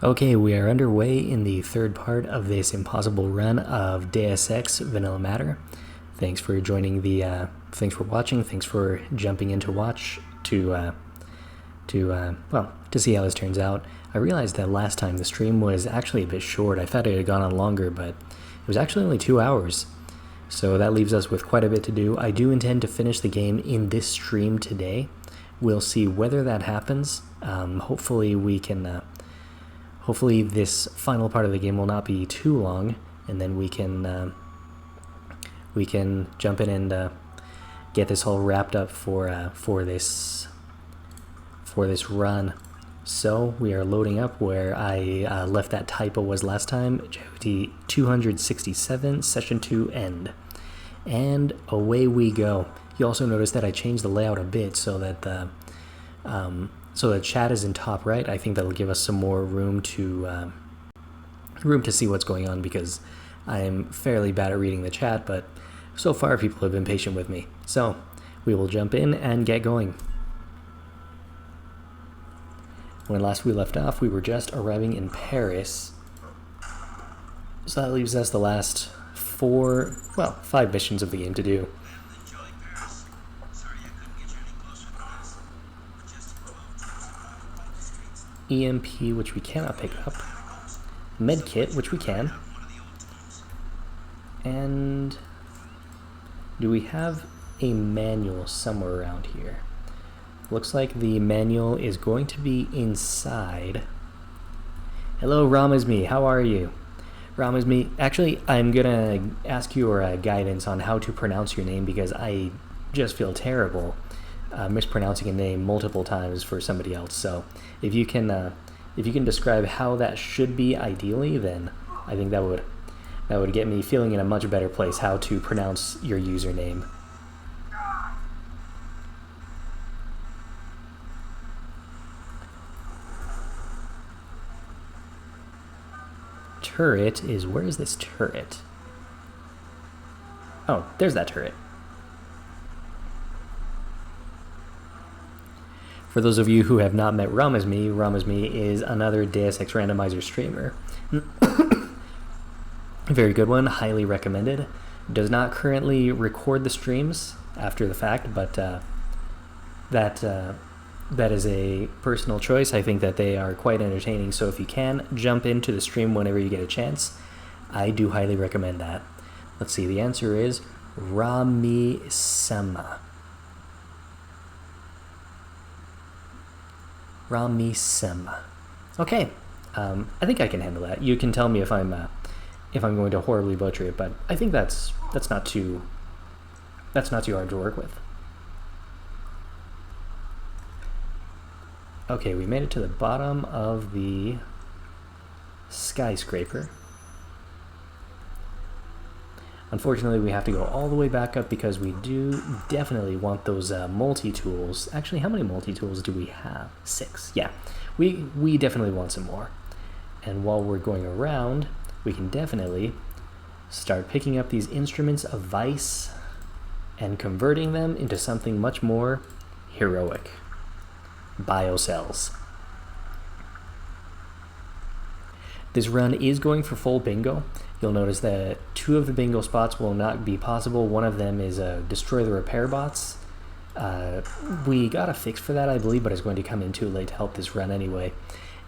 Okay, we are underway in the third part of this impossible run of Deus Ex Vanilla Matter. Thanks for joining the. Thanks for watching. Thanks for jumping in to watch to see how this turns out. I realized that last time the stream was actually a bit short. I thought it had gone on longer, but it was actually only 2 hours. So that leaves us with quite a bit to do. I do intend to finish the game in this stream today. We'll see whether that happens. Hopefully we can. Hopefully this final part of the game will not be too long, and then we can jump in and get this all wrapped up for this run. So we are loading up where I left that typo was last time. 267 session 2 end, and away we go. You also notice that I changed the layout a bit so that the chat is in top right. I think that'll give us some more room to see what's going on, because I'm fairly bad at reading the chat, but so far people have been patient with me. So we will jump in and get going. When last we left off, we were just arriving in Paris. So that leaves us the last 5 missions of the game to do. EMP, which we cannot pick up. Medkit, which we can. And do we have a manual somewhere around here? Looks like the manual is going to be inside. Hello, Ramazmi. How are you? Ramazmi, actually, I'm gonna ask your guidance on how to pronounce your name, because I just feel terrible mispronouncing a name multiple times for somebody else. So if you can describe how that should be ideally, then I think that would get me feeling in a much better place how to pronounce your username. Turret is, where is this turret? Oh, there's that turret. For those of you who have not met Ramazmi, Ramazmi is another Deus Ex Randomizer streamer. Very good one, highly recommended. Does not currently record the streams after the fact, but that is a personal choice. I think that they are quite entertaining, so if you can, jump into the stream whenever you get a chance. I do highly recommend that. Let's see, the answer is Ramisema. Ramisema. Okay, I think I can handle that. You can tell me if I'm going to horribly butcher it, but I think that's not too hard to work with. Okay, we made it to the bottom of the skyscraper. Unfortunately, we have to go all the way back up because we do definitely want those multi-tools. Actually, how many multi-tools do we have? 6. Yeah, we definitely want some more. And while we're going around, we can definitely start picking up these instruments of vice and converting them into something much more heroic. Biocells. This run is going for full bingo. You'll notice that 2 of the bingo spots will not be possible. One of them is destroy the repair bots. We got a fix for that, I believe, but it's going to come in too late to help this run anyway.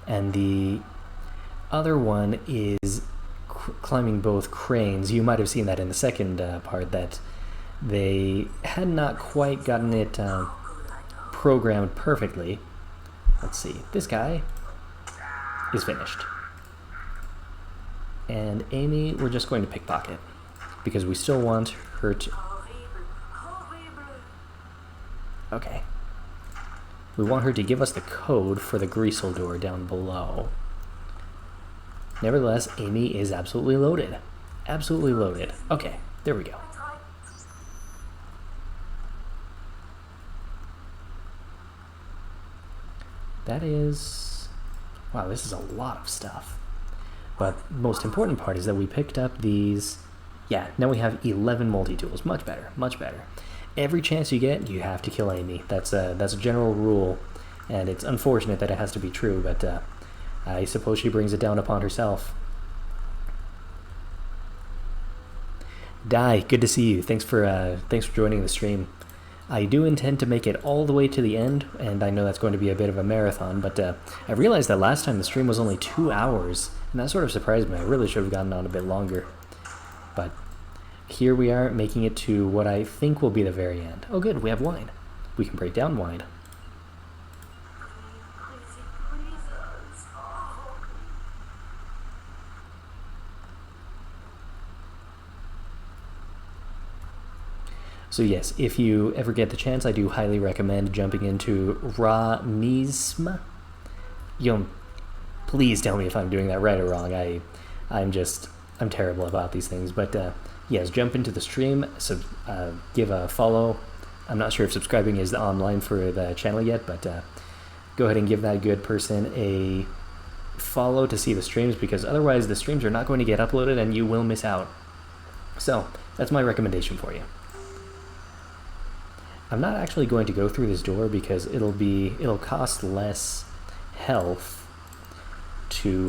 And the other one is climbing both cranes. You might have seen that in the second part, that they had not quite gotten it programmed perfectly. Let's see, this guy is finished. And Amy, we're just going to pickpocket, because we still want her to... Okay. We want her to give us the code for the greasel door down below. Nevertheless, Amy is absolutely loaded. Absolutely loaded. Okay, there we go. That is... Wow, this is a lot of stuff. But the most important part is that we picked up these... Yeah, now we have 11 multi-tools. Much better, much better. Every chance you get, you have to kill Amy. That's a general rule, and it's unfortunate that it has to be true, but I suppose she brings it down upon herself. Dai, good to see you. Thanks for joining the stream. I do intend to make it all the way to the end, and I know that's going to be a bit of a marathon, but I realized that last time the stream was only 2 hours, and that sort of surprised me. I really should have gotten on a bit longer. But here we are, making it to what I think will be the very end. Oh good, we have wine. We can break down wine. So yes, if you ever get the chance, I do highly recommend jumping into Randomizer. Please tell me if I'm doing that right or wrong. I'm terrible about these things. But yes, jump into the stream, give a follow. I'm not sure if subscribing is online for the channel yet, but go ahead and give that good person a follow to see the streams, because otherwise the streams are not going to get uploaded and you will miss out. So that's my recommendation for you. I'm not actually going to go through this door because it'll cost less health to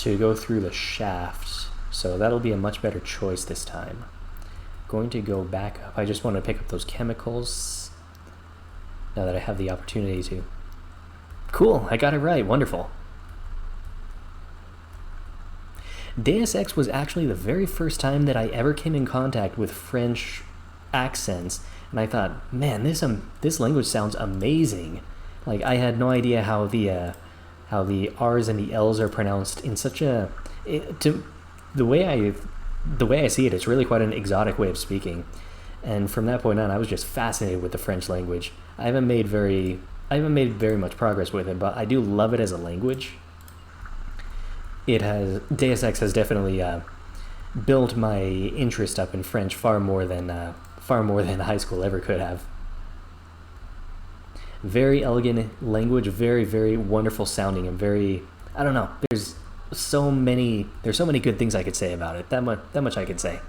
go through the shaft, so that'll be a much better choice this time. Going to go back up. I just want to pick up those chemicals now that I have the opportunity to. Cool, I got it right. Wonderful. Deus Ex was actually the very first time that I ever came in contact with French accents. And I thought, man, this language sounds amazing. Like, I had no idea how the R's and the L's are pronounced in such a the way I see it, it's really quite an exotic way of speaking. And from that point on, I was just fascinated with the French language. I haven't made very much progress with it, but I do love it as a language. Deus Ex has definitely built my interest up in French far more than high school ever could have. Very elegant language, very, very wonderful sounding, and very, I don't know, there's so many good things I could say about it. That much I could say.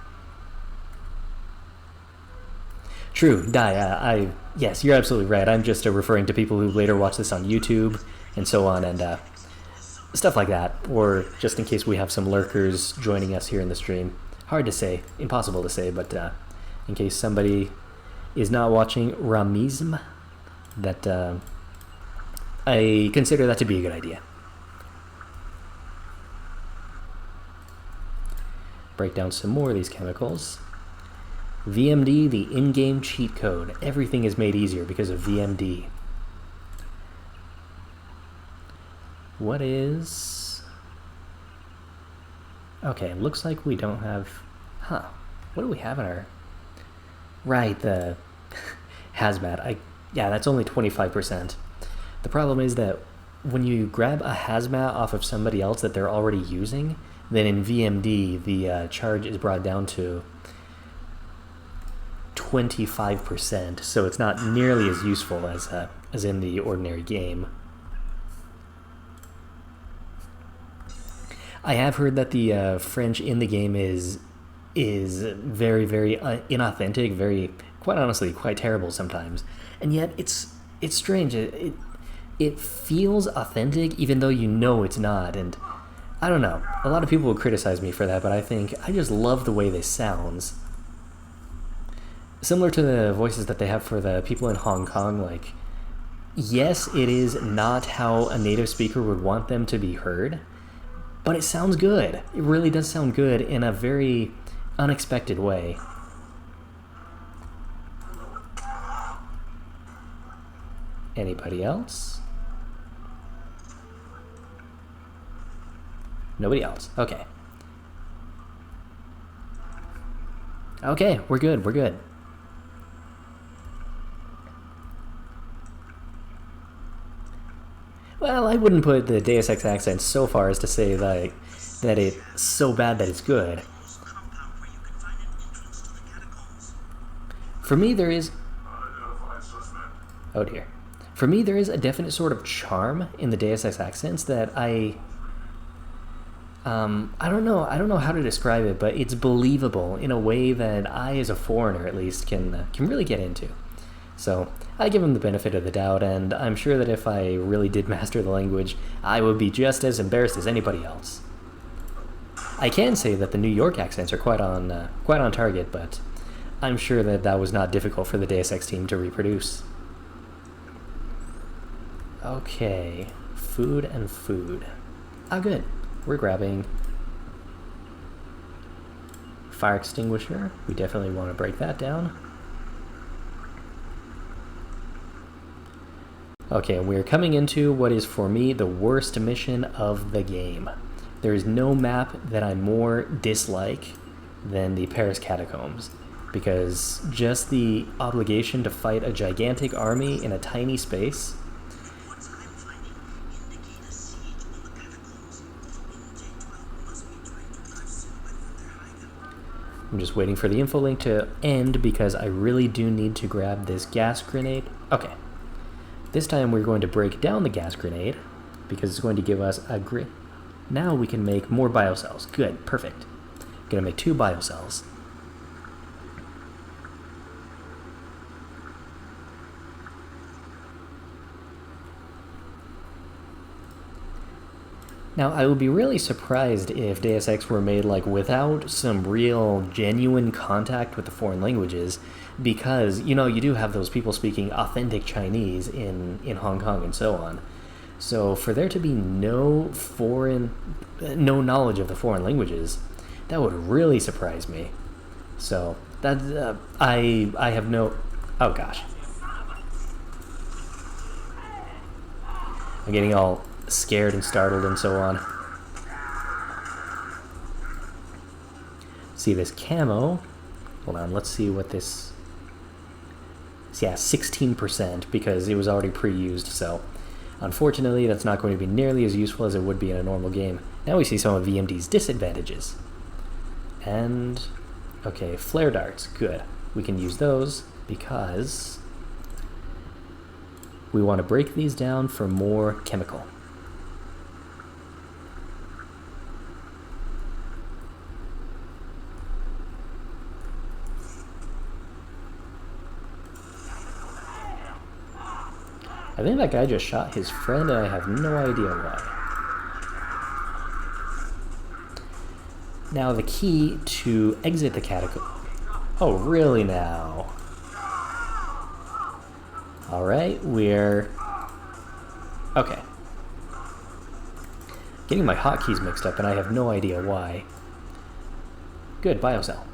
True, Dai, yes, you're absolutely right. I'm just referring to people who later watch this on YouTube and so on, and stuff like that, or just in case we have some lurkers joining us here in the stream. Hard to say, impossible to say, but in case somebody is not watching Randomizer, that I consider that to be a good idea. Break down some more of these chemicals. VMD, the in-game cheat code. Everything is made easier because of VMD. What is... Okay, it looks like we don't have... Huh. What do we have in our... Right, the hazmat. Yeah, that's only 25%. The problem is that when you grab a hazmat off of somebody else that they're already using, then in VMD, the charge is brought down to 25%, so it's not nearly as useful as in the ordinary game. I have heard that the French in the game is very, very inauthentic, very, quite honestly, quite terrible sometimes, and yet it's strange. It feels authentic even though you know it's not, and I don't know. A lot of people will criticize me for that, but I just love the way this sounds. Similar to the voices that they have for the people in Hong Kong, like, yes, it is not how a native speaker would want them to be heard, but it sounds good. It really does sound good in a very unexpected way. Anybody else? Nobody else. Okay. Okay, we're good, we're good. Well, I wouldn't put the Deus Ex accent so far as to say that it's so bad that it's good. For me, there is... Oh dear. For me, there is a definite sort of charm in the Deus Ex accents that I don't know how to describe it, but it's believable in a way that I, as a foreigner at least, can really get into. So I give him the benefit of the doubt, and I'm sure that if I really did master the language, I would be just as embarrassed as anybody else. I can say that the New York accents are quite on target, but I'm sure that that was not difficult for the Deus Ex team to reproduce. Okay, food and food. Ah, good. We're grabbing fire extinguisher. We definitely want to break that down. Okay, we're coming into what is for me the worst mission of the game. There is no map that I more dislike than the Paris Catacombs, because just the obligation to fight a gigantic army in a tiny space. I'm just waiting for the info link to end because I really do need to grab this gas grenade. Okay. This time we're going to break down the gas grenade because it's going to give us a Now we can make more biocells. Good, perfect. Gonna make 2 biocells. Now, I would be really surprised if Deus Ex were made like without some real, genuine contact with the foreign languages, because, you know, you do have those people speaking authentic Chinese in Hong Kong and so on. So for there to be no knowledge of the foreign languages, that would really surprise me. So that I have no. Oh gosh, I'm getting all scared and startled and so on. See this camo. Hold on, let's see what this. Yeah, 16% because it was already pre-used, so unfortunately that's not going to be nearly as useful as it would be in a normal game. Now we see some of VMD's disadvantages. And, okay, flare darts, good. We can use those because we want to break these down for more chemical. I think that guy just shot his friend, and I have no idea why. Now, the key to exit the catacomb... Oh, really now? Alright, we're... Okay. Getting my hotkeys mixed up, and I have no idea why. Good, biocell.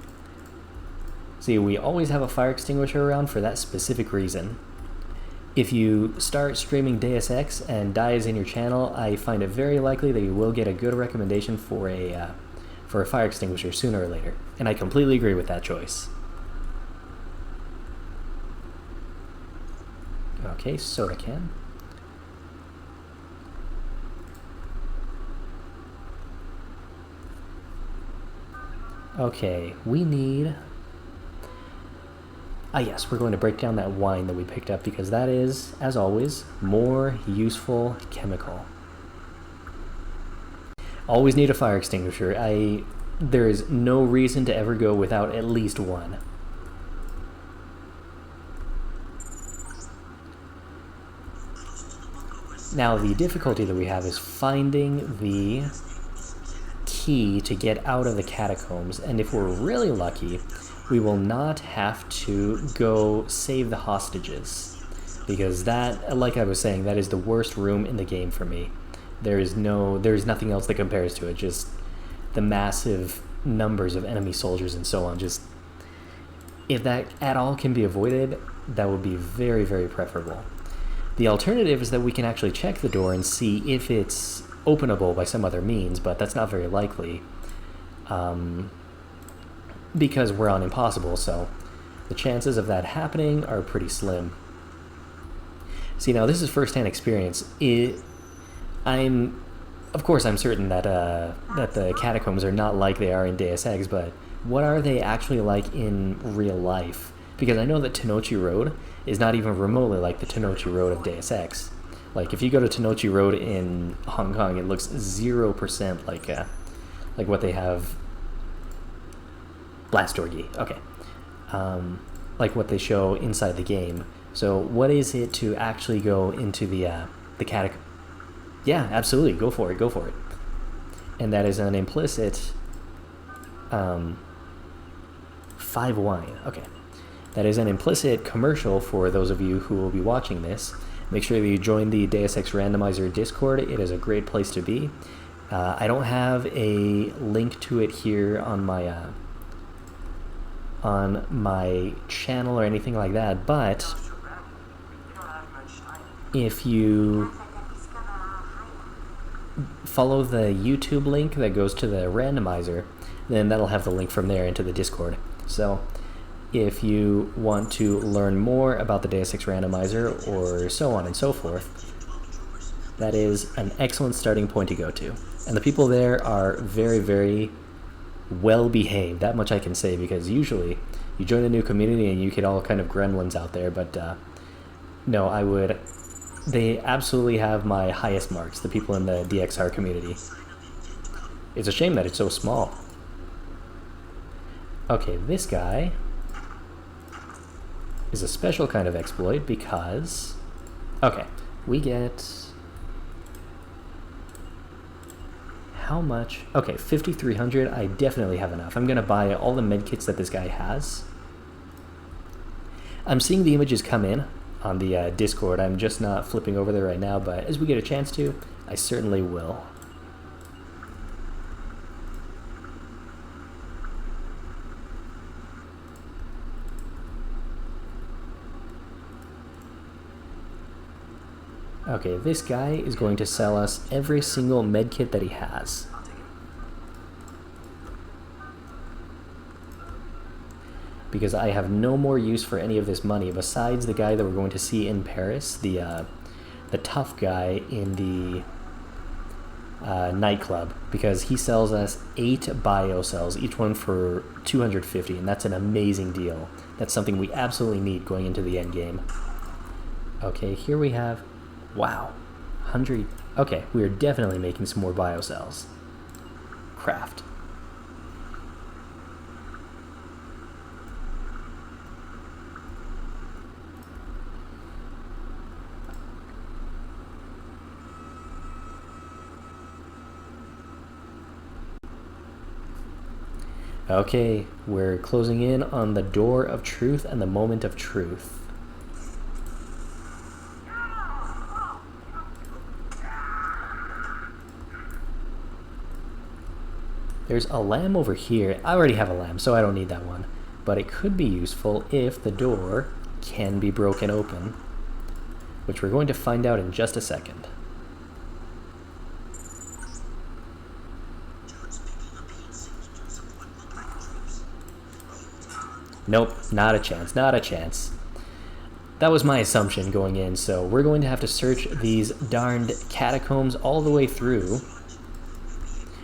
See, we always have a fire extinguisher around for that specific reason. If you start streaming Deus Ex and dies in your channel, I find it very likely that you will get a good recommendation for a fire extinguisher sooner or later, and I completely agree with that choice. Okay, soda can. Okay, we need... Ah yes, we're going to break down that wine that we picked up because that is, as always, more useful chemical. Always need a fire extinguisher. There is no reason to ever go without at least one. Now the difficulty that we have is finding the key to get out of the catacombs, and if we're really lucky, we will not have to go save the hostages, because that, like I was saying, that is the worst room in the game for me. There is nothing else that compares to it, just the massive numbers of enemy soldiers and so on. Just, if that at all can be avoided, that would be very, very preferable. The alternative is that we can actually check the door and see if it's openable by some other means, but that's not very likely. Because we're on impossible, so the chances of that happening are pretty slim. See, now this is first-hand experience. Of course, I'm certain that that the catacombs are not like they are in Deus Ex, but what are they actually like in real life? Because I know that Tenochi Road is not even remotely like the Tenochi Road of Deus Ex. Like, if you go to Tenochi Road in Hong Kong, it looks 0% like what they have. Blast Orgy, okay. Like what they show inside the game. So what is it to actually go into the catacomb? Yeah, absolutely. Go for it. Go for it. And that is an implicit 5 wine. Okay. That is an implicit commercial for those of you who will be watching this. Make sure that you join the Deus Ex Randomizer Discord. It is a great place to be. I don't have a link to it here on my channel or anything like that, but if you follow the YouTube link that goes to the randomizer, then that'll have the link from there into the Discord. So if you want to learn more about the Deus Ex Randomizer or so on and so forth, that is an excellent starting point to go to. And the people there are very, very well behaved. That much I can say, because usually you join a new community and you get all kind of gremlins out there, but no, they absolutely have my highest marks, the people in the DXR community. It's a shame that it's so small. Okay, this guy is a special kind of exploit because... Okay, we get... How much? Okay, 5,300. I definitely have enough. I'm going to buy all the medkits that this guy has. I'm seeing the images come in on the Discord. I'm just not flipping over there right now, but as we get a chance to, I certainly will. Okay, this guy is going to sell us every single medkit that he has. Because I have no more use for any of this money besides the guy that we're going to see in Paris, the tough guy in the nightclub, because he sells us 8 bio cells, each one for 250, and that's an amazing deal. That's something we absolutely need going into the end game. Okay, here we have... Wow, 100... Okay, we are definitely making some more bio cells. Craft. Okay, we're closing in on the door of truth and the moment of truth. There's a lamb over here. I already have a lamb, so I don't need that one. But it could be useful if the door can be broken open, which we're going to find out in just a second. Nope, not a chance, not a chance. That was my assumption going in, so we're going to have to search these darned catacombs all the way through.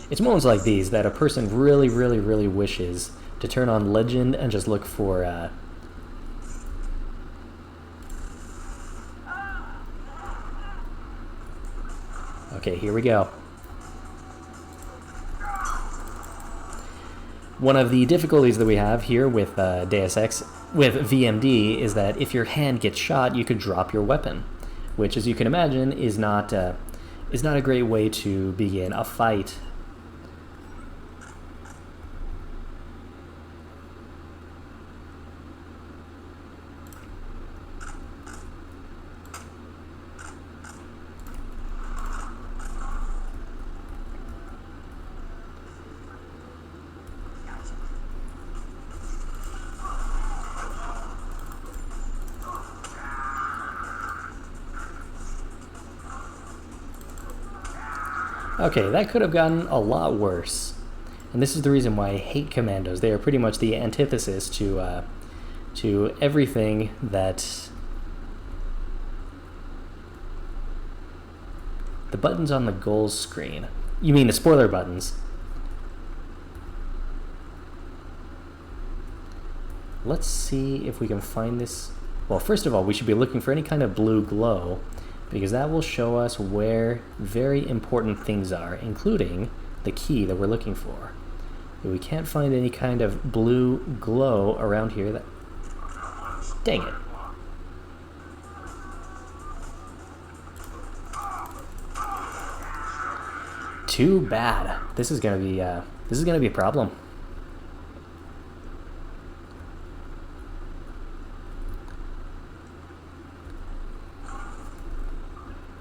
It's moments like these that a person really, really, really wishes to turn on Legend and just look for... Okay, here we go. One of the difficulties that we have here with Deus Ex, with VMD, is that if your hand gets shot, you could drop your weapon, which, as you can imagine, is not a great way to begin a fight. Okay, that could have gotten a lot worse. And this is the reason why I hate commandos. They are pretty much the antithesis to everything that... The buttons on the goals screen. You mean the spoiler buttons. Let's see if we can find this... Well, first of all, we should be looking for any kind of blue glow, because that will show us where very important things are, including the key that we're looking for. If we can't find any kind of blue glow around here, that... Dang it. Too bad. This is gonna be a problem.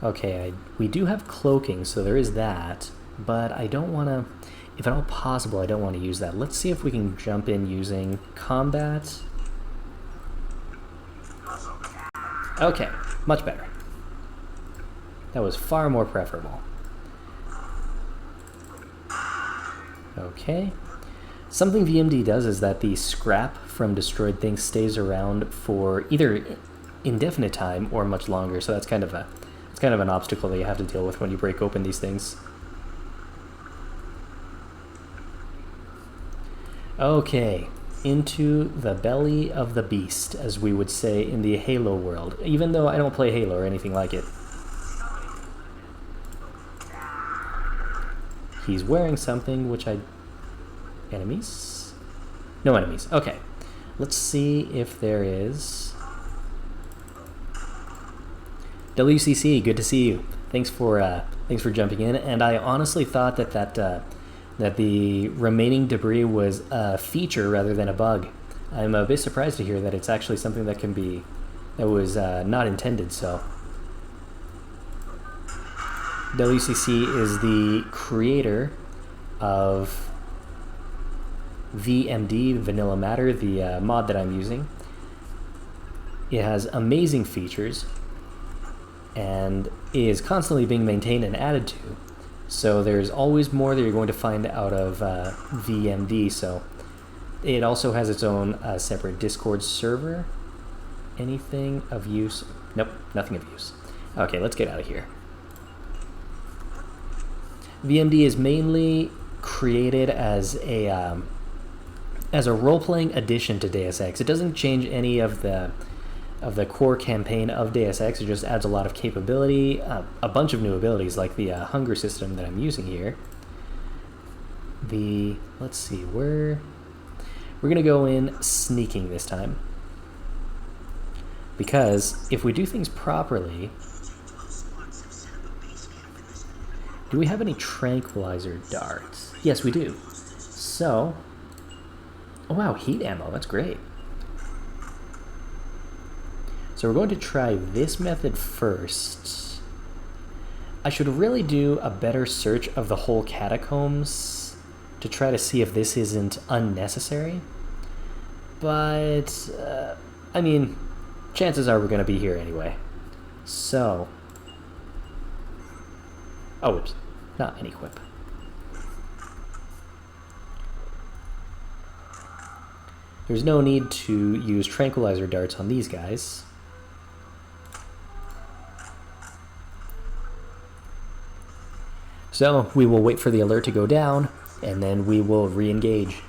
Okay, we do have cloaking, so there is that, but I don't want to, if at all possible, I don't want to use that. Let's see if we can jump in using combat. Okay, much better. That was far more preferable. Okay. Something VMD does is that the scrap from destroyed things stays around for either indefinite time or much longer, so that's kind of an obstacle that you have to deal with when you break open these things. Okay, into the belly of the beast, as we would say in the Halo world, even though I don't play Halo or anything like it. He's wearing something which I... Enemies? No enemies. Okay. Let's see if there is... WCC, good to see you. Thanks for jumping in. And I honestly thought that the remaining debris was a feature rather than a bug. I'm a bit surprised to hear that it's actually something that was not intended. So WCC is the creator of VMD, Vanilla Matter, the mod that I'm using. It has amazing features and is constantly being maintained and added to. So there's always more that you're going to find out of VMD. So it also has its own separate Discord server. Anything of use? Nope, nothing of use. Okay, let's get out of here. VMD is mainly created as a role-playing addition to Deus Ex. It doesn't change any of the core campaign of Deus Ex. It just adds a lot of capability, a bunch of new abilities like the hunger system that I'm using here. Let's see, we're gonna go in sneaking this time, because if we do things properly... Do we have any tranquilizer darts? Yes, we do. So, oh wow, heat ammo, that's great. So we're going to try this method first. I should really do a better search of the whole catacombs to try to see if this isn't unnecessary. But, I mean, chances are we're going to be here anyway. So... Oh, whoops. Not any equip. There's no need to use tranquilizer darts on these guys. So we will wait for the alert to go down, and then we will re-engage.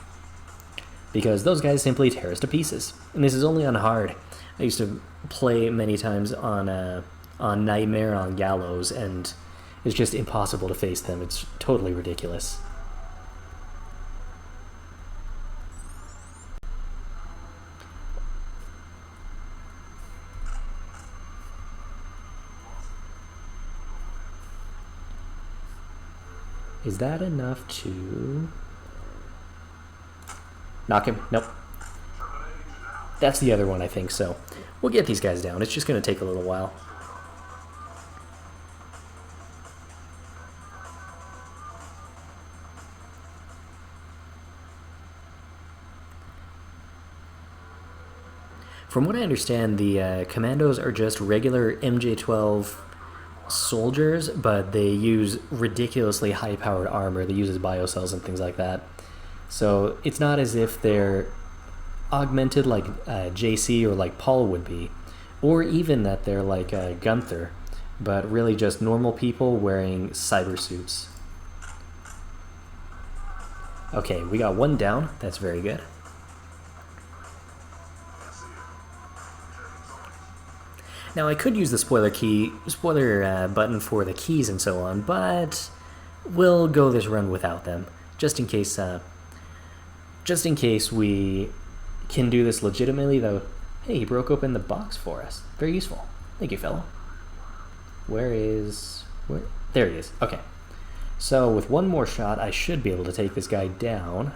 Because those guys simply tear us to pieces. And this is only on hard. I used to play many times on Nightmare, on Gallows, and it's just impossible to face them. It's totally ridiculous. Is that enough to... knock him? Nope. That's the other one, I think, so we'll get these guys down. It's just going to take a little while. From what I understand, the commandos are just regular MJ-12 soldiers, but they use ridiculously high-powered armor that uses biocells and things like that. So it's not as if they're augmented like JC or like Paul would be, or even that they're like Gunther, but really just normal people wearing cyber suits. Okay, we got one down. That's very good. Now I could use the spoiler button for the keys and so on, but we'll go this run without them, just in case we can do this legitimately. Though, hey, he broke open the box for us. Very useful. Thank you, fellow. Where? There he is. Okay. So with one more shot, I should be able to take this guy down.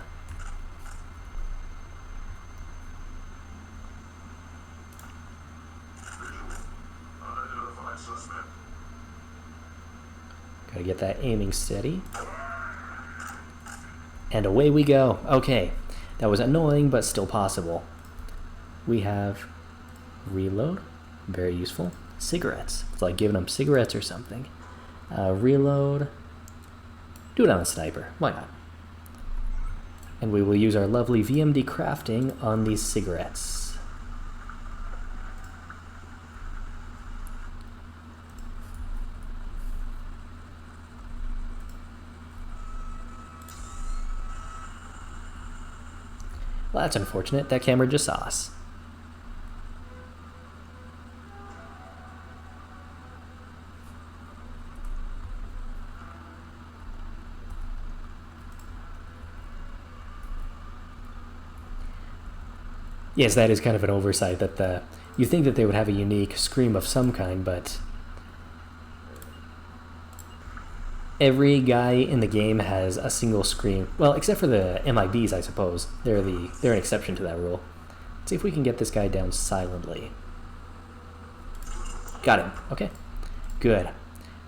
Gotta get that aiming steady. And away we go. Okay, that was annoying, but still possible. We have reload, very useful. Cigarettes, it's like giving them cigarettes or something. Reload, do it on a sniper, why not? And we will use our lovely VMD crafting on these cigarettes. Well, that's unfortunate. That camera just saw us. Yes, that is kind of an oversight that you think that they would have a unique scream of some kind, but every guy in the game has a single scream. Well, except for the MIBs, I suppose. They're an exception to that rule. Let's see if we can get this guy down silently. Got him. Okay. Good.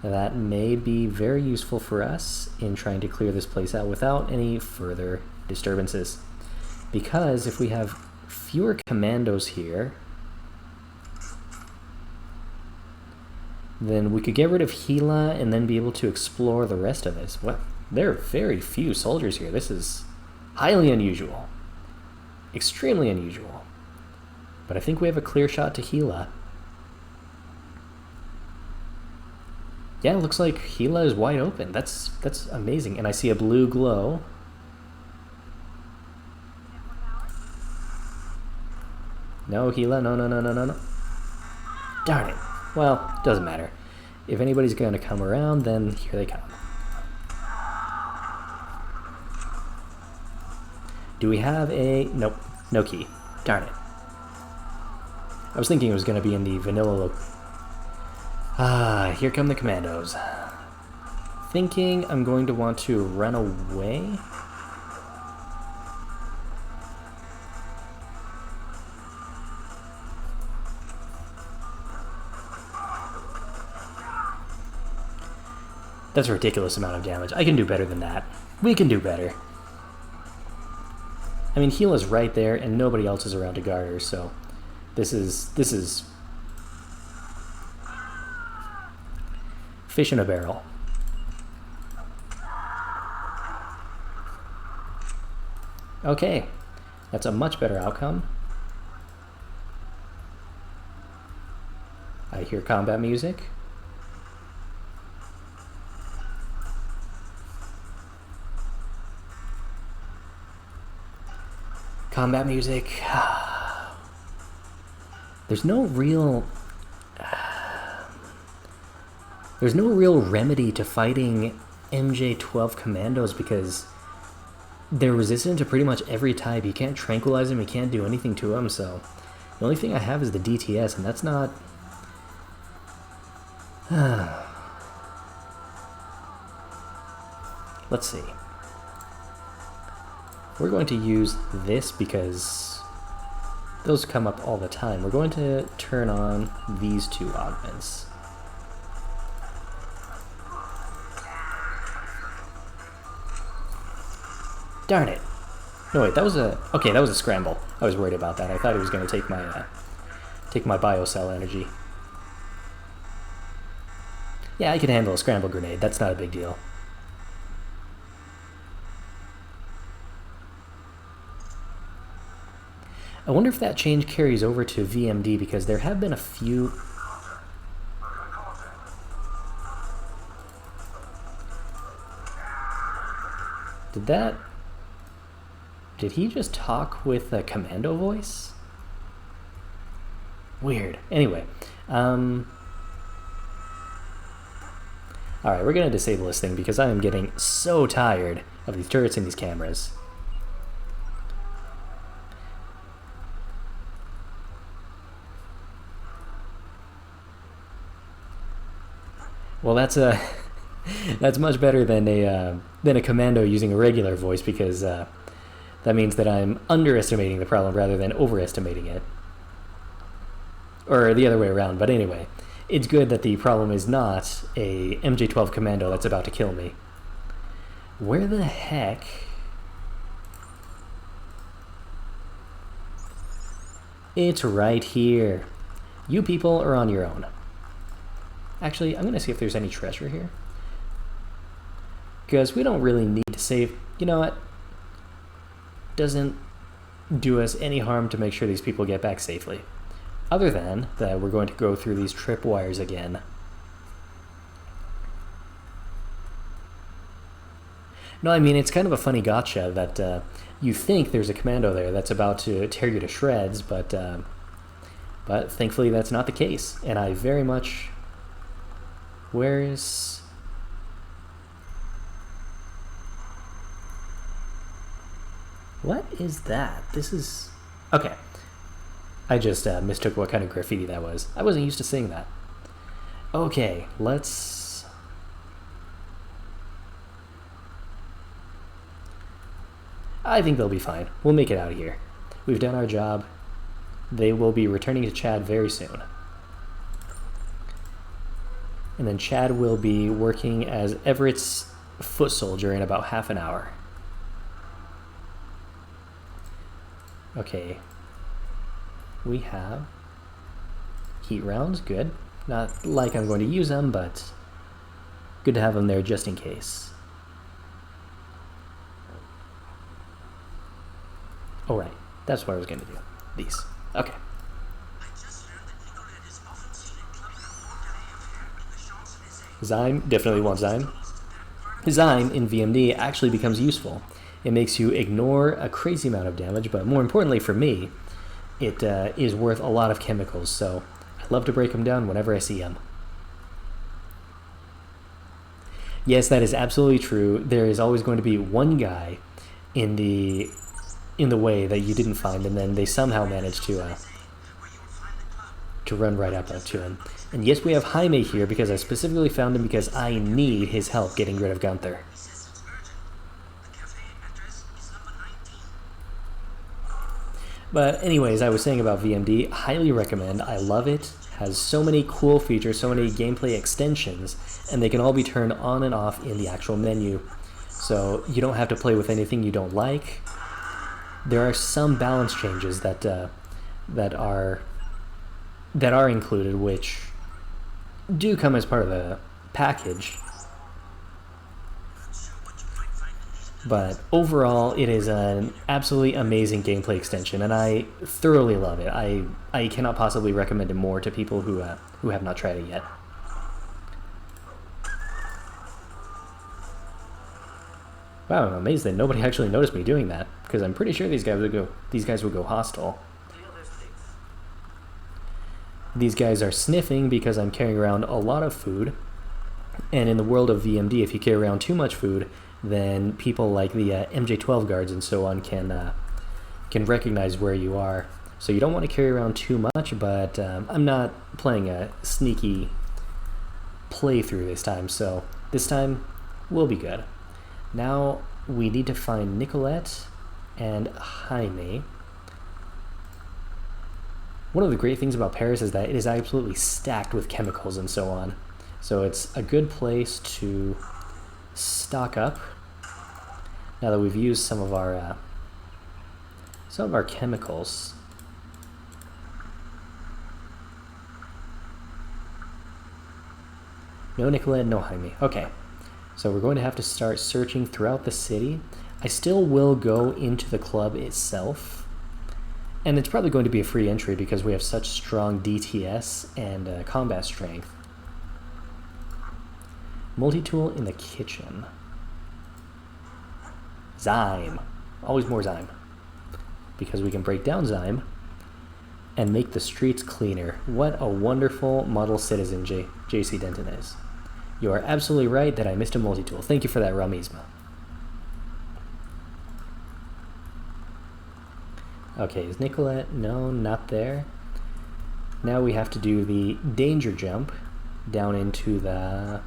That may be very useful for us in trying to clear this place out without any further disturbances. Because if we have fewer commandos here, then we could get rid of Gila and then be able to explore the rest of it. Well, there are very few soldiers here. This is highly unusual. Extremely unusual. But I think we have a clear shot to Gila. Yeah, it looks like Gila is wide open. That's amazing. And I see a blue glow. No, Gila, no. Darn it. Well, doesn't matter. If anybody's going to come around, then here they come. Do we have a... Nope, no key. Darn it. I was thinking it was going to be in the vanilla look. Ah, here come the commandos. Thinking I'm going to want to run away. That's a ridiculous amount of damage. I can do better than that. We can do better. I mean, Gila's right there, and nobody else is around to guard her, so this is fish in a barrel. Okay, that's a much better outcome. I hear combat music. Combat music. There's no real remedy to fighting MJ-12 commandos because they're resistant to pretty much every type. You can't tranquilize them, you can't do anything to them, so the only thing I have is the DTS, and that's not... Let's see. We're going to use this because those come up all the time. We're going to turn on these two augments. Darn it. No, wait, that was a... Okay, that was a scramble. I was worried about that. I thought it was going to take my biocell energy. Yeah, I can handle a scramble grenade. That's not a big deal. I wonder if that change carries over to VMD because there have been a few... Did he just talk with a commando voice? Weird. Anyway, alright, we're gonna disable this thing because I am getting so tired of these turrets and these cameras. Well, that's a That's much better than a commando using a regular voice, because that means that I'm underestimating the problem rather than overestimating it. Or the other way around, but anyway. It's good that the problem is not a MJ-12 commando that's about to kill me. Where the heck... It's right here. You people are on your own. Actually, I'm going to see if there's any treasure here. Because we don't really need to save... You know what? Doesn't do us any harm to make sure these people get back safely. Other than that we're going to go through these tripwires again. No, I mean, it's kind of a funny gotcha that you think there's a commando there that's about to tear you to shreds, but thankfully that's not the case. And I very much... Where's... What is that? This is... Okay. I just mistook what kind of graffiti that was. I wasn't used to seeing that. Okay, let's... I think they'll be fine. We'll make it out of here. We've done our job. They will be returning to Chad very soon. And then Chad will be working as Everett's foot soldier in about half an hour. Okay. We have heat rounds, good. Not like I'm going to use them, but good to have them there just in case. Oh right, that's what I was going to do. These. Okay. Zyme, definitely want Zyme. Zyme in VMD actually becomes useful. It makes you ignore a crazy amount of damage, but more importantly for me, it is worth a lot of chemicals, so I love to break them down whenever I see them. Yes, that is absolutely true. There is always going to be one guy in the way that you didn't find, and then they somehow managed to run right up to him. And yes, we have Jaime here because I specifically found him because I need his help getting rid of Gunther. But anyways, I was saying about VMD, highly recommend. I love it. Has so many cool features, so many gameplay extensions, and they can all be turned on and off in the actual menu. So you don't have to play with anything you don't like. There are some balance changes that are included, which do come as part of the package. But overall, it is an absolutely amazing gameplay extension, and I thoroughly love it. I cannot possibly recommend it more to people who have not tried it yet. Wow, I'm amazed that nobody actually noticed me doing that, because I'm pretty sure these guys would go hostile. These guys are sniffing because I'm carrying around a lot of food, and in the world of VMD, if you carry around too much food, then people like the MJ-12 guards and so on can recognize where you are. So you don't want to carry around too much, but I'm not playing a sneaky playthrough this time, so this time we'll be good. Now we need to find Nicolette and Jaime. One of the great things about Paris is that it is absolutely stacked with chemicals and so on. So it's a good place to stock up now that we've used some of our chemicals. No Nicolette, no Jaime. Okay, so we're going to have to start searching throughout the city. I still will go into the club itself, and it's probably going to be a free entry because we have such strong DTS and combat strength. Multi-tool in the kitchen. Zyme. Always more Zyme. Because we can break down Zyme and make the streets cleaner. What a wonderful model citizen JC Denton is. You are absolutely right that I missed a multi-tool. Thank you for that, Ramizma. Okay, is Nicolette? No, not there. Now we have to do the danger jump down into the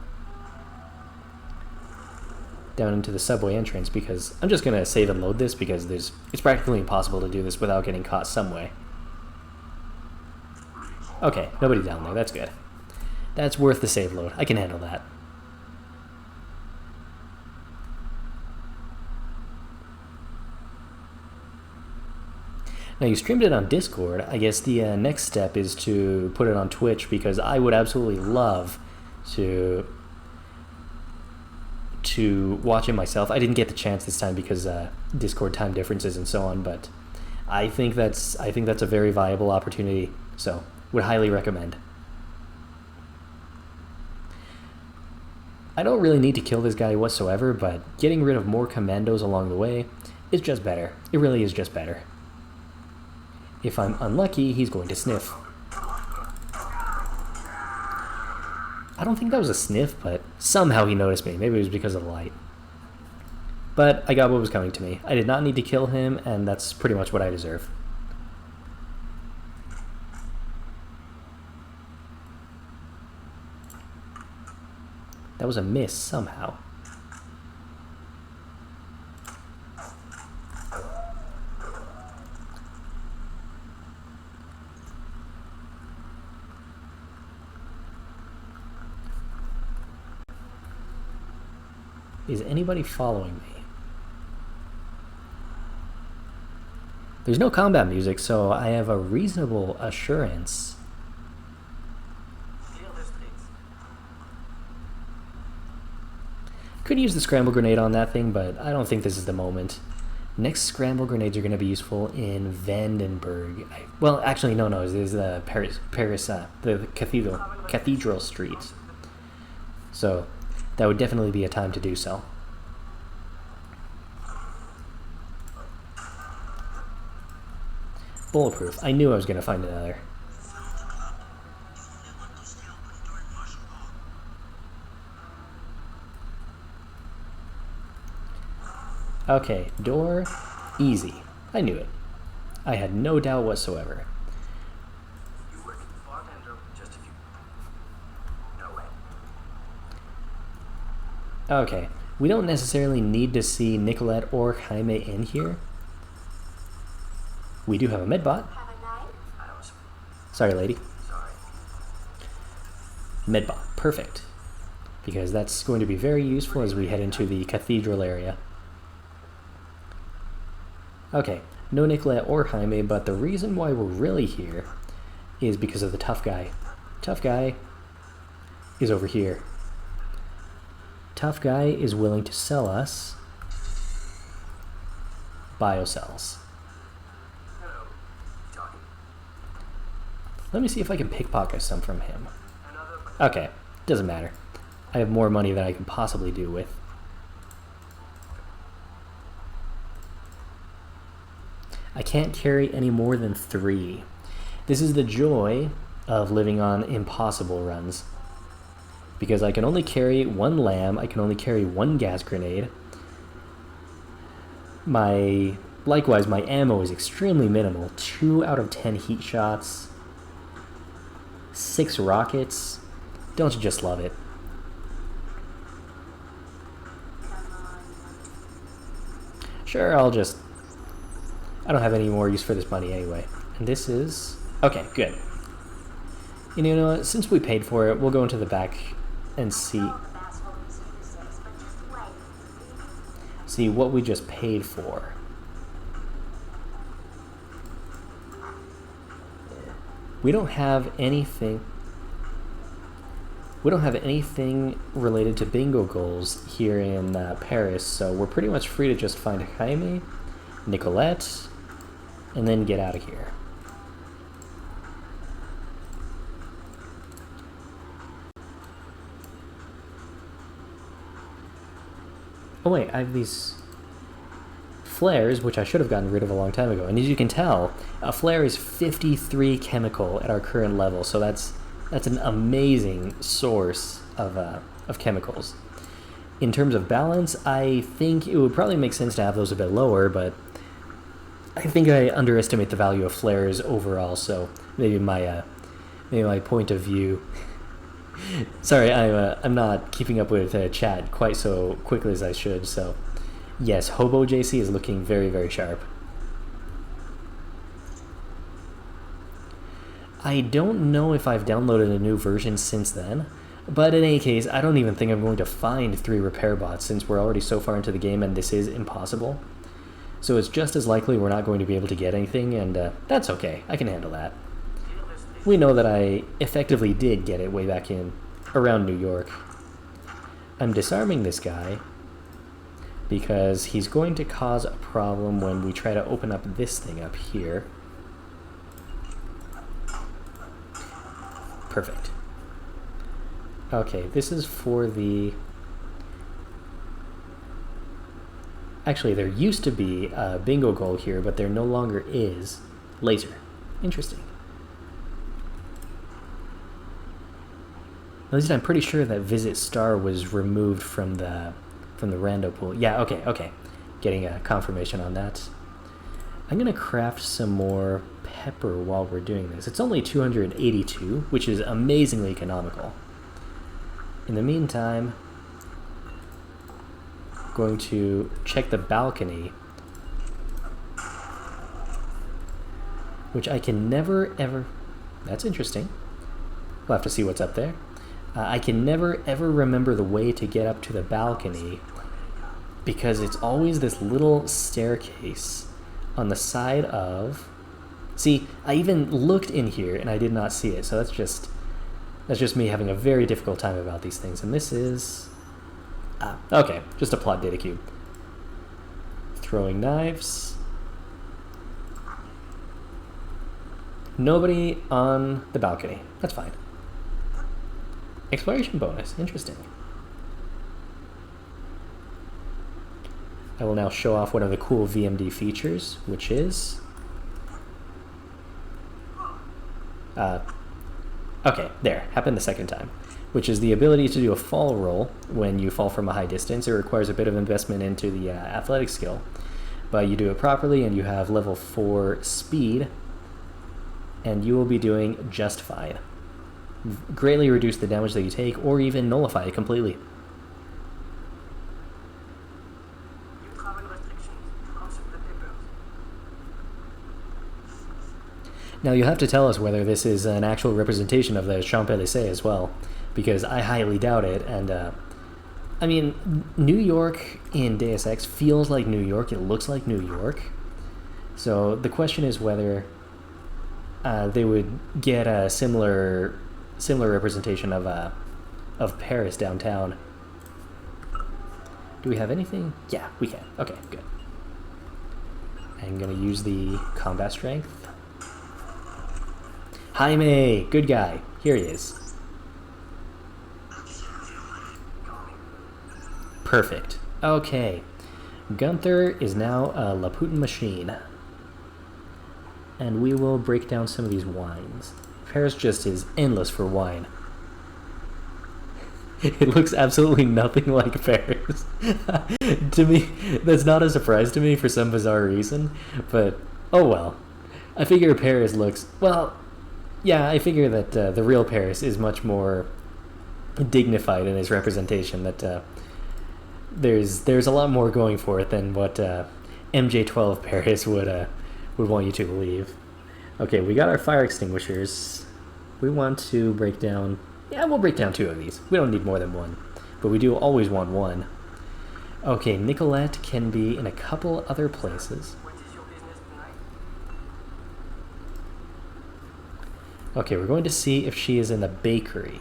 down into the subway entrance, because I'm just gonna save and load this because it's practically impossible to do this without getting caught some way. Okay, nobody down there, that's good. That's worth the save load. I can handle that. Now, you streamed it on Discord. I guess the next step is to put it on Twitch, because I would absolutely love to watch it myself. I didn't get the chance this time because Discord time differences and so on, but I think that's a very viable opportunity, so would highly recommend. I don't really need to kill this guy whatsoever, but getting rid of more commandos along the way is just better. It really is just better. If I'm unlucky, he's going to sniff. I don't think that was a sniff, but somehow he noticed me. Maybe it was because of the light. But I got what was coming to me. I did not need to kill him, and that's pretty much what I deserve. That was a miss somehow. Is anybody following me? There's no combat music, so I have a reasonable assurance. Could use the scramble grenade on that thing, but I don't think this is the moment. Next scramble grenades are going to be useful in Vandenberg. Well, actually, no, there's the Paris, the Cathedral Street. So that would definitely be a time to do so. Bulletproof. I knew I was going to find another. Okay, door, easy. I knew it. I had no doubt whatsoever. You work at the bartender just a few... No way. Okay, we don't necessarily need to see Nicolette or Jaime in here. We do have a medbot. Sorry, lady. Sorry. Medbot, perfect. Because that's going to be very useful as we head into the cathedral area. Okay, no Nicolette or Jaime, but the reason why we're really here is because of the tough guy. Tough guy is over here. Tough guy is willing to sell us biocells. Hello. Talking. Let me see if I can pickpocket some from him. Okay, doesn't matter. I have more money than I can possibly do with. I can't carry any more than 3. This is the joy of living on impossible runs. Because I can only carry 1 lamb, I can only carry 1 gas grenade. Likewise, my ammo is extremely minimal. 2 out of 10 heat shots. 6 rockets. Don't you just love it? Sure, I don't have any more use for this money anyway. And this is... Okay, good. And you know what? Since we paid for it, we'll go into the back and see what we just paid for. We don't have anything... We don't have anything related to bingo goals here in Paris, so we're pretty much free to just find Jaime, Nicolette, and then get out of here. Oh wait, I have these flares, which I should have gotten rid of a long time ago. And as you can tell, a flare is 53 chemical at our current level, so that's an amazing source of chemicals. In terms of balance, I think it would probably make sense to have those a bit lower, but I think I underestimate the value of flares overall, so maybe my point of view Sorry, I'm not keeping up with chat quite so quickly as I should. So, yes, Hobo JC is looking very, very sharp. I don't know if I've downloaded a new version since then, but in any case, I don't even think I'm going to find 3 repair bots since we're already so far into the game and this is impossible. So it's just as likely we're not going to be able to get anything, and that's okay. I can handle that. We know that I effectively did get it way back in around New York. I'm disarming this guy because he's going to cause a problem when we try to open up this thing up here. Perfect. Okay, this is for the... Actually, there used to be a bingo goal here, but there no longer is. Laser. Interesting. At least I'm pretty sure that Visit Star was removed from the rando pool. Yeah, okay. Getting a confirmation on that. I'm going to craft some more pepper while we're doing this. It's only 282, which is amazingly economical. In the meantime, I'm going to check the balcony, which I can never ever... That's interesting. We'll have to see what's up there. I can never ever remember the way to get up to the balcony because it's always this little staircase on the side of... See, I even looked in here and I did not see it, so that's just me having a very difficult time about these things. And this is... okay, just a plot data cube. Throwing knives. Nobody on the balcony. That's fine. Exploration bonus. Interesting. I will now show off one of the cool VMD features, which is... okay, there. Happened the second time. Which is the ability to do a fall roll when you fall from a high distance. It requires a bit of investment into the athletic skill. But you do it properly and you have level 4 speed. And you will be doing just fine. Greatly reduce the damage that you take or even nullify it completely. Now you'll have to tell us whether this is an actual representation of the Champs-Élysées as well, because I highly doubt it, and I mean, New York in Deus Ex feels like New York, it looks like New York, so the question is whether they would get a similar representation of Paris downtown. Do we have anything? Yeah, we can. Okay, good. I'm gonna use the combat strength. Jaime, good guy. Here he is. Perfect. Okay. Gunther is now a Laputin machine. And we will break down some of these wines. Paris just is endless for wine. It looks absolutely nothing like Paris. To me, that's not a surprise to me for some bizarre reason, but oh well. I figure Paris looks, well, yeah, I figure that the real Paris is much more dignified in its representation, that there's a lot more going for it than what MJ12 Paris would want you to believe. Okay, we got our fire extinguishers. We want to break down... Yeah, we'll break down 2 of these. We don't need more than 1. But we do always want 1. Okay, Nicolette can be in a couple other places. Okay, we're going to see if she is in the bakery.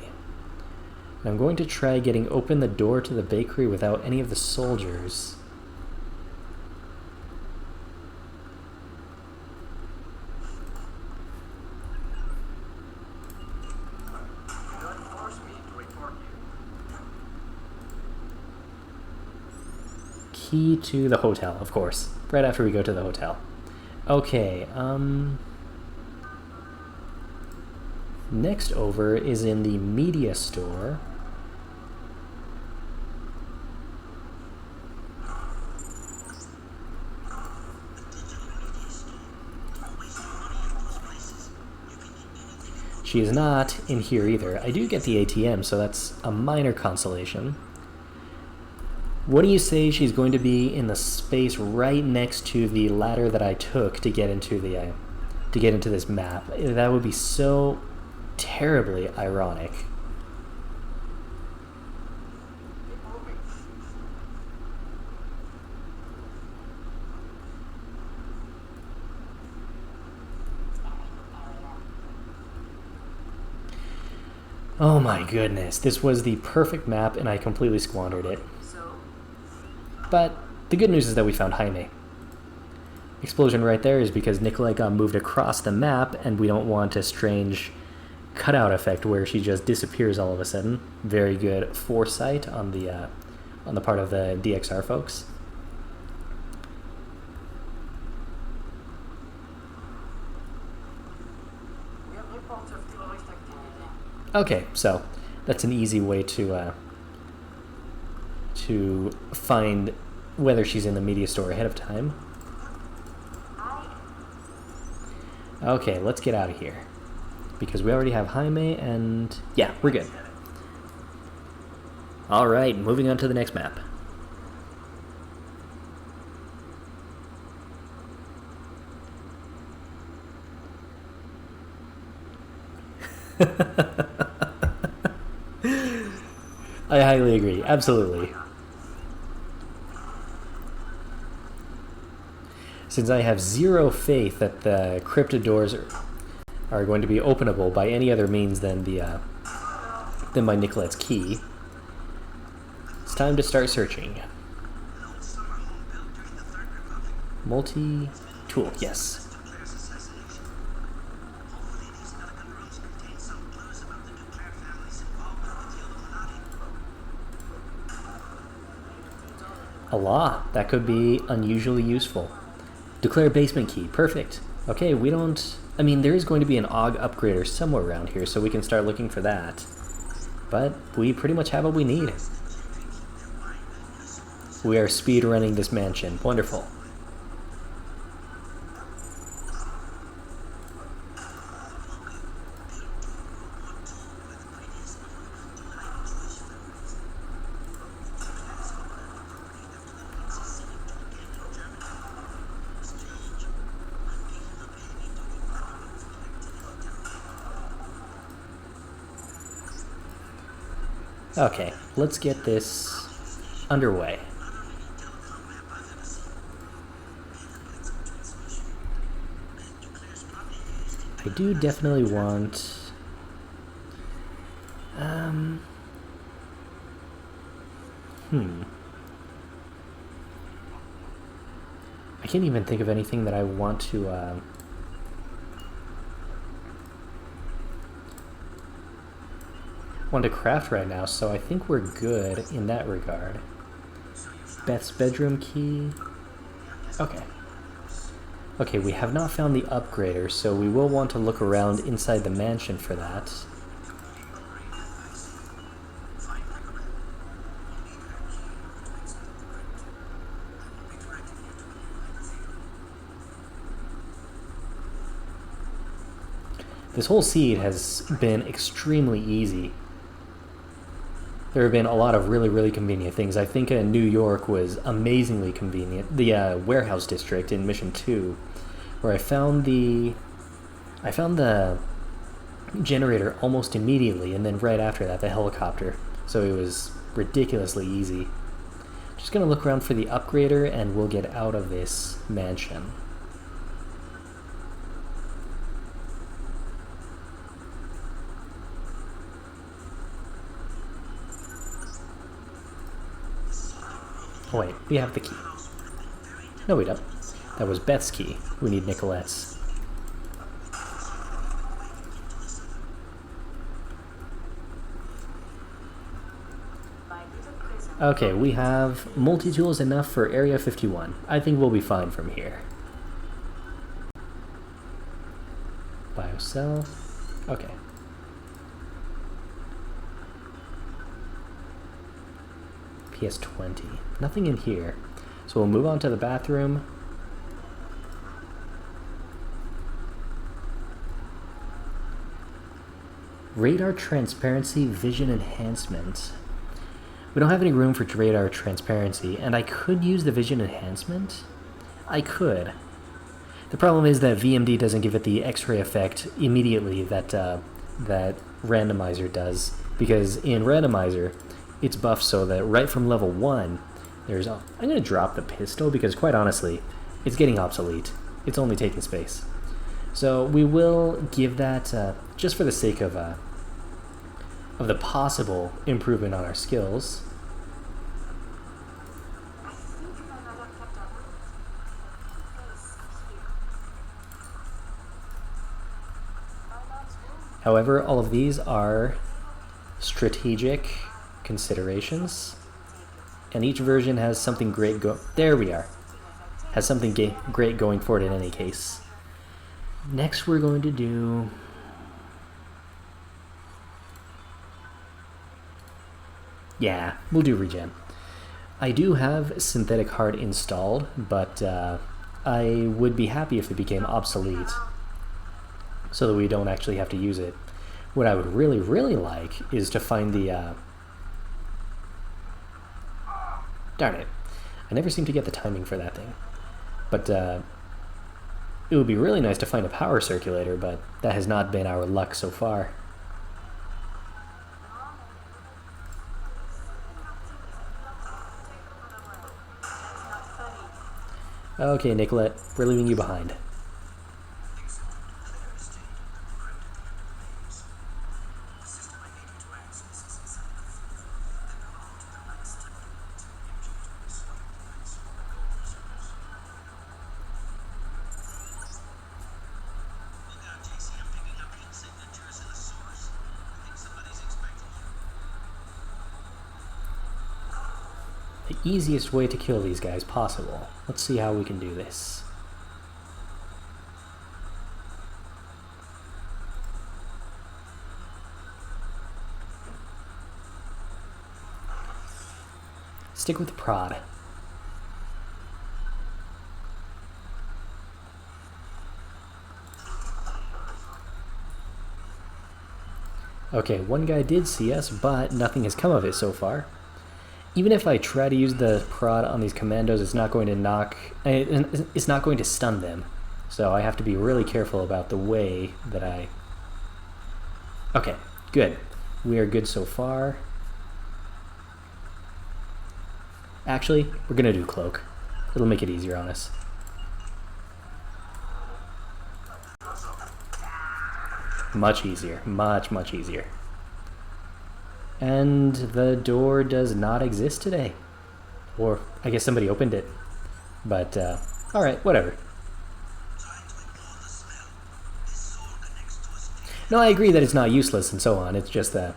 I'm going to try getting open the door to the bakery without any of the soldiers. Key to the hotel, of course. Right after we go to the hotel. Okay, next over is in the media store. She is not in here either. I do get the ATM, so that's a minor consolation. What do you say she's going to be in the space right next to the ladder that I took to get into the this map? That would be so terribly ironic. Oh my goodness, this was the perfect map and I completely squandered it. But the good news is that we found Jaime. Explosion right there is because Nicolette got moved across the map and we don't want a strange cutout effect where she just disappears all of a sudden. Very good foresight on the part of the DXR folks. Okay, so that's an easy way to find whether she's in the media store ahead of time. Okay, let's get out of here. Because we already have Jaime and... yeah, we're good. Alright, moving on to the next map. I highly agree, absolutely. Since I have zero faith that the cryptid doors are going to be openable by any other means than by Nicolette's key, it's time to start searching. Multi-tool, yes. Allah, that could be unusually useful. Declare basement key, perfect. Okay, we don't... I mean, there is going to be an AUG upgrader somewhere around here, so we can start looking for that. But we pretty much have what we need. We are speed running this mansion. Wonderful. Okay, let's get this underway. I do definitely want... I can't even think of anything that I want to... want to craft right now, so I think we're good in that regard. Beth's bedroom key. Okay. Okay, we have not found the upgrader, so we will want to look around inside the mansion for that. This whole seed has been extremely easy. There have been a lot of really, really convenient things. I think New York was amazingly convenient. The warehouse district in Mission 2, where I found the generator almost immediately, and then right after that, the helicopter. So it was ridiculously easy. Just gonna look around for the upgrader, and we'll get out of this mansion. Oh wait, we have the key. No, we don't. That was Beth's key. We need Nicolette's. Okay, we have multi-tools enough for Area 51. I think we'll be fine from here. Biocell. Okay. PS20. Nothing in here. So we'll move on to the bathroom. Radar transparency, vision enhancement. We don't have any room for radar transparency, and I could use the vision enhancement. I could. The problem is that VMD doesn't give it the X-ray effect immediately that that Randomizer does, because in Randomizer, it's buffed so that right from level 1, there's... I'm going to drop the pistol because, quite honestly, it's getting obsolete. It's only taking space. So we will give that, just for the sake of the possible improvement on our skills. However, all of these are strategic considerations, and each version has something great there we are. Has something great going for it in any case. Next we're going to do... Yeah, we'll do regen. I do have synthetic heart installed, but I would be happy if it became obsolete, so that we don't actually have to use it. What I would really, really like is to find the... Darn it. I never seem to get the timing for that thing. But it would be really nice to find a power circulator, but that has not been our luck so far. Okay, Nicolette, we're leaving you behind. The easiest way to kill these guys possible. Let's see how we can do this. Stick with the prod. Okay, one guy did see us, but nothing has come of it so far. Even if I try to use the prod on these commandos, it's not going to it's not going to stun them. So I have to be really careful about the way that I... Okay, good. We are good so far. Actually, we're gonna do cloak. It'll make it easier on us. Much easier. Much, much easier. And the door does not exist today. Or, I guess somebody opened it. But, alright, whatever. No, I agree that it's not useless and so on. It's just that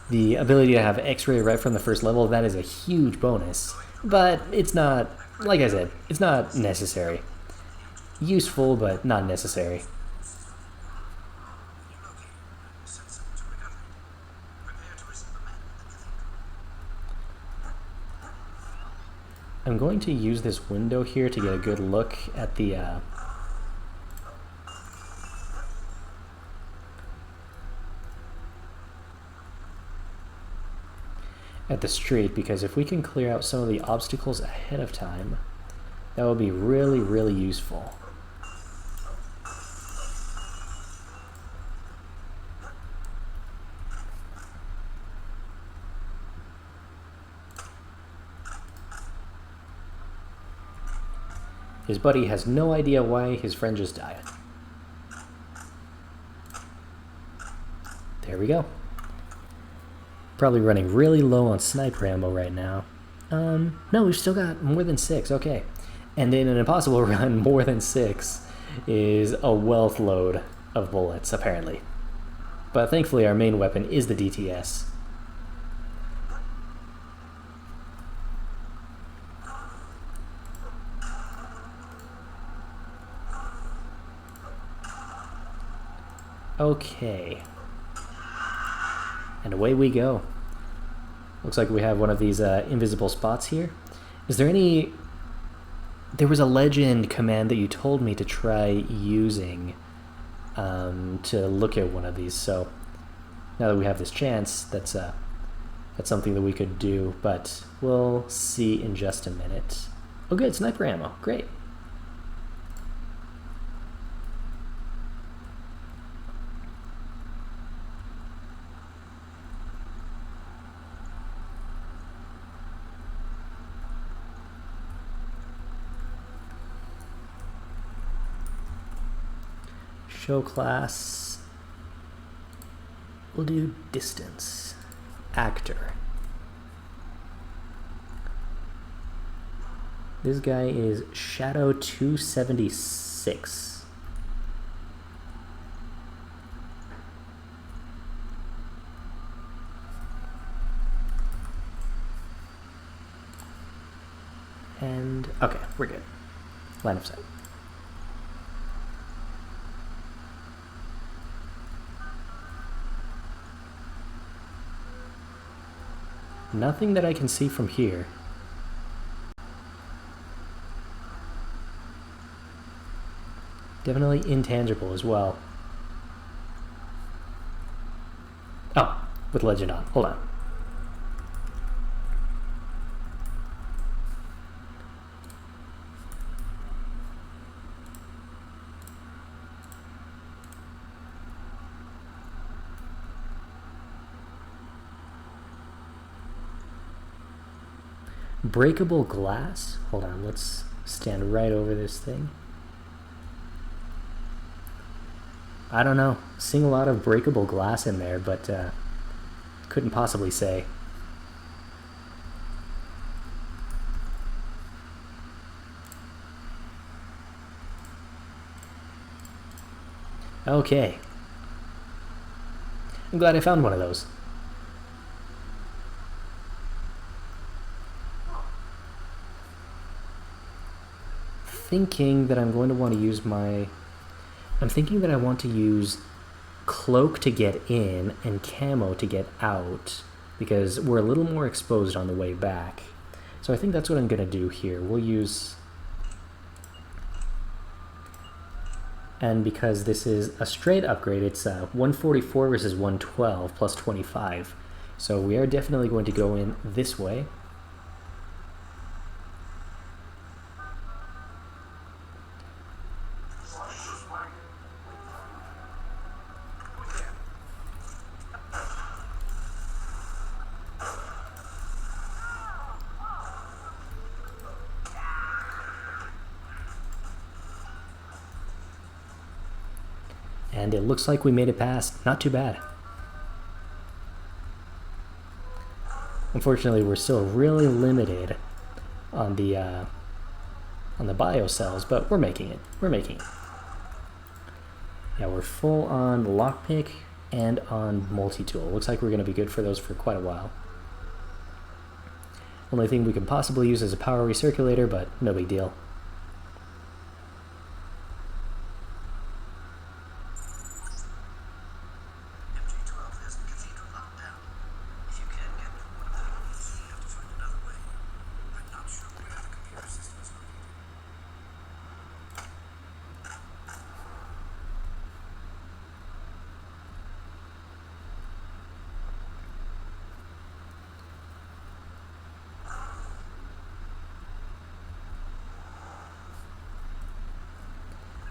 the ability to have X-ray right from the first level, that is a huge bonus. But it's not, like I said, it's not necessary. Useful, but not necessary. I'm going to use this window here to get a good look at the street, because if we can clear out some of the obstacles ahead of time, that would be really, really useful. His buddy has no idea why his friend just died. There we go. Probably running really low on sniper ammo right now. No, we've still got more than 6, okay. And in an impossible run, more than 6 is a wealth load of bullets, apparently. But thankfully our main weapon is the DTS. Okay. And away we go. Looks like we have one of these invisible spots here. Is there any... There was a legend command that you told me to try using to look at one of these, so now that we have this chance, that's something that we could do, but we'll see in just a minute. Oh good, sniper ammo, great. Show class, we'll do distance, actor. This guy is Shadow 276. And okay, we're good. Line of sight. Nothing that I can see from here. Definitely intangible as well. Oh, with legend on. Hold on. Breakable glass? Hold on, let's stand right over this thing. I don't know. Seeing a lot of breakable glass in there, but couldn't possibly say. Okay. I'm glad I found one of those. Thinking that I'm going to want to use I'm thinking that I want to use cloak to get in and camo to get out, because we're a little more exposed on the way back. So I think that's what I'm going to do here. We'll use... And because this is a straight upgrade, it's 144 versus 112 plus 25. So we are definitely going to go in this way. And it looks like we made it past. Not too bad. Unfortunately, we're still really limited on the bio cells, but we're making it. We're making it. Yeah, we're full on lockpick and on multi-tool. Looks like we're going to be good for those for quite a while. Only thing we can possibly use is a power recirculator, but no big deal.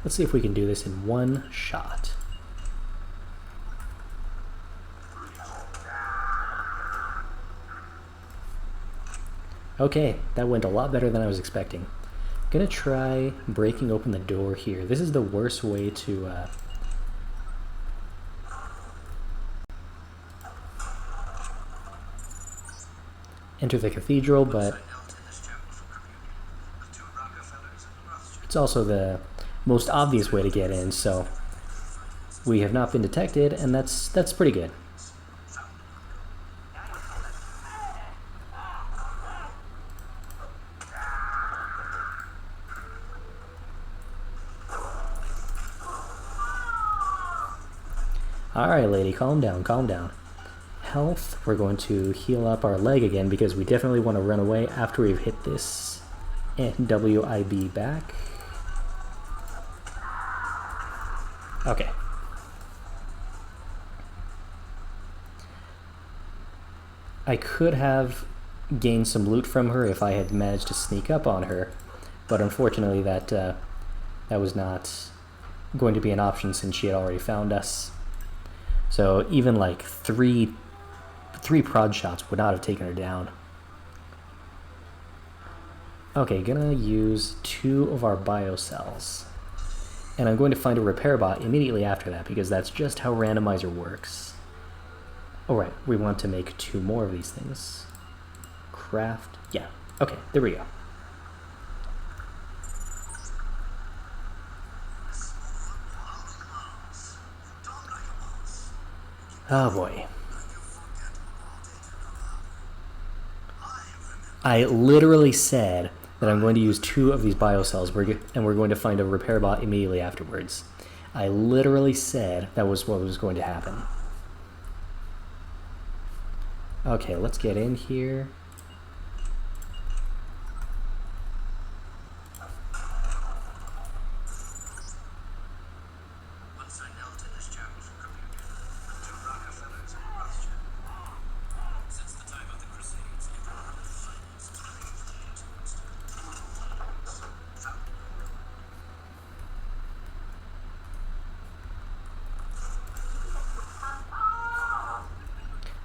Let's see if we can do this in one shot. Okay, that went a lot better than I was expecting. I'm gonna try breaking open the door here. This is the worst way to enter the cathedral, but it's also the most obvious way to get in, so we have not been detected, and that's pretty good. Alright, lady, calm down, calm down. Health, we're going to heal up our leg again because we definitely want to run away after we've hit this WIB back. Okay. I could have gained some loot from her if I had managed to sneak up on her, but unfortunately that was not going to be an option since she had already found us. So even like three prod shots would not have taken her down. Okay, gonna use 2 of our biocells. And I'm going to find a repair bot immediately after that, because that's just how Randomizer works. Alright, we want to make 2 more of these things. Craft. Yeah, okay, there we go. Oh boy. I literally said that I'm going to use 2 of these biocells, and we're going to find a repair bot immediately afterwards. I literally said that was what was going to happen. Okay, let's get in here. Once I knelt in this chapel for communion, the 2 Rockefellers and Rothschild. Since the time of the Crusades, it was silence bravely influenced.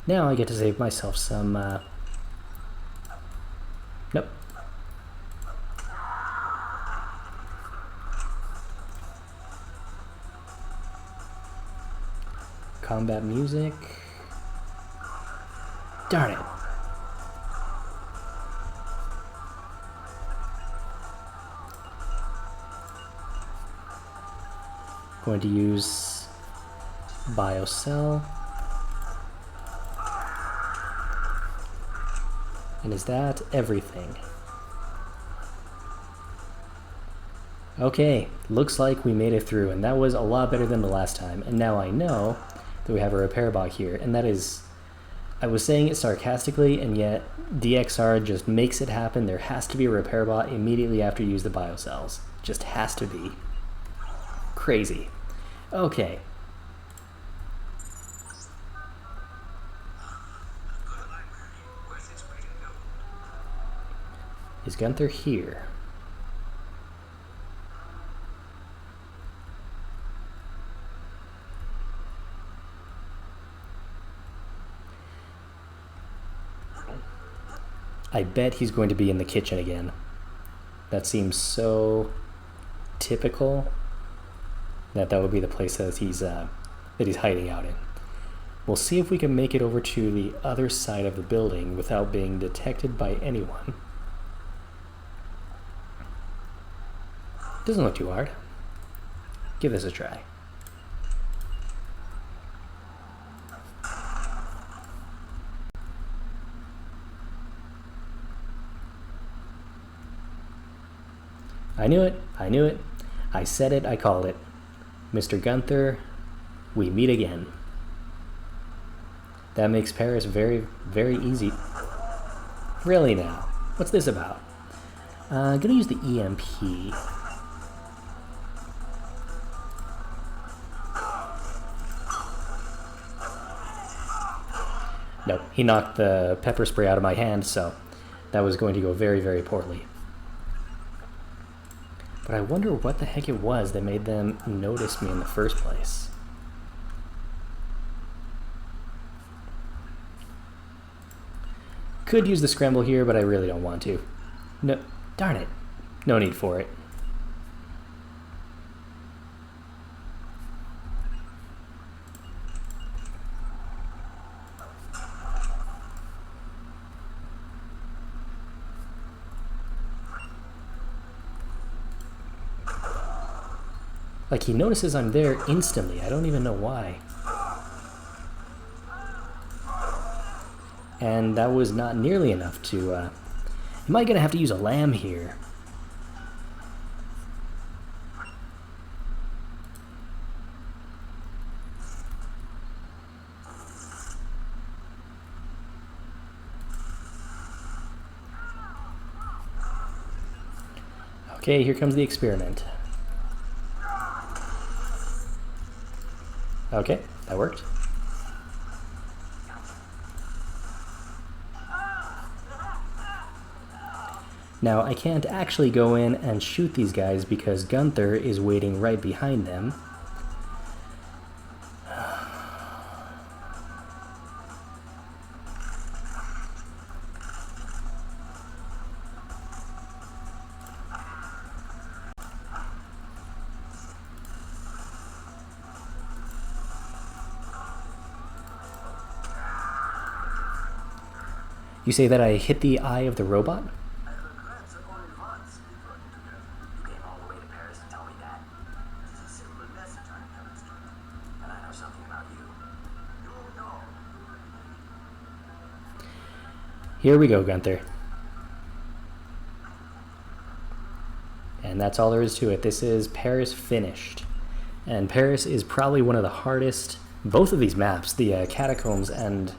Now I get to save myself some, nope. Combat music. Darn it. Going to use biocell. And is that everything? Okay, looks like we made it through, and that was a lot better than the last time. And now I know that we have a repair bot here, and that is, I was saying it sarcastically, and yet DXR just makes it happen. There has to be a repair bot immediately after you use the biocells. Just has to be. Crazy. Okay. Is Gunther here? I bet he's going to be in the kitchen again. That seems so typical that would be the place that he's hiding out in. We'll see if we can make it over to the other side of the building without being detected by anyone. Doesn't look too hard. Give this a try. I knew it. I knew it. I said it. I called it. Mr. Gunther, we meet again. That makes Paris very, very easy. Really now? What's this about? I'm gonna use the EMP. Nope, he knocked the pepper spray out of my hand, so that was going to go very, very poorly. But I wonder what the heck it was that made them notice me in the first place. Could use the scramble here, but I really don't want to. No, darn it. No need for it. Like, he notices I'm there instantly. I don't even know why. And that was not nearly enough to, am I gonna have to use a lamb here? Okay, here comes the experiment. Okay, that worked. Now, I can't actually go in and shoot these guys because Gunther is waiting right behind them. You say that I hit the eye of the robot? Here we go, Gunther. And that's all there is to it. This is Paris finished. And Paris is probably one of the hardest. Both of these maps, the catacombs and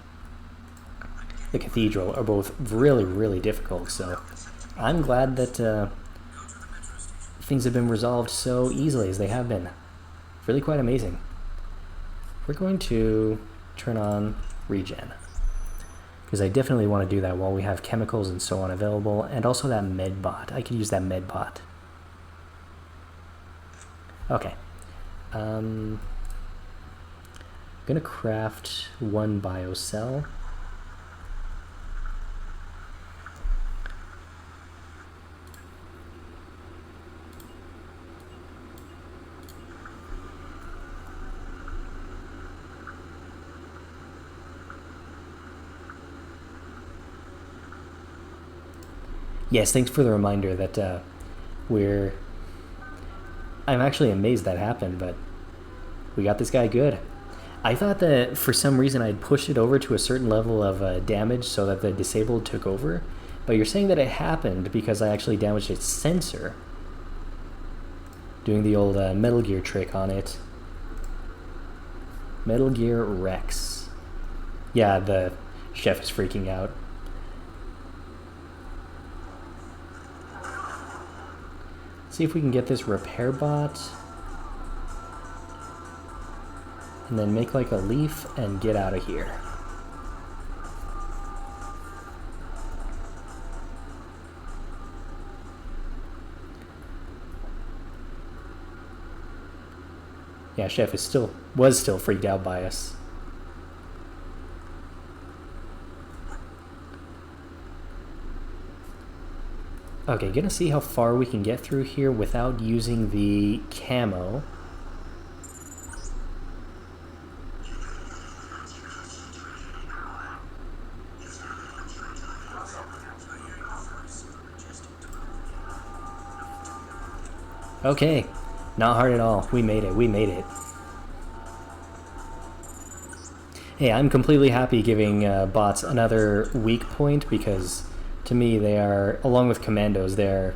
the cathedral, are both really, really difficult. So I'm glad that things have been resolved so easily as they have been. Really quite amazing. We're going to turn on regen, because I definitely want to do that while we have chemicals and so on available, and also that med bot. I could use that med bot. Okay. I'm gonna craft one biocell. Yes, thanks for the reminder that I'm actually amazed that happened, but we got this guy good. I thought that for some reason I'd pushed it over to a certain level of damage so that the disabled took over, but you're saying that it happened because I actually damaged its sensor. Doing the old Metal Gear trick on it. Metal Gear Rex. Yeah, the chef is freaking out. See if we can get this repair bot. And then make like a leaf and get out of here. Yeah, Chef was still freaked out by us. Okay, gonna see how far we can get through here without using the camo. Okay, not hard at all. We made it, we made it. Hey, I'm completely happy giving bots another weak point, because to me they are, along with commandos, they're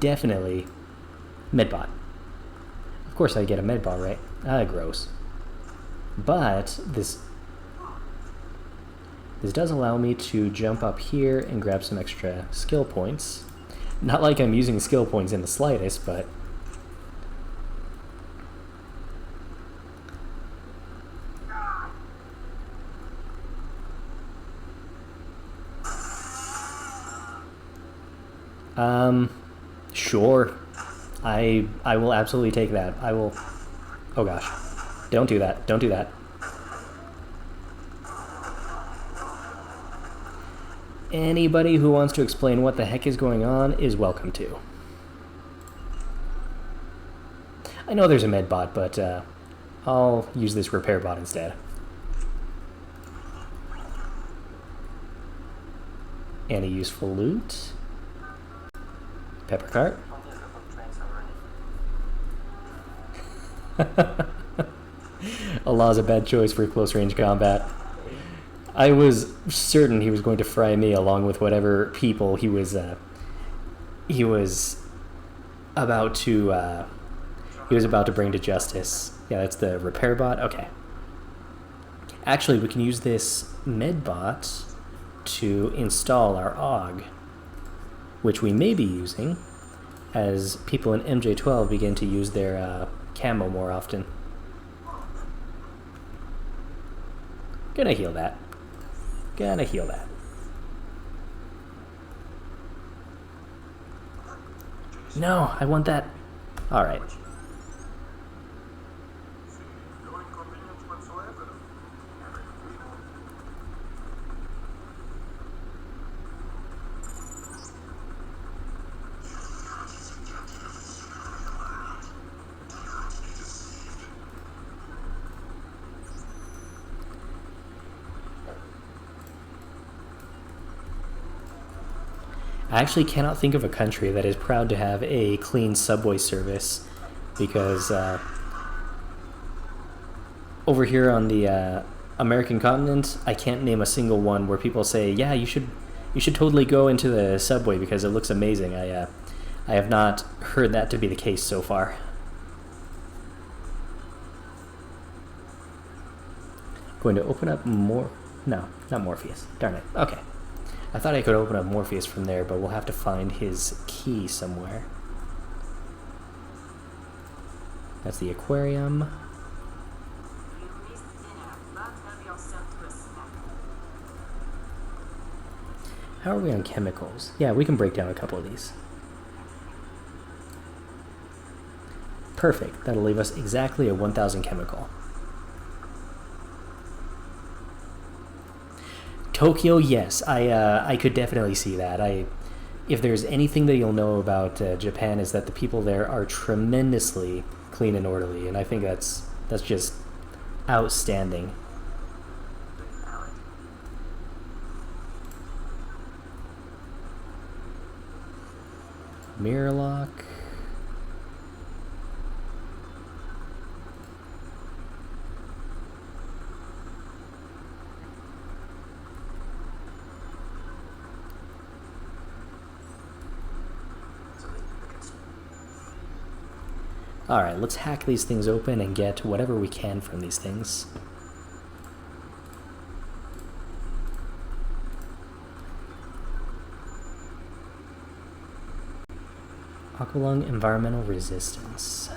definitely medbot. Of course I get a medbot, right? Ah, gross. But this does allow me to jump up here and grab some extra skill points. Not like I'm using skill points in the slightest, but sure. I will absolutely take that. I will. Oh gosh. Don't do that. Don't do that. Anybody who wants to explain what the heck is going on is welcome to. I know there's a med bot, but I'll use this repair bot instead. Any useful loot? Pepper cart? Allah's a bad choice for close range combat. I was certain he was going to fry me along with whatever people he was about to bring to justice. Yeah, that's the repair bot. Okay. Actually, we can use this med bot to install our AUG, which we may be using as people in MJ12 begin to use their camo more often. Gonna heal that. Gonna heal that. No, I want that. Alright. See no inconvenience whatsoever. Have it agreeable. I actually cannot think of a country that is proud to have a clean subway service, because over here on the American continent, I can't name a single one where people say, "Yeah, you should totally go into the subway because it looks amazing." I have not heard that to be the case so far. Going to open up more. No, not Morpheus. Darn it. Okay. I thought I could open up Morpheus from there, but we'll have to find his key somewhere. That's the aquarium. You missed dinner, but help yourself to a snack. How are we on chemicals? Yeah, we can break down a couple of these. Perfect. That'll leave us exactly a 1000 chemical. Tokyo, yes, I could definitely see that. If there's anything that you'll know about Japan, is that the people there are tremendously clean and orderly, and I think that's just outstanding. Mirror lock. Alright, let's hack these things open and get whatever we can from these things. Aqualung environmental resistance.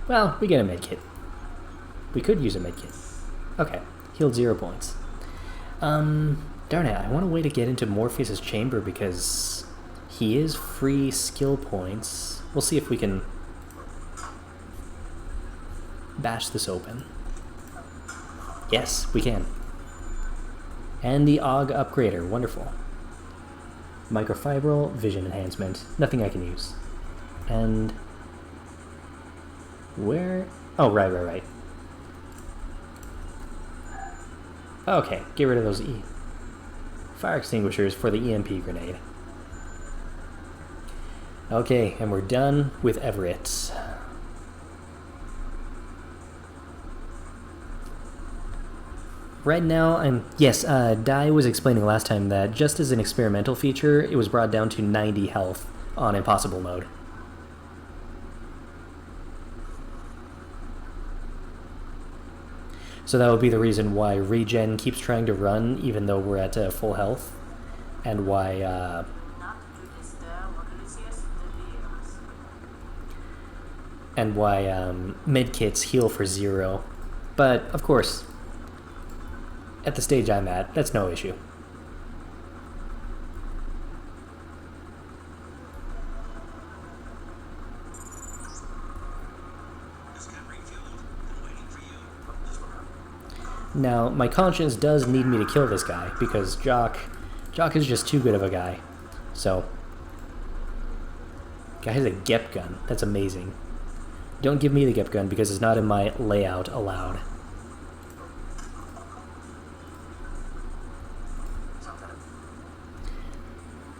Well, we get a medkit. We could use a medkit. Okay, healed 0 points. Darn it, I want a way to get into Morpheus's chamber because he is free skill points. We'll see if we can bash this open. Yes, we can. And the AUG upgrader, wonderful. Microfibril, vision enhancement, nothing I can use. And where? Oh, right. Okay, get rid of those fire extinguishers for the EMP grenade. Okay, and we're done with Everett. Right now, yes, Dai was explaining last time that just as an experimental feature, it was brought down to 90 health on Impossible mode. So that would be the reason why regen keeps trying to run even though we're at full health, and why Not to disturb Odysseus de Deus. and why medkits heal for 0. But of course, at the stage I'm at, that's no issue. Now, my conscience does need me to kill this guy, because Jock is just too good of a guy. So, guy has a Gep gun. That's amazing. Don't give me the Gep gun, because it's not in my layout allowed.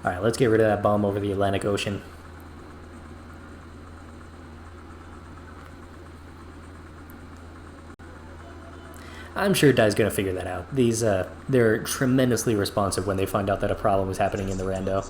Alright, let's get rid of that bomb over the Atlantic Ocean. I'm sure Dai's gonna figure that out. These, they're tremendously responsive when they find out that a problem is happening in the rando.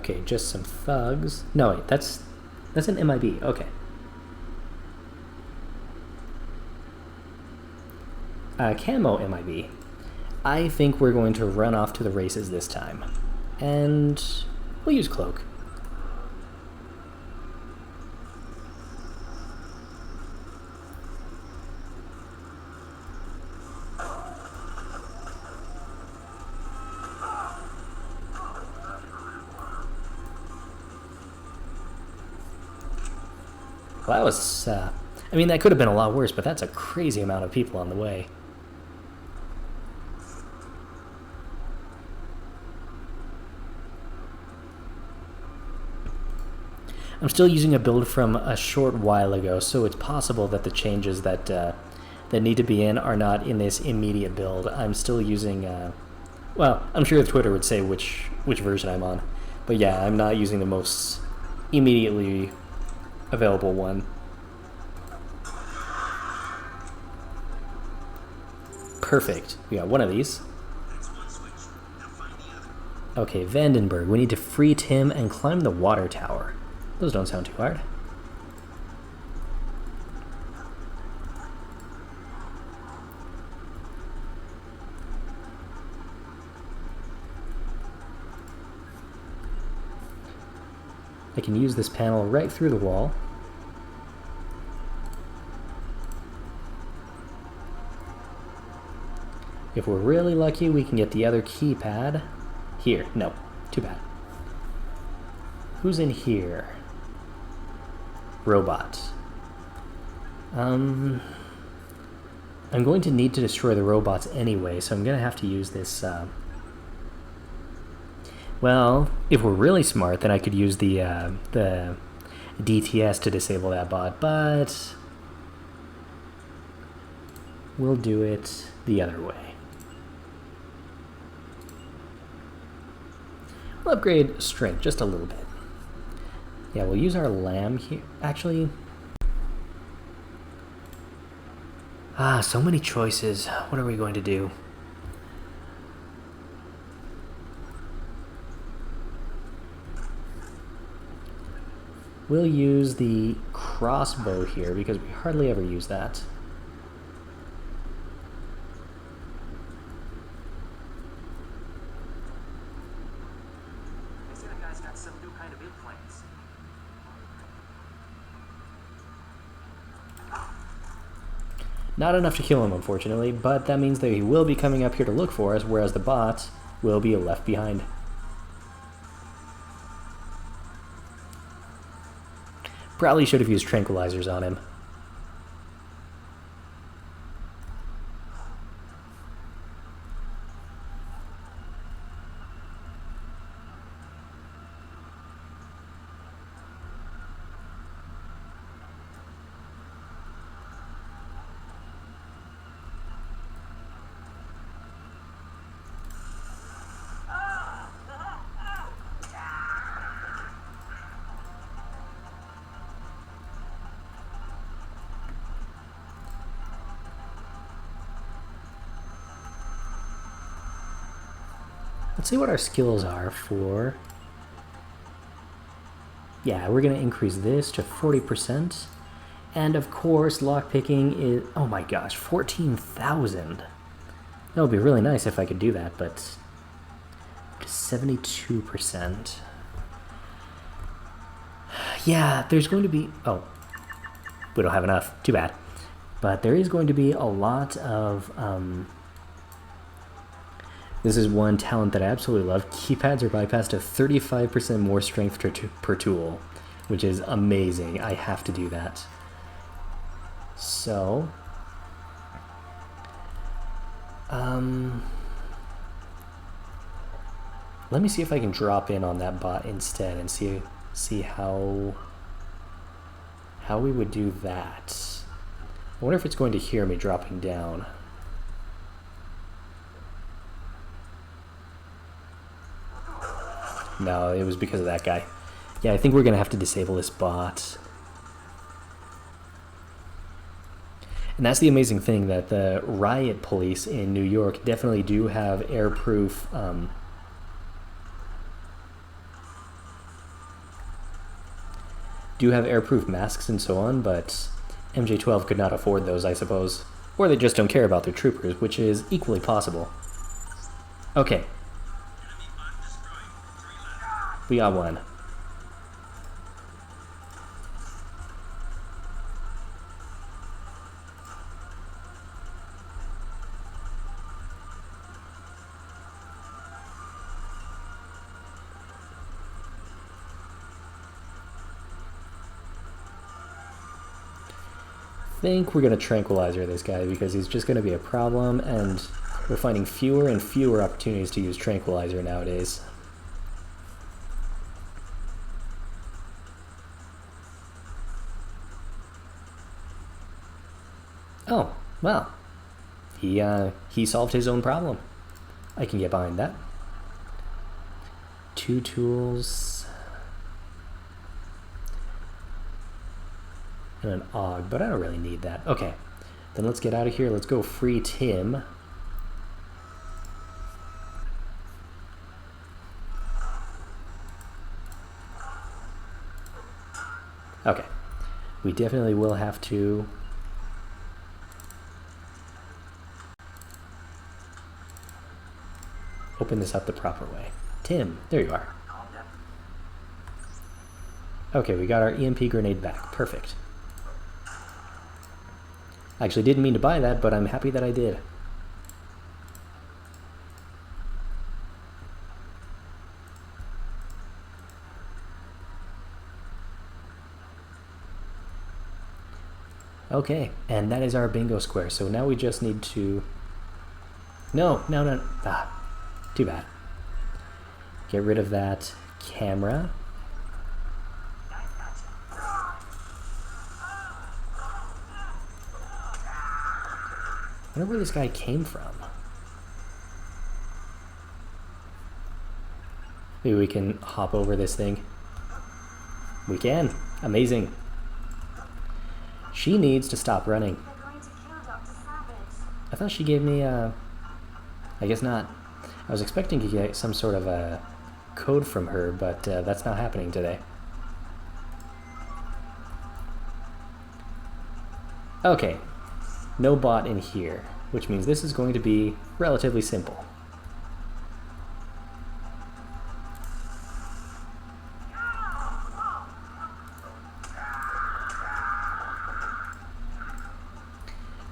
Okay, just some thugs. No, wait, that's an MIB. Okay. Camo MIB. I think we're going to run off to the races this time. And we'll use cloak. Well, that was, I mean, that could have been a lot worse, but that's a crazy amount of people on the way. I'm still using a build from a short while ago, so it's possible that the changes that that need to be in are not in this immediate build. I'm still using, well, I'm sure Twitter would say which version I'm on, but yeah, I'm not using the most immediately available one. Perfect. We got one of these. Okay, Vandenberg. We need to free Tim and climb the water tower. Those don't sound too hard. I can use this panel right through the wall. If we're really lucky, we can get the other keypad. Here. No. Too bad. Who's in here? Robot. I'm going to need to destroy the robots anyway, so I'm going to have to use this... Well, if we're really smart, then I could use the DTS to disable that bot, but we'll do it the other way. We'll upgrade strength just a little bit. Yeah, we'll use our lamb here. Actually, so many choices. What are we going to do? We'll use the crossbow here because we hardly ever use that. They say the guy's got some new kind of implants. Not enough to kill him, unfortunately, but that means that he will be coming up here to look for us, whereas the bot will be left behind. Probably should have used tranquilizers on him. Let's see what our skills are for... Yeah, we're going to increase this to 40%. And of course, lockpicking is... Oh my gosh, 14,000. That would be really nice if I could do that, but... 72%. Yeah, there's going to be... Oh, we don't have enough. Too bad. But there is going to be a lot of... This is one talent that I absolutely love. Keypads are bypassed to 35% more strength per tool, which is amazing. I have to do that. So, let me see if I can drop in on that bot instead and see how we would do that. I wonder if it's going to hear me dropping down. No, it was because of that guy. Yeah, I think we're going to have to disable this bot. And that's the amazing thing, that the riot police in New York definitely do have airproof do have airproof masks and so on, but MJ-12 could not afford those, I suppose. Or they just don't care about their troopers, which is equally possible. Okay. We got one. I think we're going to tranquilizer this guy because he's just going to be a problem, and we're finding fewer and fewer opportunities to use tranquilizer nowadays. Oh, well, he solved his own problem. I can get behind that. 2 tools and an AUG, but I don't really need that. Okay, then let's get out of here. Let's go free Tim. Okay, we definitely will have to open this up the proper way. Tim, there you are. Okay, we got our EMP grenade back. Perfect. I actually didn't mean to buy that, but I'm happy that I did. Okay, and that is our bingo square. So now we just need to... No. Ah, too bad. Get rid of that camera. I wonder where this guy came from. Maybe we can hop over this thing. We can. Amazing. She needs to stop running. They're going to kill Dr. Savage. I thought she gave me a... I guess not. I was expecting to get some sort of a code from her, but that's not happening today. Okay. No bot in here, which means this is going to be relatively simple.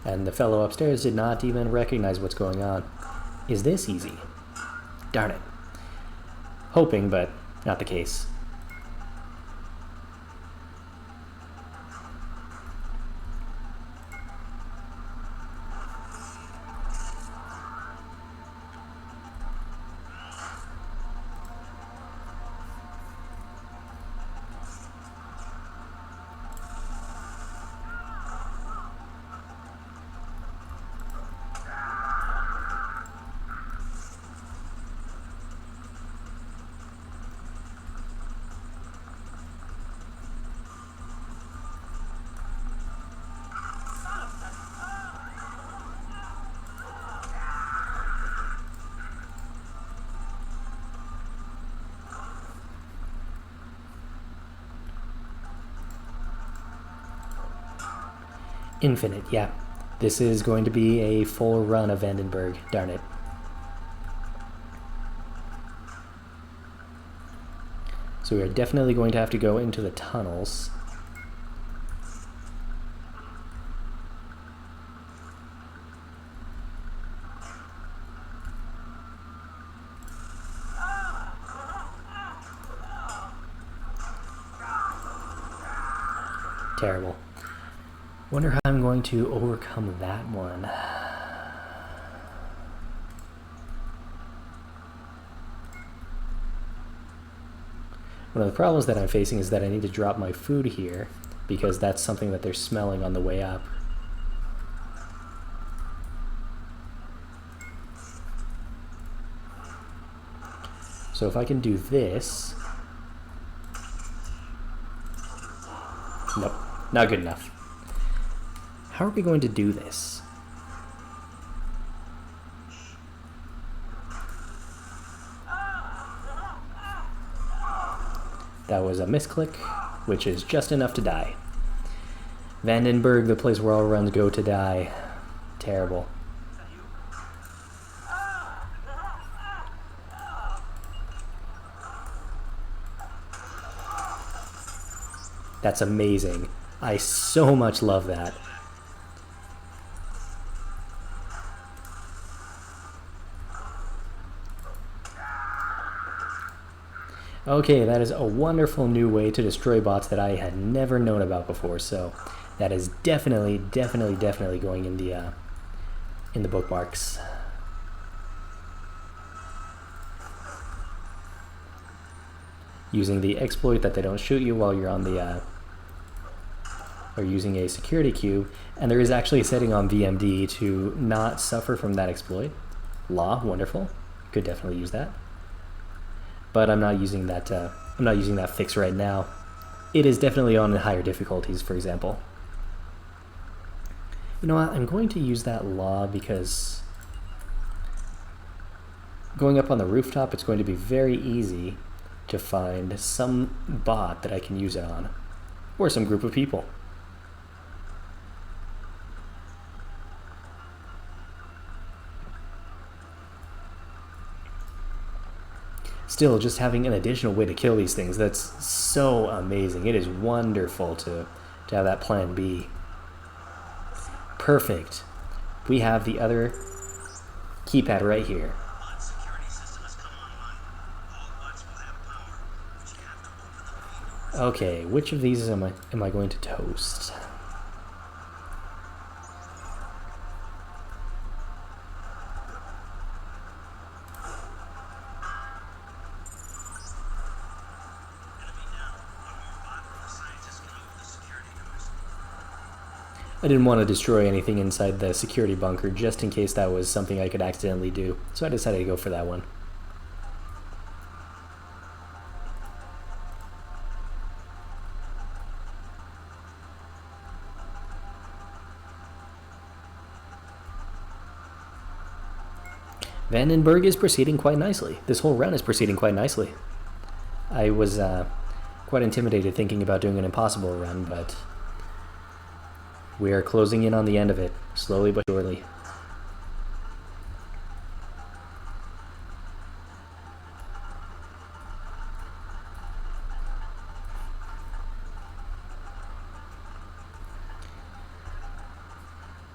And the fellow upstairs did not even recognize what's going on. Is this easy? Darn it. Hoping, but not the case. Infinite, yeah. This is going to be a full run of Vandenberg, darn it. So we are definitely going to have to go into the tunnels. Terrible. Wonder how I'm going to overcome that one. One of the problems that I'm facing is that I need to drop my food here because that's something that they're smelling on the way up. So if I can do this... Nope, not good enough. How are we going to do this? That was a misclick. which is just enough to die. Vandenberg, the place where all runs go to die. Terrible. That's amazing. I so much love that. Okay, that is a wonderful new way to destroy bots that I had never known about before, so that is definitely going in the bookmarks. Using the exploit that they don't shoot you while you're on the or using a security cube, and there is actually a setting on VMD to not suffer from that exploit. Law, wonderful. Could definitely use that. But I'm not using that. I'm not using that fix right now. It is definitely on higher difficulties, for example. You know what? I'm going to use that law because going up on the rooftop, it's going to be very easy to find some bot that I can use it on, or some group of people. Still, just having an additional way to kill these things, that's so amazing. It is wonderful to have that plan B. Perfect. We have the other keypad right here. Bot security system has come online. All bots will have power, but you have to open the main doors. Okay, which of these am I going to toast? I didn't want to destroy anything inside the security bunker just in case that was something I could accidentally do, so I decided to go for that one. Vandenberg is proceeding quite nicely. This whole run is proceeding quite nicely. I was quite intimidated thinking about doing an impossible run, but we are closing in on the end of it, slowly but surely.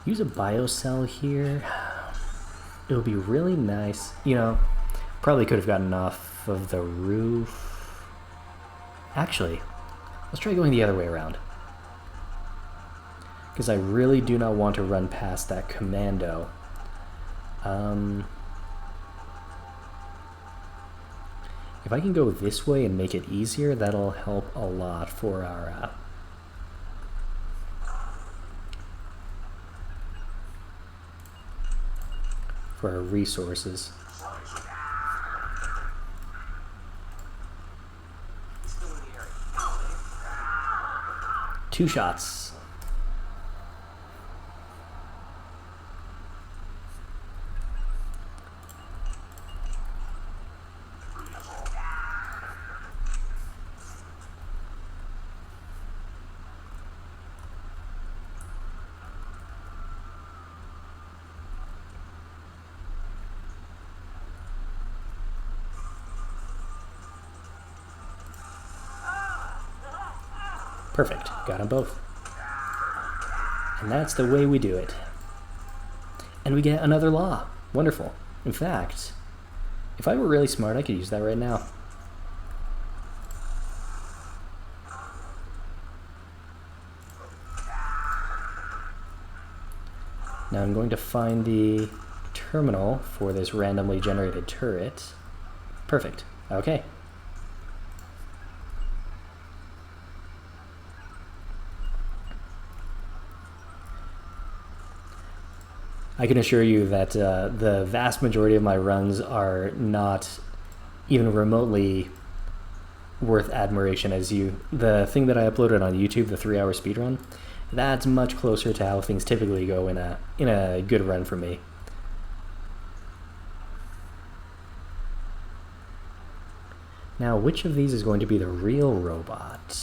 Use a biocell here. It would be really nice. You know, probably could have gotten off of the roof. Actually, let's try going the other way around. Because I really do not want to run past that commando. If I can go this way and make it easier, that'll help a lot for our resources. Two shots. Perfect. Got them both. And that's the way we do it. And we get another law. Wonderful. In fact, if I were really smart, I could use that right now. Now I'm going to find the terminal for this randomly generated turret. Perfect. Okay. I can assure you that the vast majority of my runs are not even remotely worth admiration as you. The thing that I uploaded on YouTube, the 3-hour speedrun, that's much closer to how things typically go in a good run for me. Now, which of these is going to be the real robot?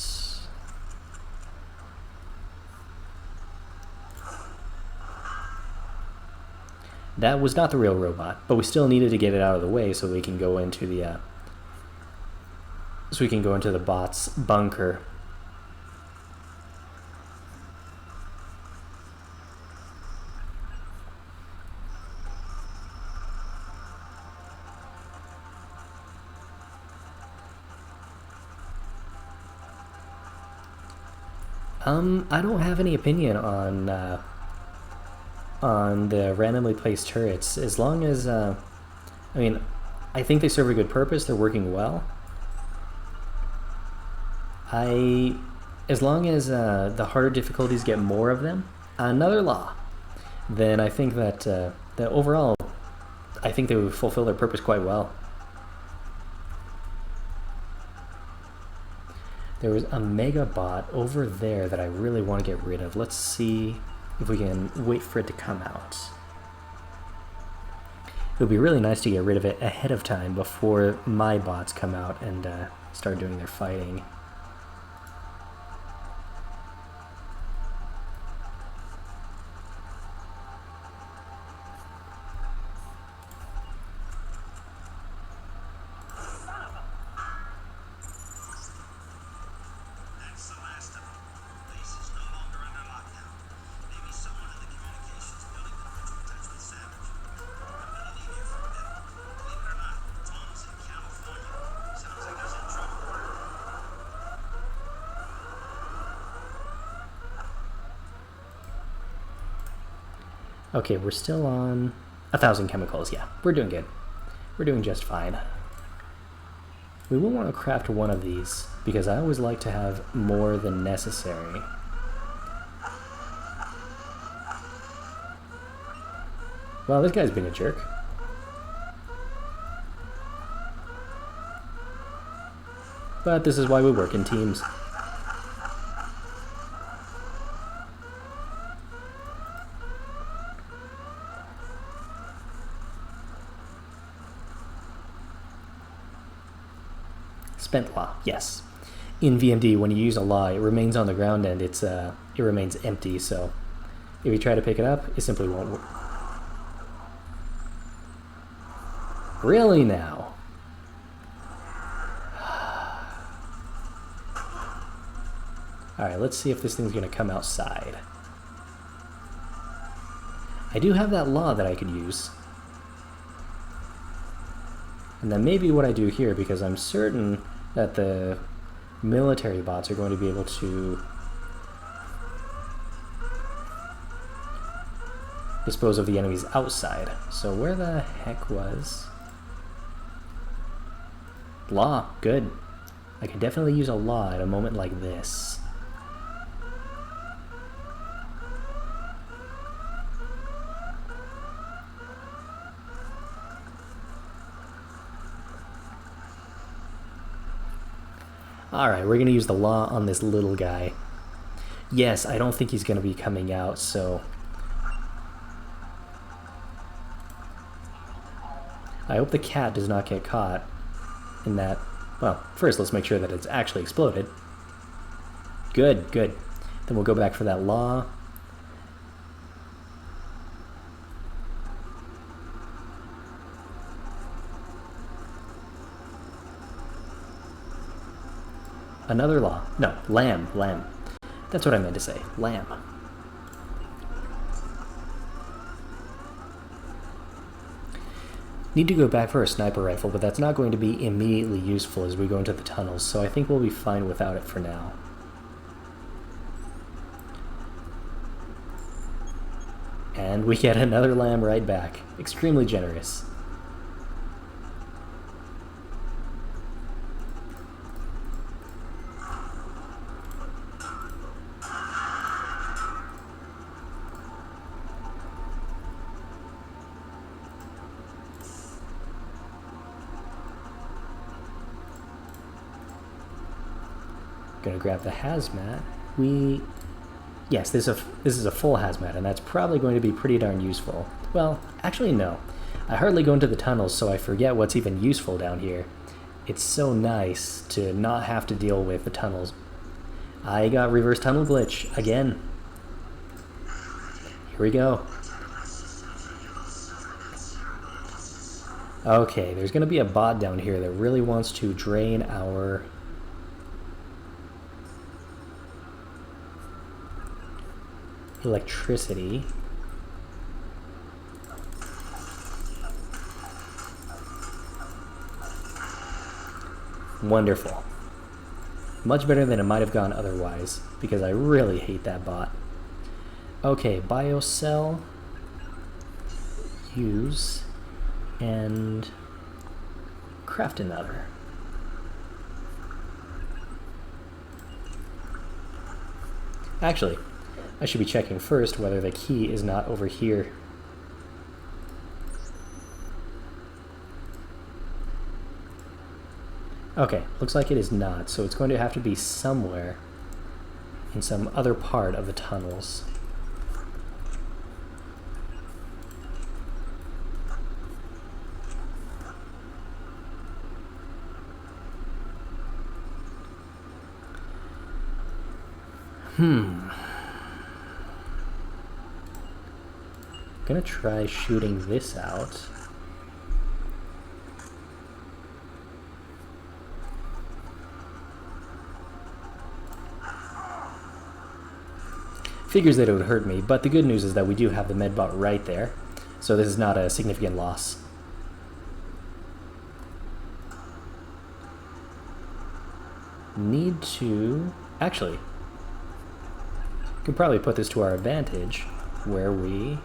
That was not the real robot, but we still needed to get it out of the way so we can go into the bot's bunker. I don't have any opinion on the randomly placed turrets. As long as, I mean, I think they serve a good purpose. They're working well. As long as the harder difficulties get more of them, another law, then I think that that overall, I think they would fulfill their purpose quite well. There was a mega bot over there that I really want to get rid of. Let's see if we can wait for it to come out. It would be really nice to get rid of it ahead of time before my bots come out and start doing their fighting. Okay, we're still on 1,000 chemicals. Yeah, we're doing good. We're doing just fine. We will want to craft one of these, because I always like to have more than necessary. Well, this guy's being a jerk. But this is why we work in teams. Spent law, yes. In VMD, when you use a law, it remains on the ground and it remains empty, so if you try to pick it up, it simply won't work. Really now? Alright, let's see if this thing's going to come outside. I do have that law that I could use. And then maybe what I do here, because I'm certain that the military bots are going to be able to dispose of the enemies outside. So where the heck was... Law, good. I could definitely use a law at a moment like this. Alright, we're going to use the law on this little guy. Yes, I don't think he's going to be coming out, so... I hope the cat does not get caught in that... Well, first let's make sure that it's actually exploded. Good, good. Then we'll go back for that law. Another law. No, lamb. That's what I meant to say. Lamb. Need to go back for a sniper rifle, but that's not going to be immediately useful as we go into the tunnels, so I think we'll be fine without it for now. And we get another lamb right back. Extremely generous. Gonna grab the hazmat. Yes, this is a full hazmat, and that's probably going to be pretty darn useful. Well, actually no. I hardly go into the tunnels, so I forget what's even useful down here. It's so nice to not have to deal with the tunnels. I got reverse tunnel glitch again. Here we go. Okay, there's going to be a bot down here that really wants to drain our electricity. Wonderful. Much better than it might have gone otherwise, because I really hate that bot. Okay, biocell. Use. And craft another. Actually, I should be checking first whether the key is not over here. Okay, looks like it is not, so it's going to have to be somewhere in some other part of the tunnels. Gonna try shooting this out. Figures that it would hurt me, but the good news is that we do have the medbot right there, so this is not a significant loss. Need to... Actually, could probably put this to our advantage, where we...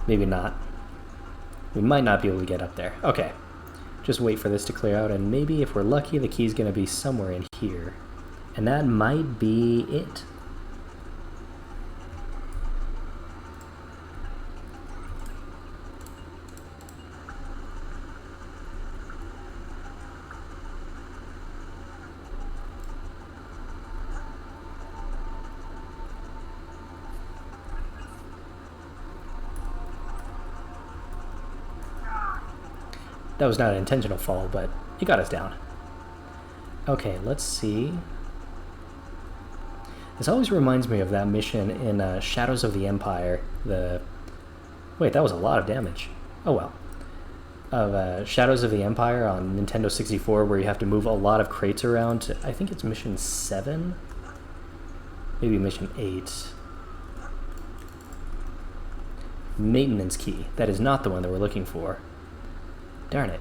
Maybe not. We might not be able to get up there. Okay. Just wait for this to clear out, and maybe if we're lucky, the key's going to be somewhere in here. And that might be it. That was not an intentional fall, but it got us down. Okay, let's see. This always reminds me of that mission in Shadows of the Empire. Wait, that was a lot of damage. Oh well. Of Shadows of the Empire on Nintendo 64, where you have to move a lot of crates around to, I think it's mission 7? Maybe mission 8. Maintenance key. That is not the one that we're looking for. Darn it.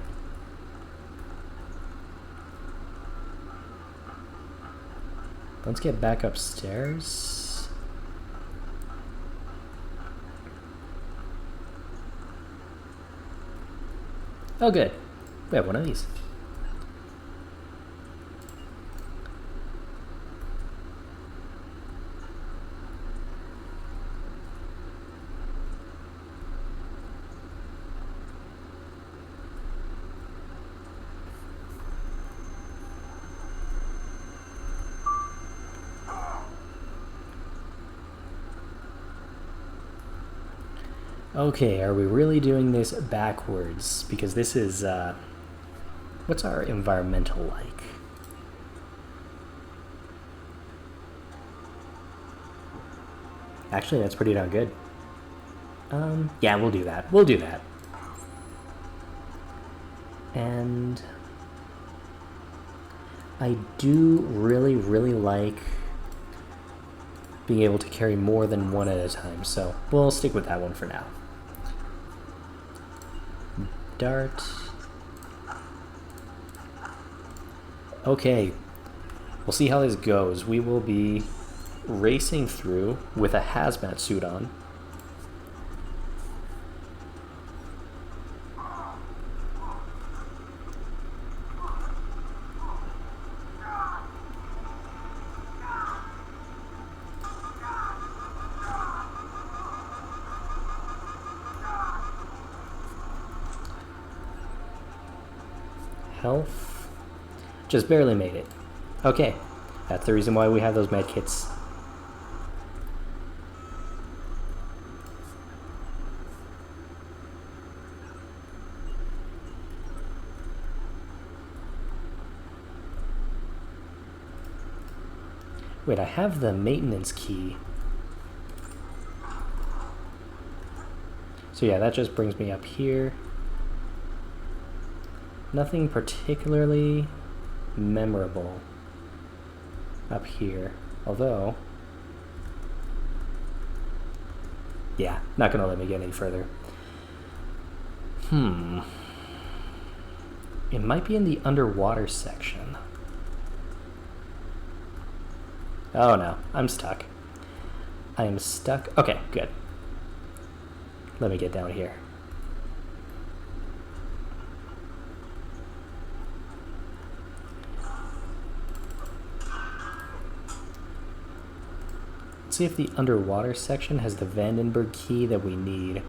Let's get back upstairs. Oh good. We have one of these. Okay, are we really doing this backwards? Because this is, what's our environmental like? Actually, that's pretty darn good. Yeah, we'll do that. We'll do that. And I do really, really like being able to carry more than one at a time, so we'll stick with that one for now. Dart. Okay, we'll see how this goes. We will be racing through with a hazmat suit on. Health. Just barely made it. Okay, that's the reason why we have those med kits. Wait, I have the maintenance key. So yeah, that just brings me up here. Nothing particularly memorable up here. Although, yeah, not gonna let me get any further. It might be in the underwater section. Oh no, I'm stuck. I am stuck. Okay, good. Let me get down here. Let's see if the underwater section has the Vandenberg key that we need.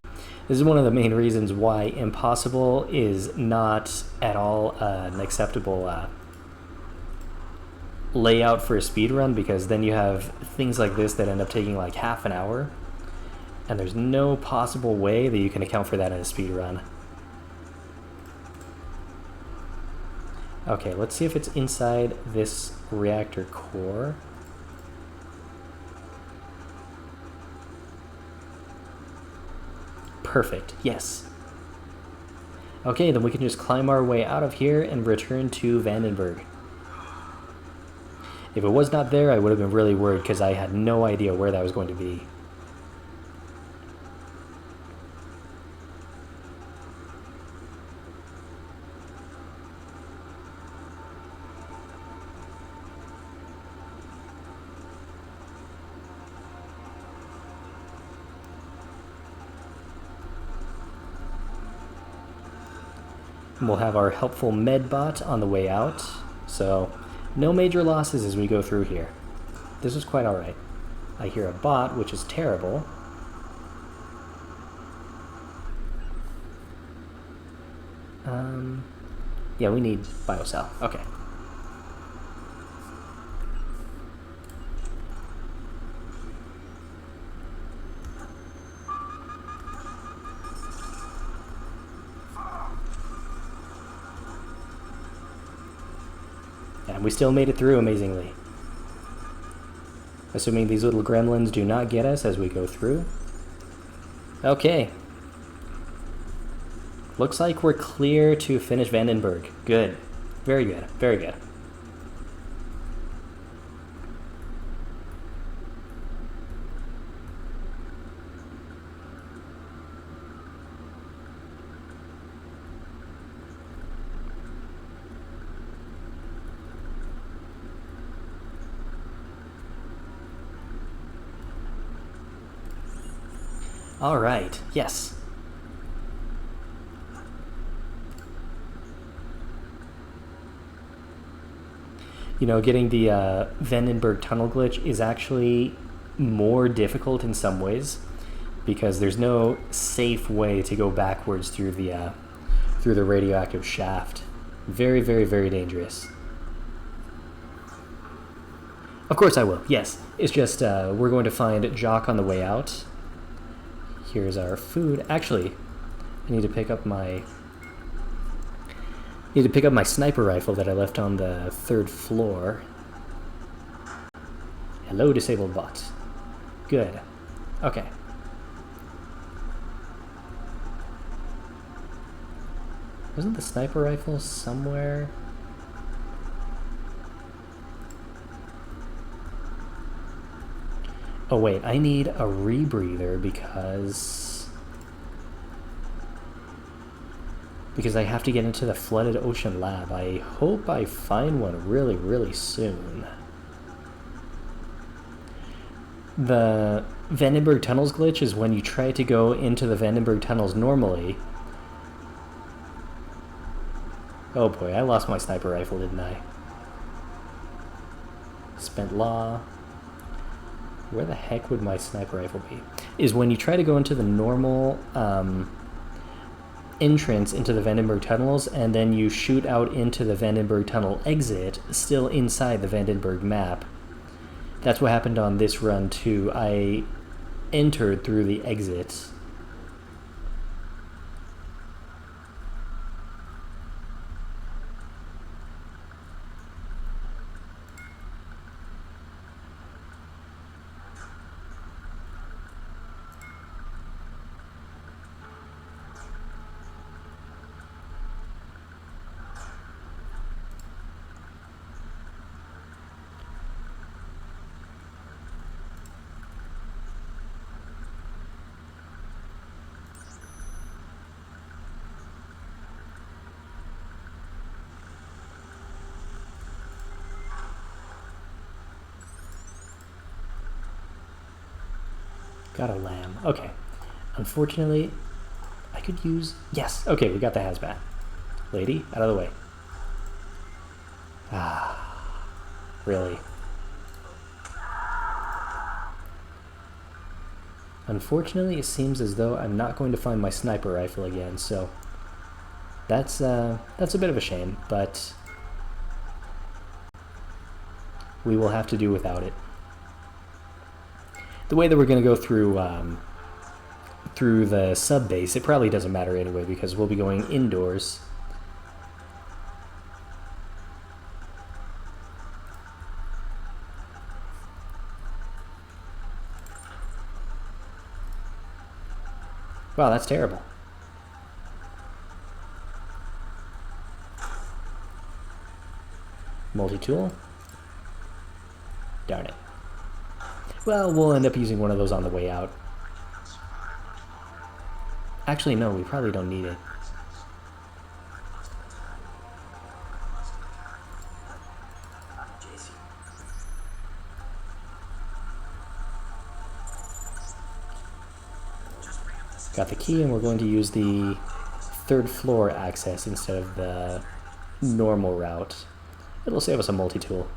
This is one of the main reasons why impossible is not at all an acceptable layout for a speedrun, because then you have things like this that end up taking like half an hour, and there's no possible way that you can account for that in a speedrun. Okay, let's see if it's inside this reactor core. Perfect, yes. Okay, then we can just climb our way out of here and return to Vandenberg. If it was not there, I would have been really worried because I had no idea where that was going to be. And we'll have our helpful med bot on the way out, so no major losses as we go through here. This was quite alright. I hear a bot, which is terrible. Yeah, we need biocell. Okay. And we still made it through amazingly. Assuming these little gremlins do not get us as we go through. Okay. Looks like we're clear to finish Vandenberg. Good. Very good. Very good. All right. Yes. You know, getting the Vandenberg tunnel glitch is actually more difficult in some ways because there's no safe way to go backwards through the radioactive shaft. Very, very, very dangerous. Of course I will. Yes, it's just we're going to find Jock on the way out. Here's our food. Actually, I need to pick up my sniper rifle that I left on the 3rd floor. Hello, disabled bot. Good. Okay. Wasn't the sniper rifle somewhere? Oh wait, I need a rebreather because I have to get into the flooded ocean lab. I hope I find one really, really soon. The Vandenberg tunnels glitch is when you try to go into the Vandenberg tunnels normally. Oh boy, I lost my sniper rifle, didn't I? Spent law. Where the heck would my sniper rifle be? Is when you try to go into the normal entrance into the Vandenberg tunnels, and then you shoot out into the Vandenberg tunnel exit, still inside the Vandenberg map. That's what happened on this run too. I entered through the exit. Got a lamb. Okay. Unfortunately, I could use... Yes! Okay, we got the hazmat. Lady, out of the way. Ah. Really? Unfortunately, it seems as though I'm not going to find my sniper rifle again, so... That's a bit of a shame, but... we will have to do without it. The way that we're going to go through the sub base, it probably doesn't matter anyway because we'll be going indoors. Wow, that's terrible. Multi-tool. Darn it. Well, we'll end up using one of those on the way out. Actually, no, we probably don't need it. Got the key, and we're going to use the third floor access instead of the normal route. It'll save us a multi-tool.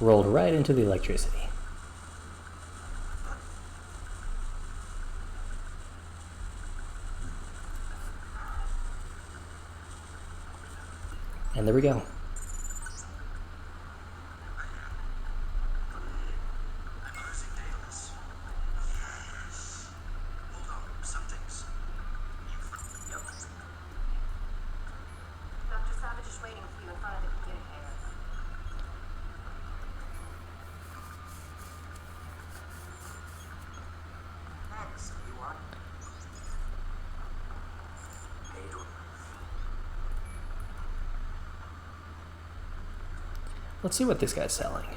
Rolled right into the electricity. And there we go. I'm losing Deus. Yes. Hold on, something's... Yep. Dr. Savage is waiting for you in front of the communicator. Thanks, you want? How you doing? Let's see what this guy's selling.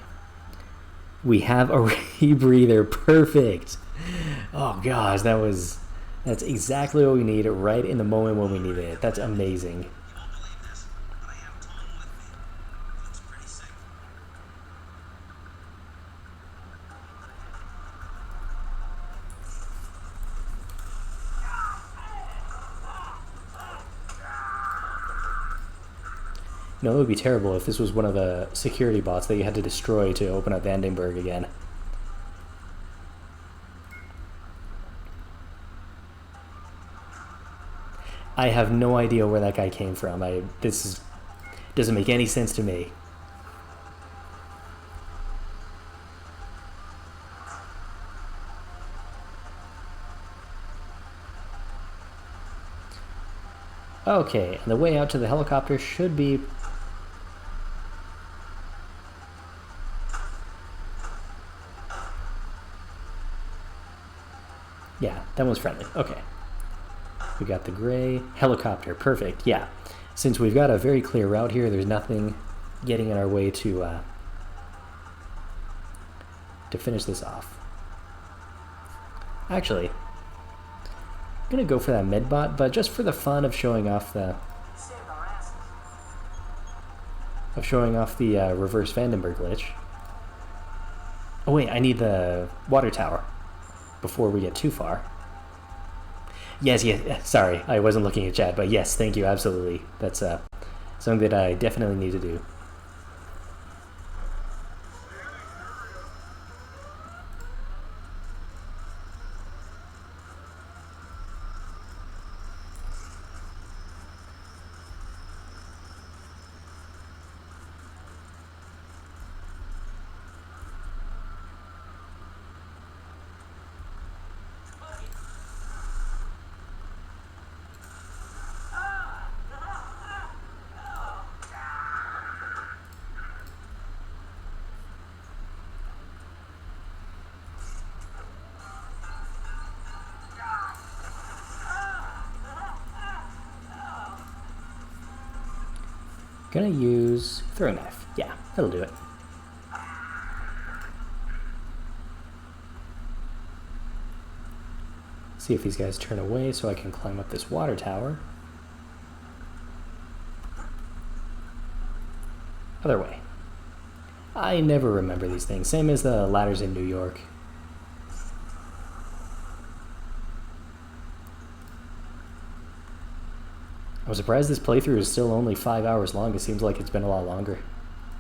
We have a rebreather. Perfect. Oh gosh, that's exactly what we need right in the moment when we needed it. That's amazing. You won't believe this, but I have a tome with me. Looks pretty sick. You know, it would be terrible if this was one of the security bots that you had to destroy to open up Vandenberg again. I have no idea where that guy came from. Doesn't make any sense to me. Okay, and the way out to the helicopter should be... Yeah, that one's friendly. Okay. We got the gray helicopter. Perfect. Yeah. Since we've got a very clear route here, there's nothing getting in our way to finish this off. Actually, I'm gonna go for that medbot, but just for the fun of showing off the reverse Vandenberg glitch. Oh wait, I need the water tower before we get too far. Yes, sorry, I wasn't looking at chat, but yes, thank you, absolutely. That's something that I definitely need to do. Gonna use throwing knife. Yeah, that'll do it. See if these guys turn away so I can climb up this water tower. Other way. I never remember these things. Same as the ladders in New York. I'm surprised this playthrough is still only 5 hours long. It seems like it's been a lot longer.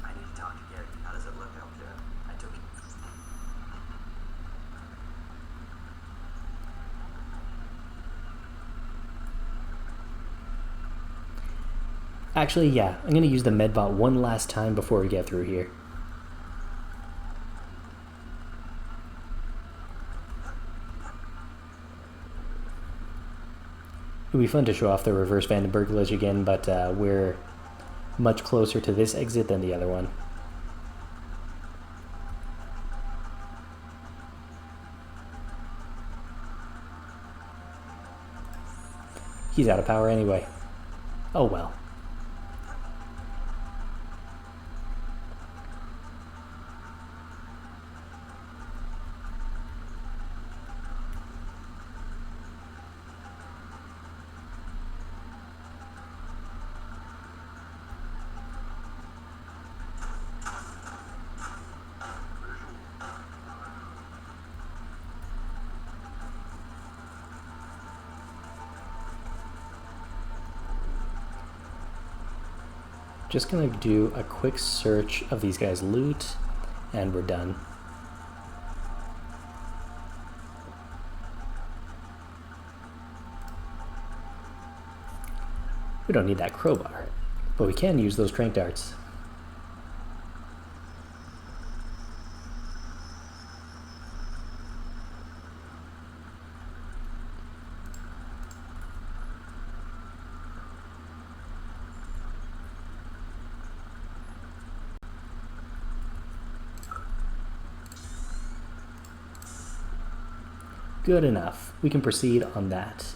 I need to talk to Gary. How does it look out there? I took it. Actually, yeah, I'm going to use the medbot one last time before we get through here. It would be fun to show off the reverse Vandenberg glitch again, but we're much closer to this exit than the other one. He's out of power anyway. Oh well. Just gonna do a quick search of these guys' loot, and we're done. We don't need that crowbar, but we can use those trank darts. Good enough. We can proceed on that.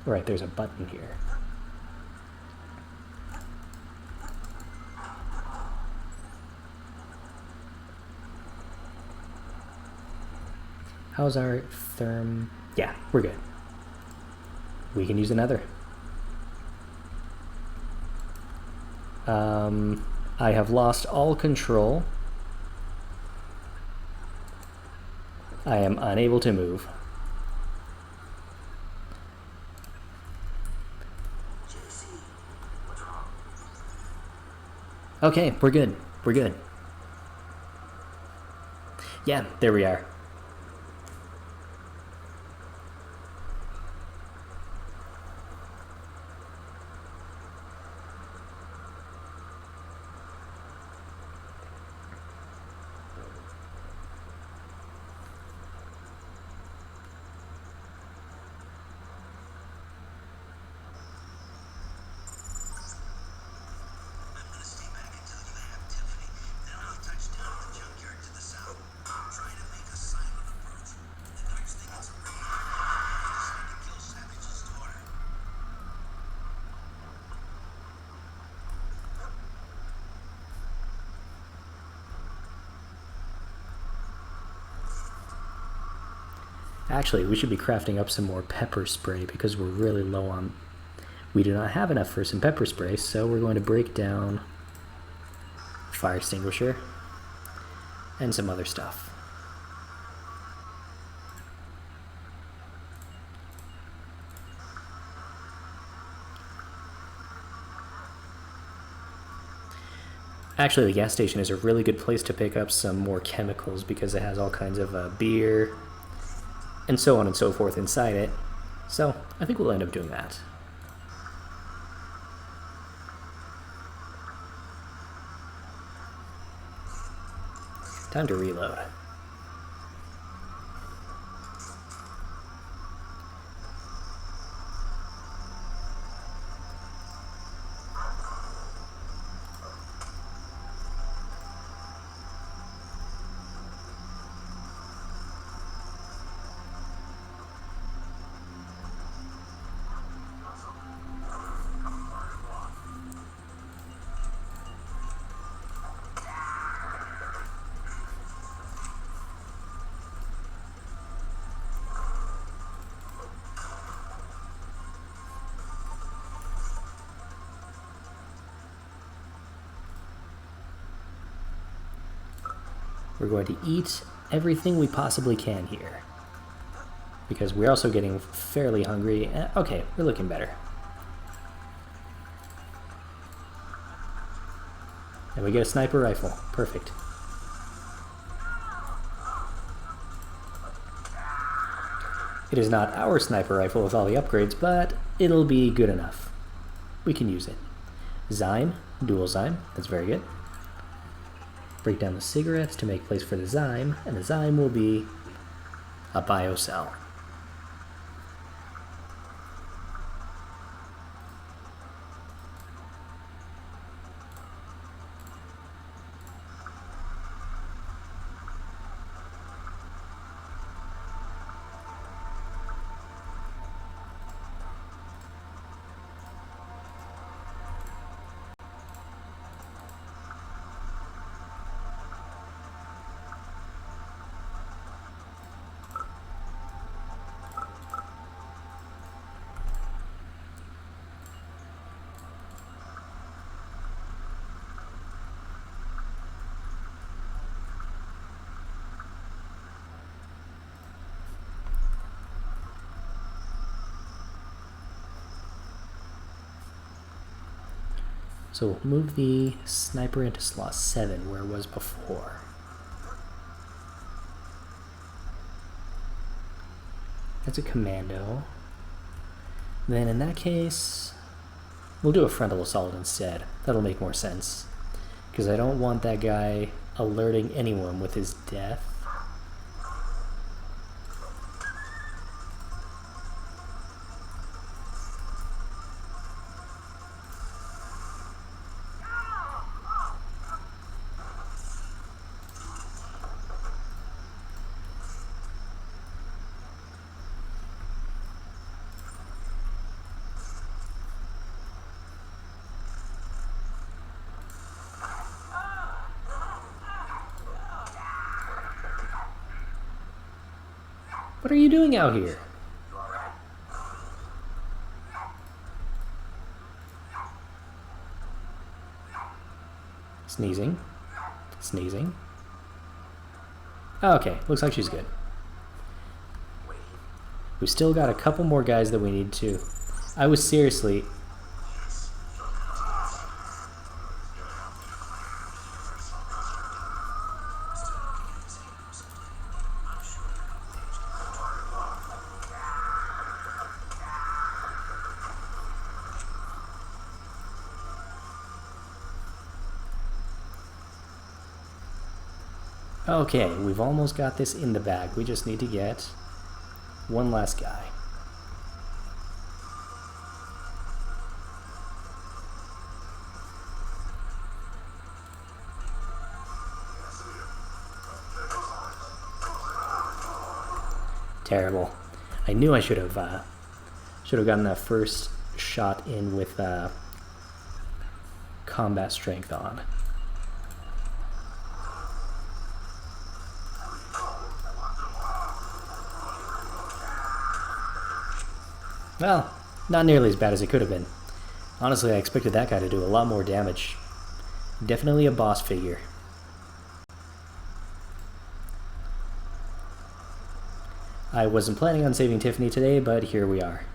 Alright, there's a button here. How's our therm? Yeah, we're good. We can use another. I have lost all control. I am unable to move. JC, what's wrong? Okay, we're good. We're good. Yeah, there we are. I'm gonna stay back until you have Tiffany. Then I'll touch down at the junkyard to the south. Try to make a silent approach. The guards think it's a raid. They decide to kill Savage's daughter. Actually, we should be crafting up some more pepper spray because we're really low on... We do not have enough for some pepper spray, so we're going to break down fire extinguisher and some other stuff. Actually, the gas station is a really good place to pick up some more chemicals because it has all kinds of beer and so on and so forth inside it. So I think we'll end up doing that. Time to reload. We're going to eat everything we possibly can here. Because we're also getting fairly hungry. Okay, we're looking better. And we get a sniper rifle. Perfect. It is not our sniper rifle with all the upgrades, but it'll be good enough. We can use it. Zyme, dual Zyme, that's very good. Break down the cigarettes to make place for the Zyme, and the Zyme will be a biocell. So we'll move the sniper into slot 7 where it was before. That's a commando. Then in that case, we'll do a frontal assault instead. That'll make more sense. Because I don't want that guy alerting anyone with his death. What are you doing out here? Sneezing. Sneezing. Okay, looks like she's good. We still got a couple more guys that we need to... I was seriously... Okay, we've almost got this in the bag. We just need to get one last guy. Terrible. I knew I should have gotten that first shot in with combat strength on. Well, not nearly as bad as it could have been. Honestly, I expected that guy to do a lot more damage. Definitely a boss figure. I wasn't planning on saving Tiffany today, but here we are.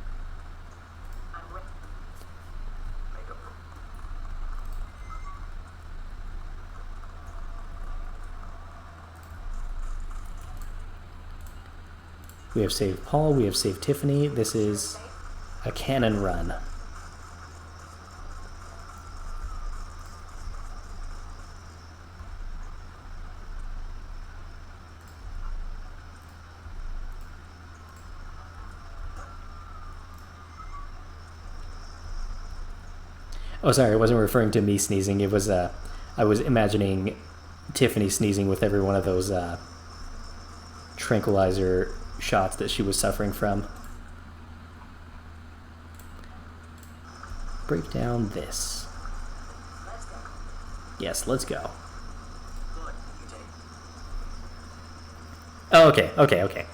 We have saved Paul, we have saved Tiffany. This is a cannon run. Oh, sorry, I wasn't referring to me sneezing. It was, I was imagining Tiffany sneezing with every one of those tranquilizer shots that she was suffering from. Break down this. Yes, let's go. Oh, okay.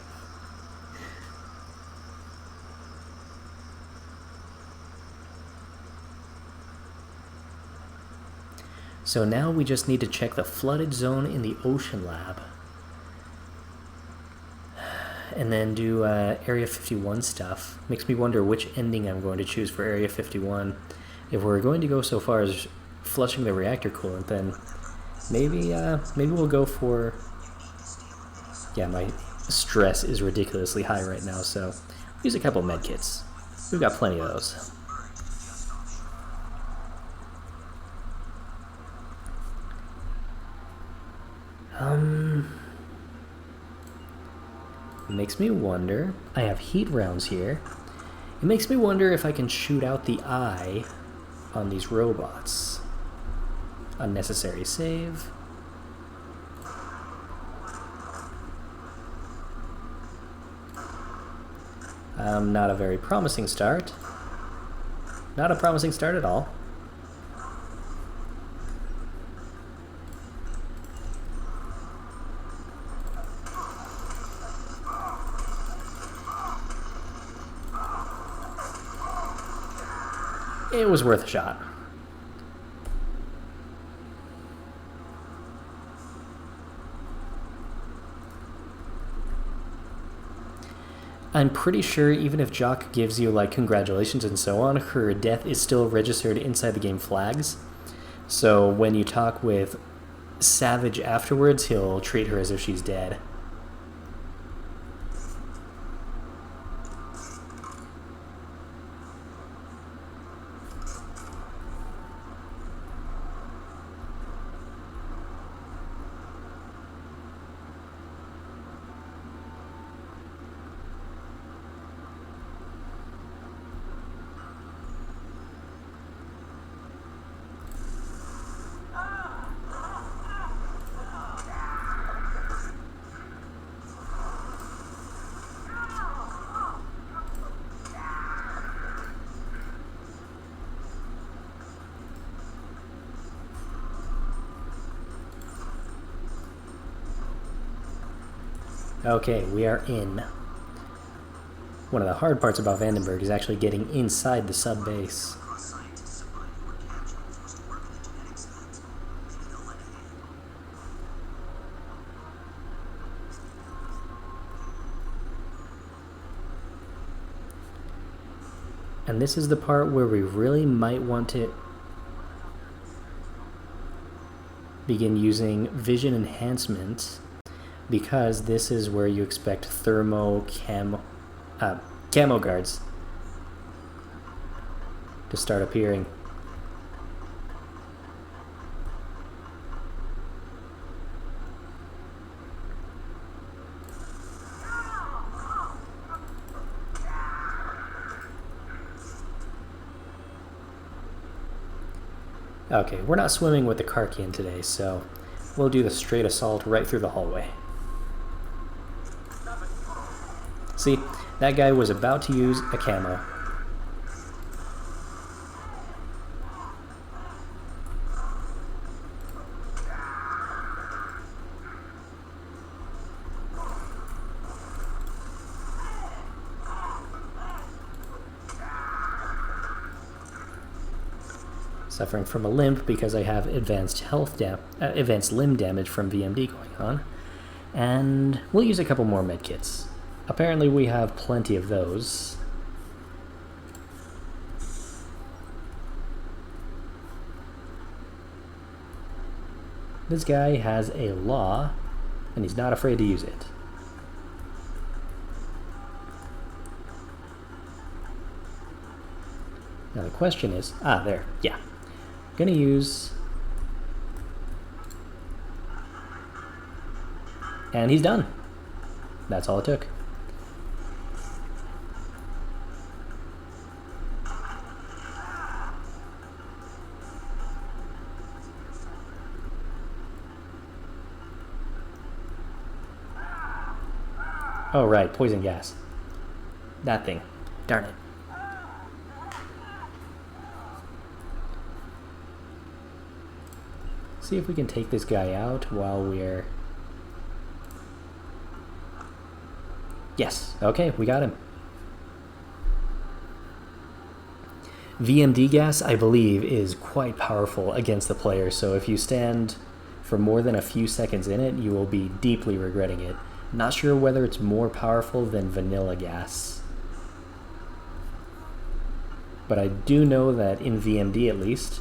So now we just need to check the flooded zone in the ocean lab. And then do Area 51 stuff. Makes me wonder which ending I'm going to choose for Area 51. If we're going to go so far as flushing the reactor coolant, then maybe we'll go for... Yeah, my stress is ridiculously high right now, so use a couple medkits. We've got plenty of those. It makes me wonder... I have heat rounds here. It makes me wonder if I can shoot out the eye on these robots. Unnecessary save. Not a very promising start. Not a promising start at all. It was worth a shot. I'm pretty sure even if Jock gives you like congratulations and so on, her death is still registered inside the game flags. So when you talk with Savage afterwards, he'll treat her as if she's dead. Okay, we are in. One of the hard parts about Vandenberg is actually getting inside the sub-base. And this is the part where we really might want to begin using vision enhancement, because this is where you expect camo guards to start appearing. Okay, we're not swimming with the Karkian today, so we'll do the straight assault right through the hallway. See, that guy was about to use a camo. Suffering from a limp because I have advanced limb damage from VMD going on. And we'll use a couple more medkits. Apparently we have plenty of those. This guy has a law, and he's not afraid to use it. Now the question is, there, yeah. Gonna use, and he's done. That's all it took. Oh right, poison gas. That thing. Darn it. See if we can take this guy out while we're... Yes, okay, we got him. VMD gas, I believe, is quite powerful against the player, so if you stand for more than a few seconds in it, you will be deeply regretting it. Not sure whether it's more powerful than vanilla gas. But I do know that in VMD at least,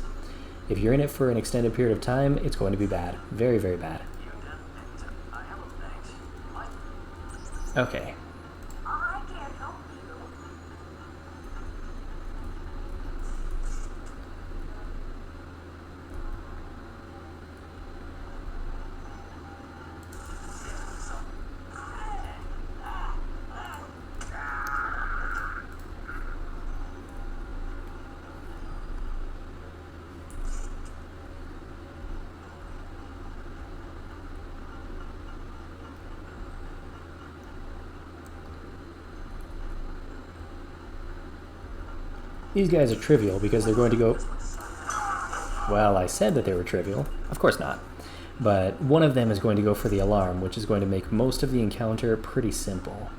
if you're in it for an extended period of time, it's going to be bad. Very, very bad. Okay. I can't help you. These guys are trivial because they're going to go... Well, I said that they were trivial. Of course not. But one of them is going to go for the alarm, which is going to make most of the encounter pretty simple.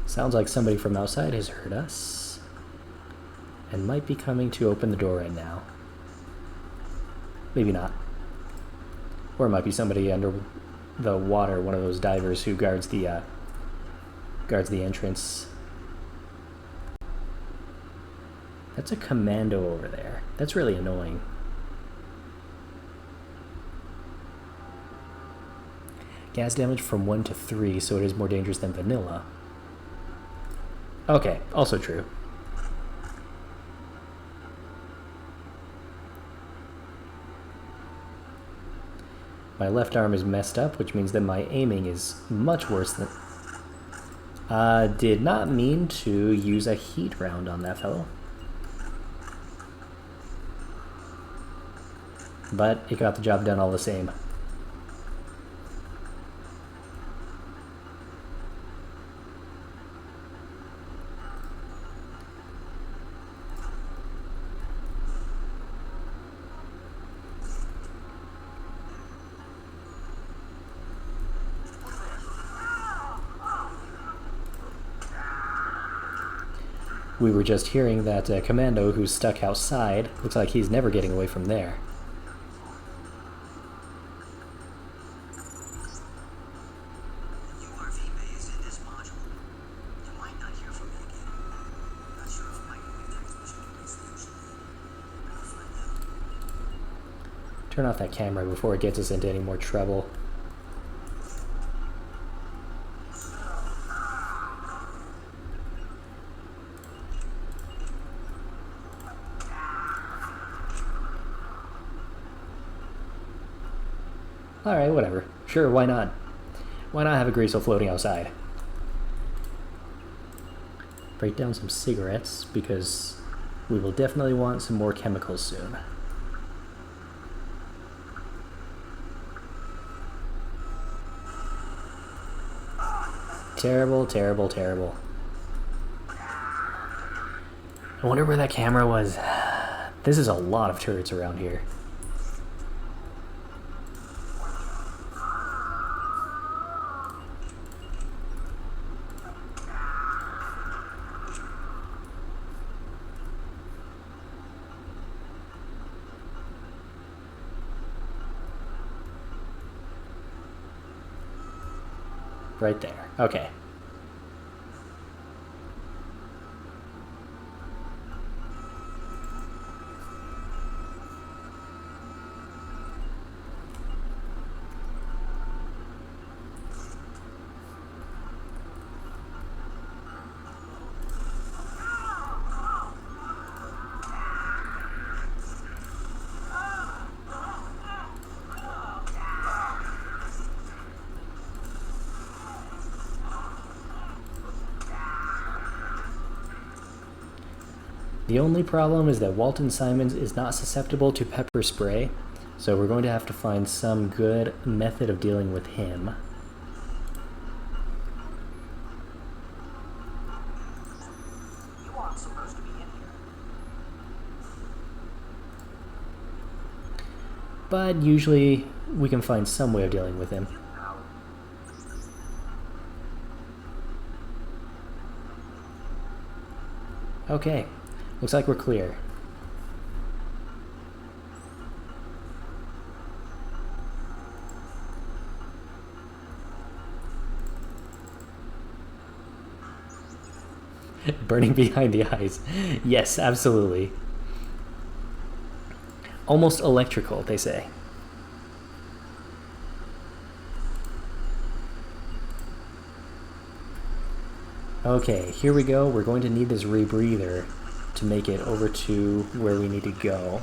Sounds like somebody from outside has heard us and might be coming to open the door right now. Maybe not. Or it might be somebody under the water, one of those divers who guards the entrance. That's a commando over there. That's really annoying. Gas damage from 1 to 3, so it is more dangerous than vanilla. Okay, also true. My left arm is messed up, which means that my aiming is much worse than... Did not mean to use a heat round on that fellow. But it got the job done all the same. We were just hearing that commando who's stuck outside. Looks like he's never getting away from there. URV bay is in this module. You might not hear from me again. Not sure if microwave transmission gets the usual. I'll find out. Turn off that camera before it gets us into any more trouble. Alright, whatever. Sure, why not? Why not have a greasel floating outside? Break down some cigarettes, because we will definitely want some more chemicals soon. Terrible, terrible, terrible. I wonder where that camera was. This is a lot of turrets around here. Right there. Okay. The only problem is that Walton Simons is not susceptible to pepper spray, so we're going to have to find some good method of dealing with him. You aren't supposed to be in here. but usually we can find some way of dealing with him. Okay, looks like we're clear. Burning behind the eyes. Yes, absolutely. Almost electrical, they say. Okay, here we go. We're going to need this rebreather to make it over to where we need to go.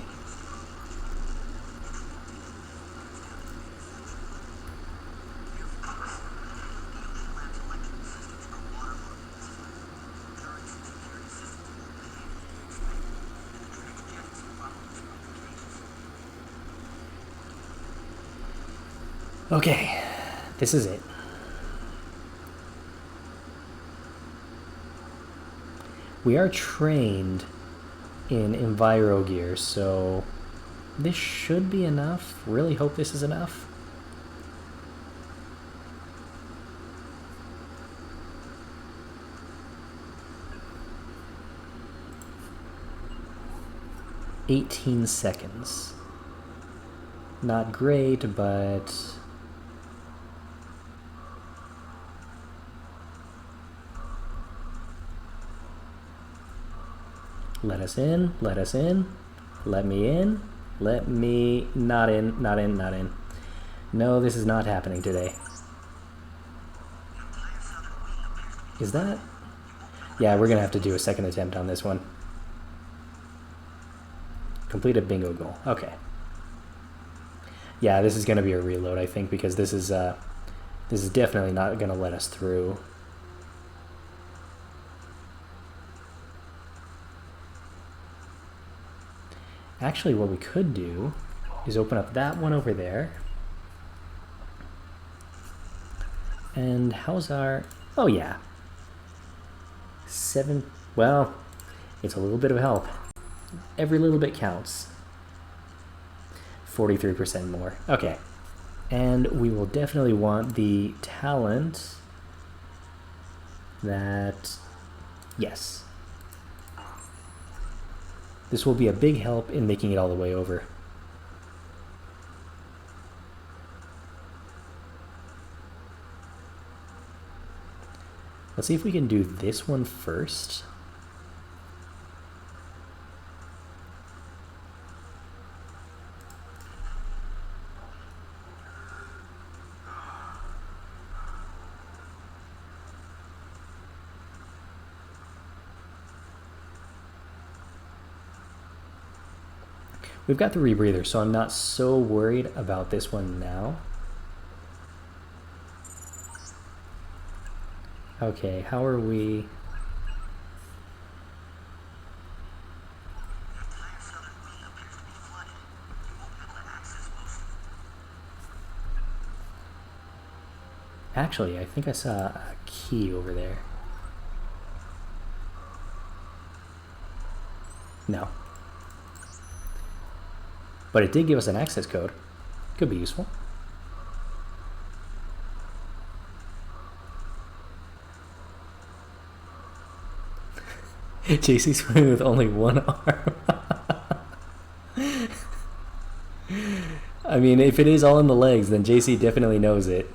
Okay, this is it. We are trained in Enviro gear, so this should be enough. Really hope this is enough. "18 seconds. Not great, but let us in, let us in, let me in, let me not in, not in, not in. No, this is not happening today. Is that? Yeah, we're gonna have to do a second attempt on this one. Complete a bingo goal. Okay. Yeah, this is gonna be a reload, I think, because this is definitely not gonna let us through. Actually, what we could do is open up that one over there. And how's our... Oh, yeah. 7... Well, it's a little bit of help. Every little bit counts. 43% more. Okay. And we will definitely want the talent that... Yes. This will be a big help in making it all the way over. Let's see if we can do this one first. We've got the rebreather, so I'm not so worried about this one now. Okay, how are we? Actually, I think I saw a key over there. No. But it did give us an access code. Could be useful. JC swimming with only one arm. I mean, if it is all in the legs, then JC definitely knows it.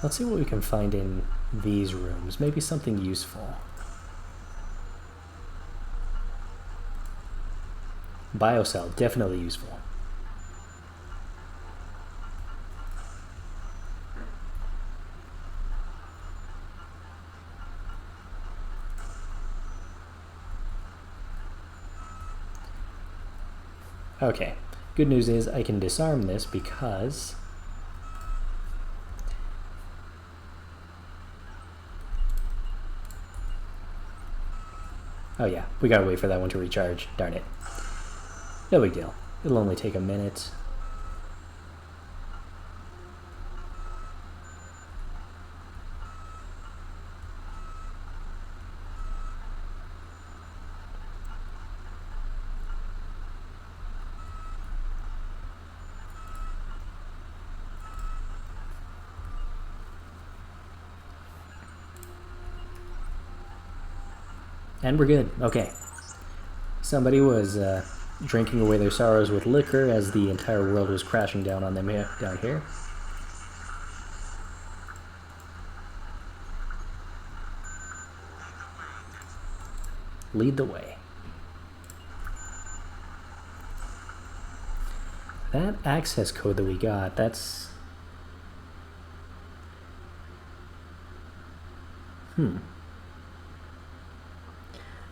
Let's see what we can find in these rooms. Maybe something useful. Biocell, definitely useful. Okay, good news is I can disarm this because Oh yeah, we gotta wait for that one to recharge. Darn it. No big deal. It'll only take a minute. And we're good. Okay. Somebody was drinking away their sorrows with liquor as the entire world was crashing down on them down here. Lead the way. That access code that we got, that's...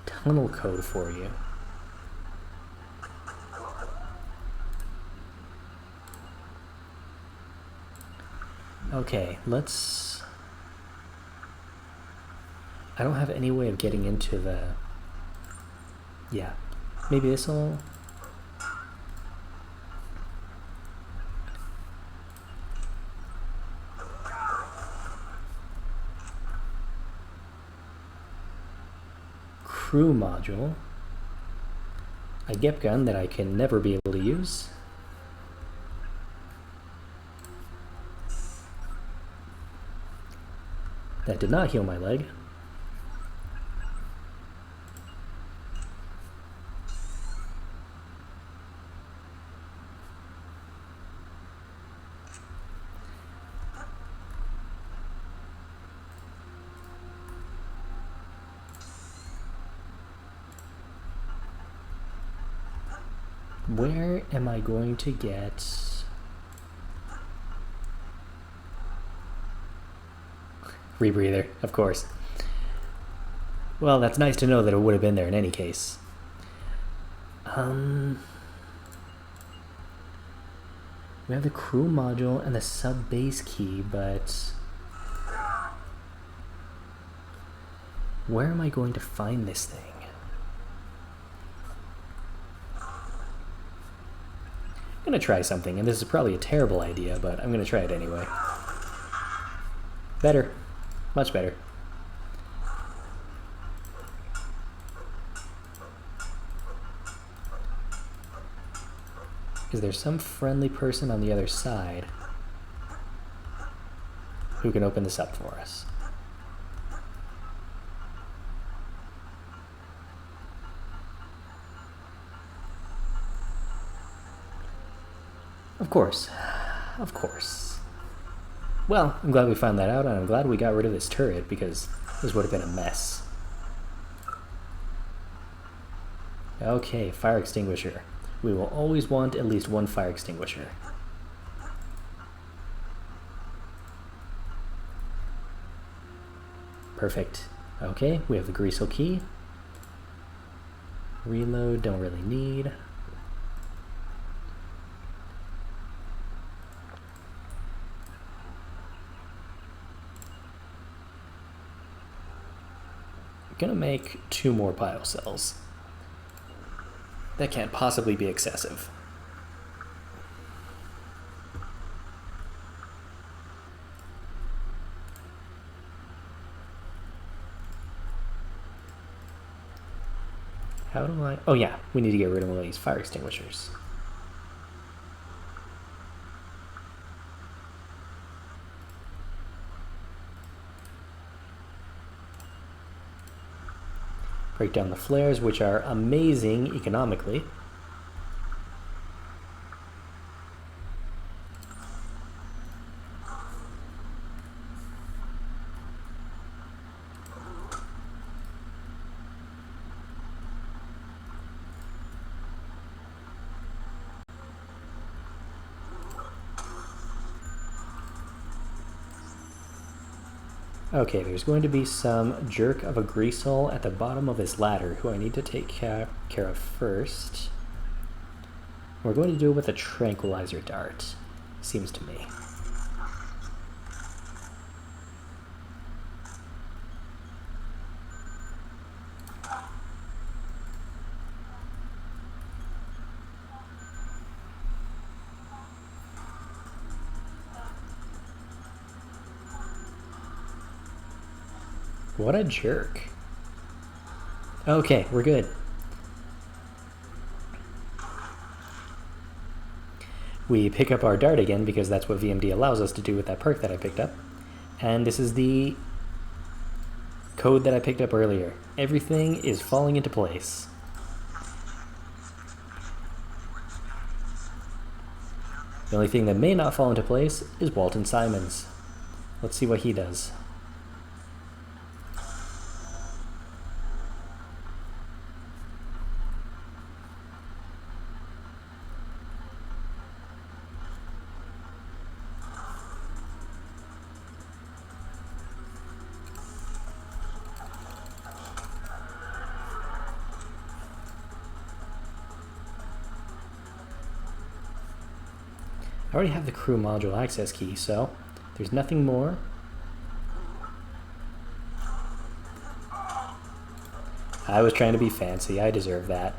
Tunnel code for you. Okay, let's... I don't have any way of getting into the... Yeah, maybe this'll... Crew module. A GEP gun that I can never be able to use. That did not heal my leg. Where am I going to get... Rebreather, of course. Well, that's nice to know that it would have been there in any case. We have the crew module and the sub-base key, but... Where am I going to find this thing? I'm gonna try something, and this is probably a terrible idea, but I'm gonna try it anyway. Better. Much better. Is there some friendly person on the other side who can open this up for us? Of course. Of course. Well, I'm glad we found that out, and I'm glad we got rid of this turret, because this would have been a mess. Okay, fire extinguisher. We will always want at least one fire extinguisher. Perfect. Okay, we have the greasel key. Reload, don't really need. Gonna make 2 more biocells. That can't possibly be excessive. How do I... Oh yeah, we need to get rid of one of these fire extinguishers. Break down the flares, which are amazing economically. Okay, there's going to be some jerk of a greasel at the bottom of this ladder who I need to take care of first. We're going to do it with a tranquilizer dart, seems to me. What a jerk. Okay, we're good. We pick up our dart again because that's what VMD allows us to do with that perk that I picked up. And this is the code that I picked up earlier. Everything is falling into place. The only thing that may not fall into place is Walton Simons. Let's see what he does. I already have the crew module access key, so there's nothing more. I was trying to be fancy, I deserve that.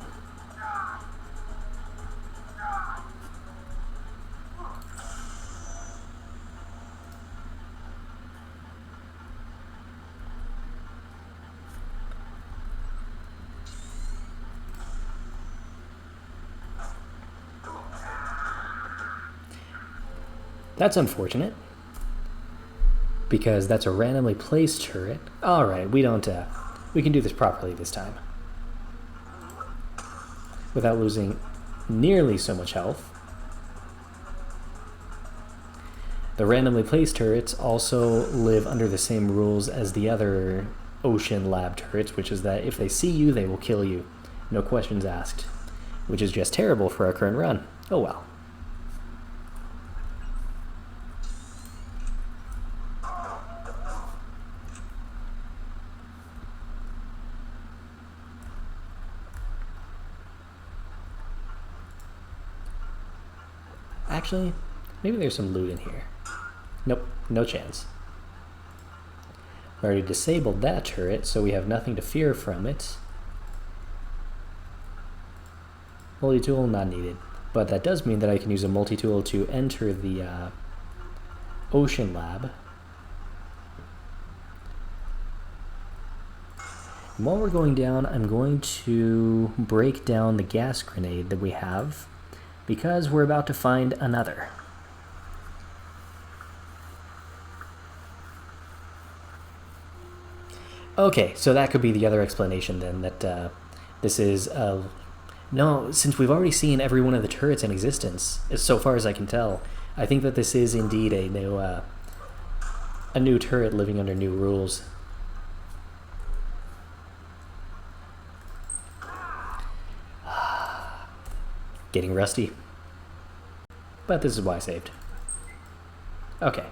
That's unfortunate, because that's a randomly placed turret. Alright, we can do this properly this time. Without losing nearly so much health. The randomly placed turrets also live under the same rules as the other Ocean Lab turrets, which is that if they see you, they will kill you. No questions asked. Which is just terrible for our current run. Oh well. Actually, maybe there's some loot in here. Nope, no chance. We already disabled that turret, so we have nothing to fear from it. Multi-tool, not needed. But that does mean that I can use a multi-tool to enter the Ocean Lab. And while we're going down, I'm going to break down the gas grenade that we have, because we're about to find another. Okay, so that could be the other explanation then, that this is... no, since we've already seen every one of the turrets in existence, so far as I can tell, I think that this is indeed a new turret living under new rules. Getting rusty. But this is why I saved. Okay.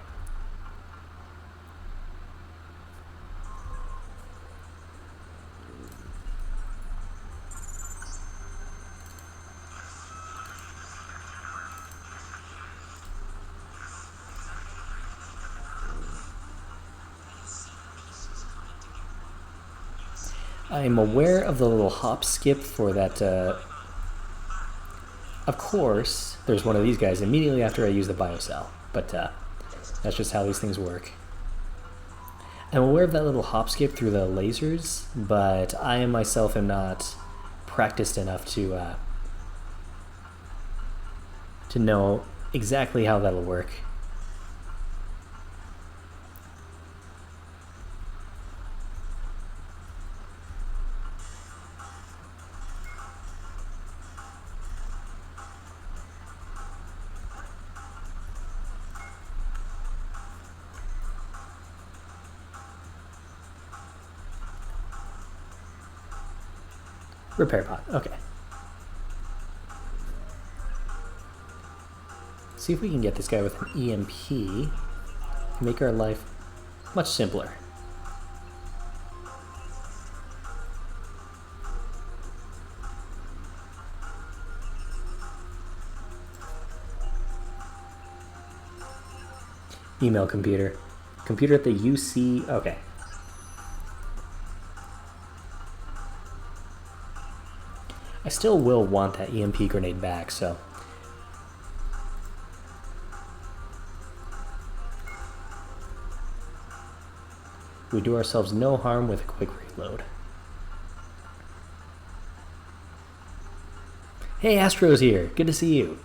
I'm aware of the little hop skip for that. Of course, there's one of these guys immediately after I use the biocell, but that's just how these things work. I'm aware of that little hop skip through the lasers, but I myself am not practiced enough to know exactly how that'll work. Repair pod, okay. See if we can get this guy with an EMP. Make our life much simpler. Email computer. Computer at the UC, okay. I still will want that EMP grenade back, so. we do ourselves no harm with a quick reload. Hey, Astro's here. Good to see you.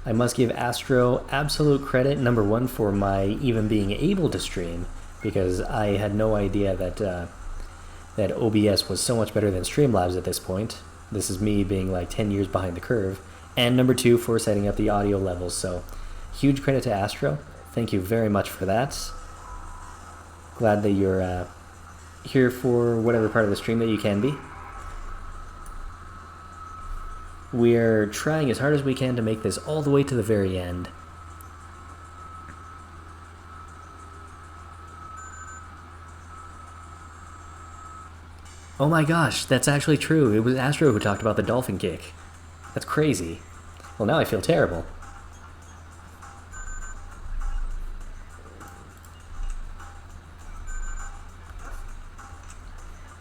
I must give Astro absolute credit, number one, for my even being able to stream, because I had no idea that that OBS was so much better than Streamlabs at this point. This is me being like 10 years behind the curve. And number two, for setting up the audio levels. So huge credit to Astro. Thank you very much for that. Glad that you're here for whatever part of the stream that you can be. We're trying as hard as we can to make this all the way to the very end. Oh my gosh, that's actually true. It was Astro who talked about the dolphin kick. That's crazy. Well, now I feel terrible.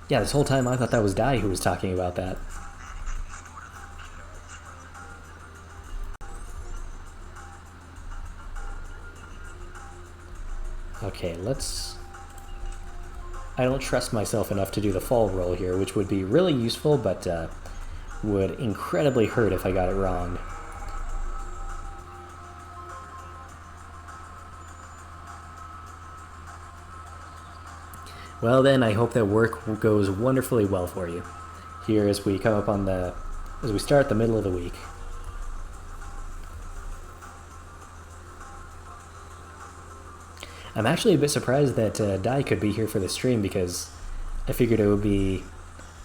Yeah, this whole time I thought that was Dai who was talking about that. Okay, let's... I don't trust myself enough to do the fall roll here, which would be really useful, but would incredibly hurt if I got it wrong. Well then, I hope that work goes wonderfully well for you here as we come up on as we start the middle of the week. I'm actually a bit surprised that Dai could be here for the stream, because I figured it would be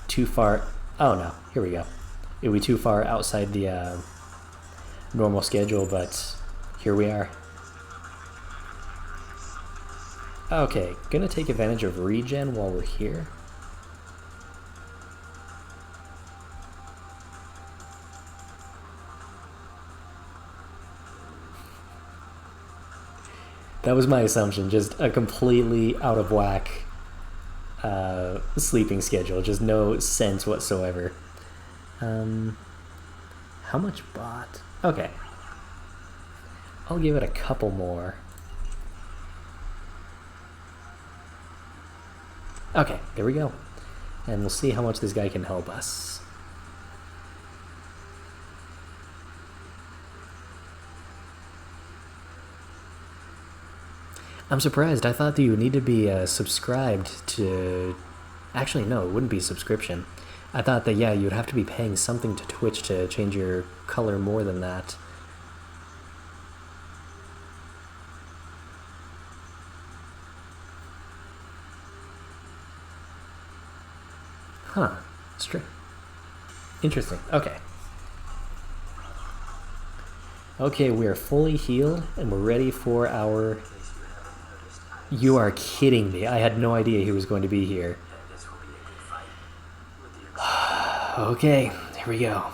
too far... Oh no, here we go. It would be too far outside the normal schedule, but here we are. Okay, gonna take advantage of regen while we're here. That was my assumption, just a completely out of whack sleeping schedule, just no sense whatsoever. How much bot? Okay. I'll give it a couple more. Okay, there we go. And we'll see how much this guy can help us. I'm surprised. I thought that you would need to be subscribed to... Actually, no, it wouldn't be a subscription. I thought that, yeah, you'd have to be paying something to Twitch to change your color more than that. Huh. Interesting. Okay. Okay, we are fully healed, and we're ready for our... You are kidding me. I had no idea he was going to be here. Okay, here we go.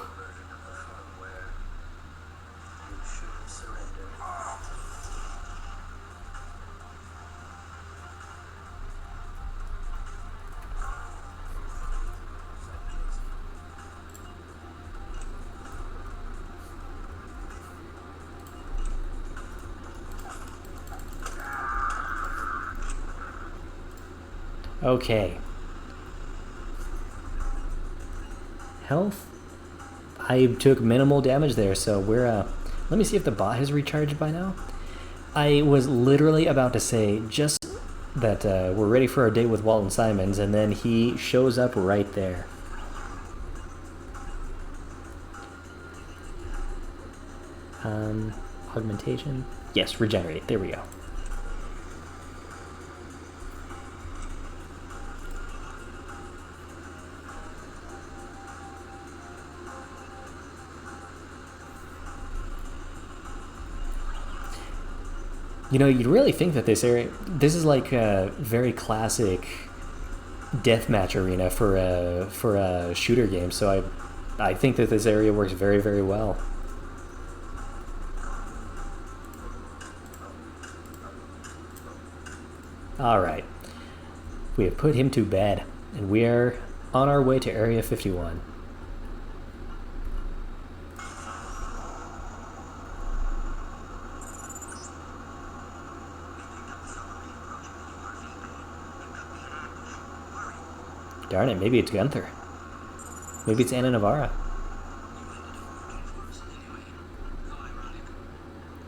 Okay. Health? I took minimal damage there, so we're, let me see if the bot has recharged by now. I was literally about to say just that we're ready for our date with Walton Simons, and then he shows up right there. Augmentation? Yes, regenerate. There we go. You know, you'd really think that this is like a very classic deathmatch arena for a shooter game. So I think that this area works very, very well. All right, we have put him to bed, and we are on our way to Area 51. Darn it, maybe it's Gunther. Maybe it's Anna Navarra.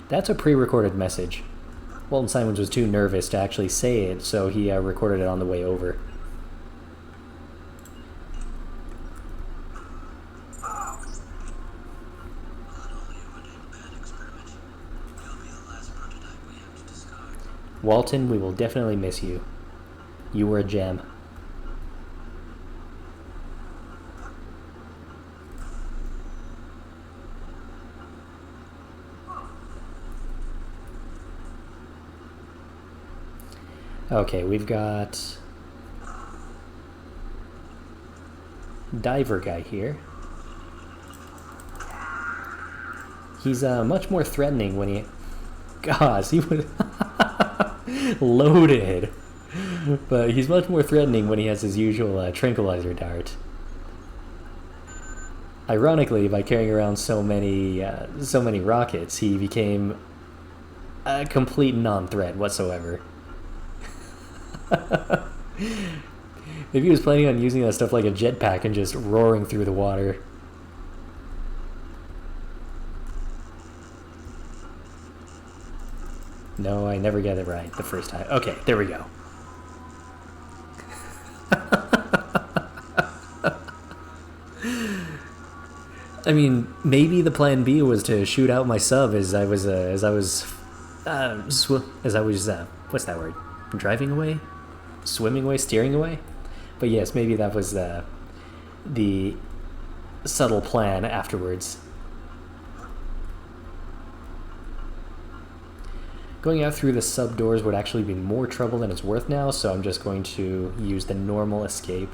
That's a pre-recorded message. Walton Simons was too nervous to actually say it, so he recorded it on the way over. Walton, we will definitely miss you. You were a gem. Okay, we've got diver guy here. He's much more threatening when he... Gosh, he was loaded. But he's much more threatening when he has his usual tranquilizer dart. Ironically, by carrying around so many rockets, he became a complete non-threat whatsoever. If he was planning on using that stuff like a jetpack and just roaring through the water. No, I never got it right the first time. Okay, there we go. I mean, maybe the plan B was to shoot out my sub as I was what's that word? Driving away? Swimming away? Steering away? But yes, maybe that was the subtle plan afterwards. Going out through the sub doors would actually be more trouble than it's worth now, so I'm just going to use the normal escape.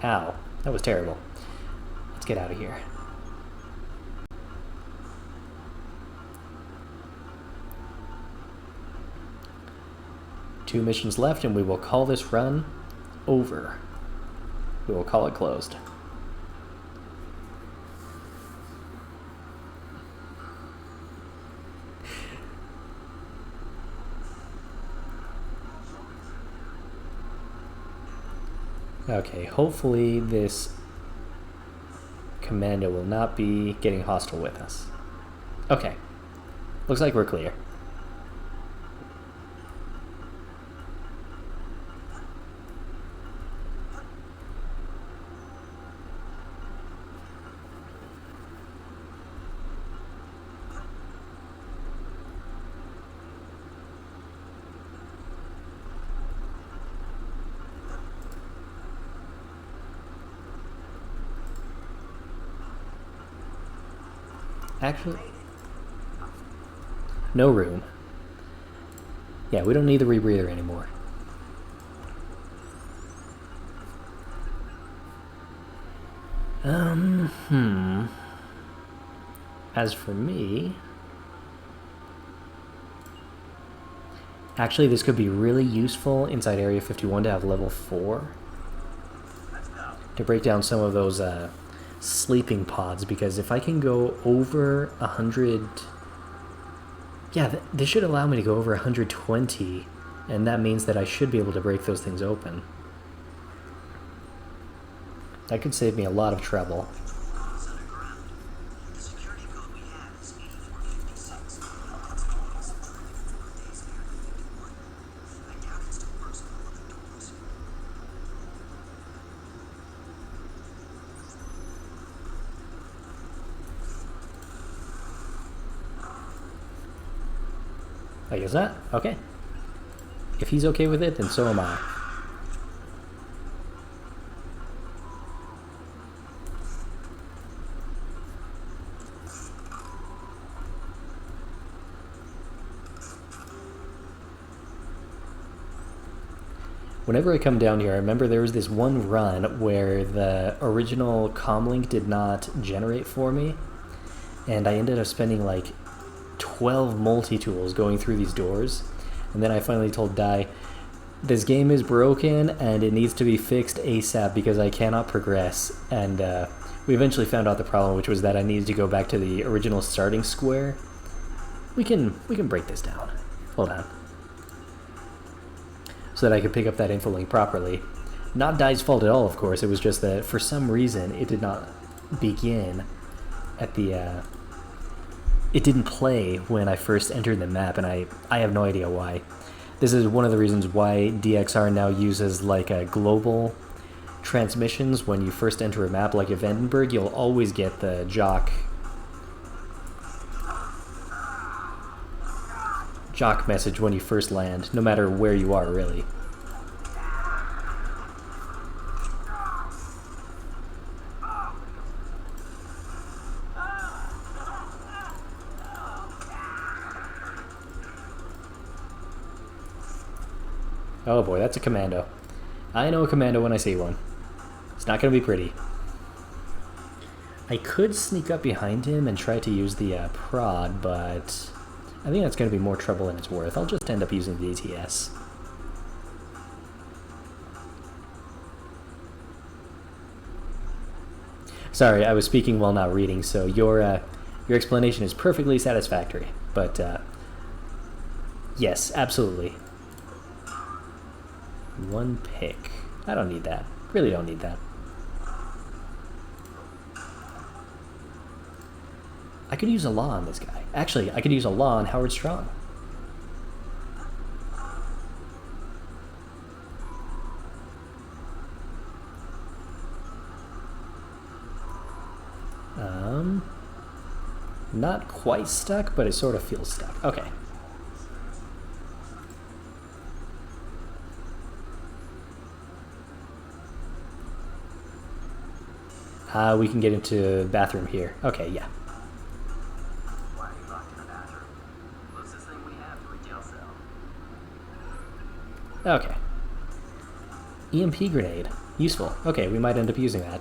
Ow, that was terrible. Let's get out of here. Two missions left, and we will call this run over. We will call it closed. Okay, hopefully this commando will not be getting hostile with us. Okay, looks like we're clear. Actually, no room. Yeah, we don't need the rebreather anymore. As for me... Actually, this could be really useful inside Area 51 to have level 4. To break down some of those, sleeping pods, because if I can go over 100... Yeah, this should allow me to go over 120, and that means that I should be able to break those things open. That could save me a lot of trouble. I guess not. Okay. If he's okay with it, then so am I. Whenever I come down here, I remember there was this one run where the original comlink did not generate for me, and I ended up spending like 12 multi-tools going through these doors, and then I finally told Dai, this game is broken and it needs to be fixed ASAP because I cannot progress, and we eventually found out the problem, which was that I needed to go back to the original starting square. We can break this down. Hold on. So that I could pick up that info link properly. Not Die's fault at all, of course. It was just that for some reason it did not begin at the... it didn't play when I first entered the map, and I have no idea why. This is one of the reasons why DXR now uses like a global transmissions when you first enter a map. Like if Edinburgh, you'll always get the jock message when you first land, no matter where you are, really. Oh boy, that's a commando. I know a commando when I see one. It's not going to be pretty. I could sneak up behind him and try to use the prod, but I think that's going to be more trouble than it's worth. I'll just end up using the ATS. Sorry, I was speaking while not reading, so your explanation is perfectly satisfactory. But yes, absolutely. One pick. I don't need that. Really don't need that. I could use a law on this guy. Actually, I could use a law on Howard Strong. Not quite stuck, but it sort of feels stuck. Okay. We can get into the bathroom here. Okay, yeah. Why are you locked in the bathroom? Closest thing we have to a jail cell. Okay. EMP grenade. Useful. Okay, we might end up using that.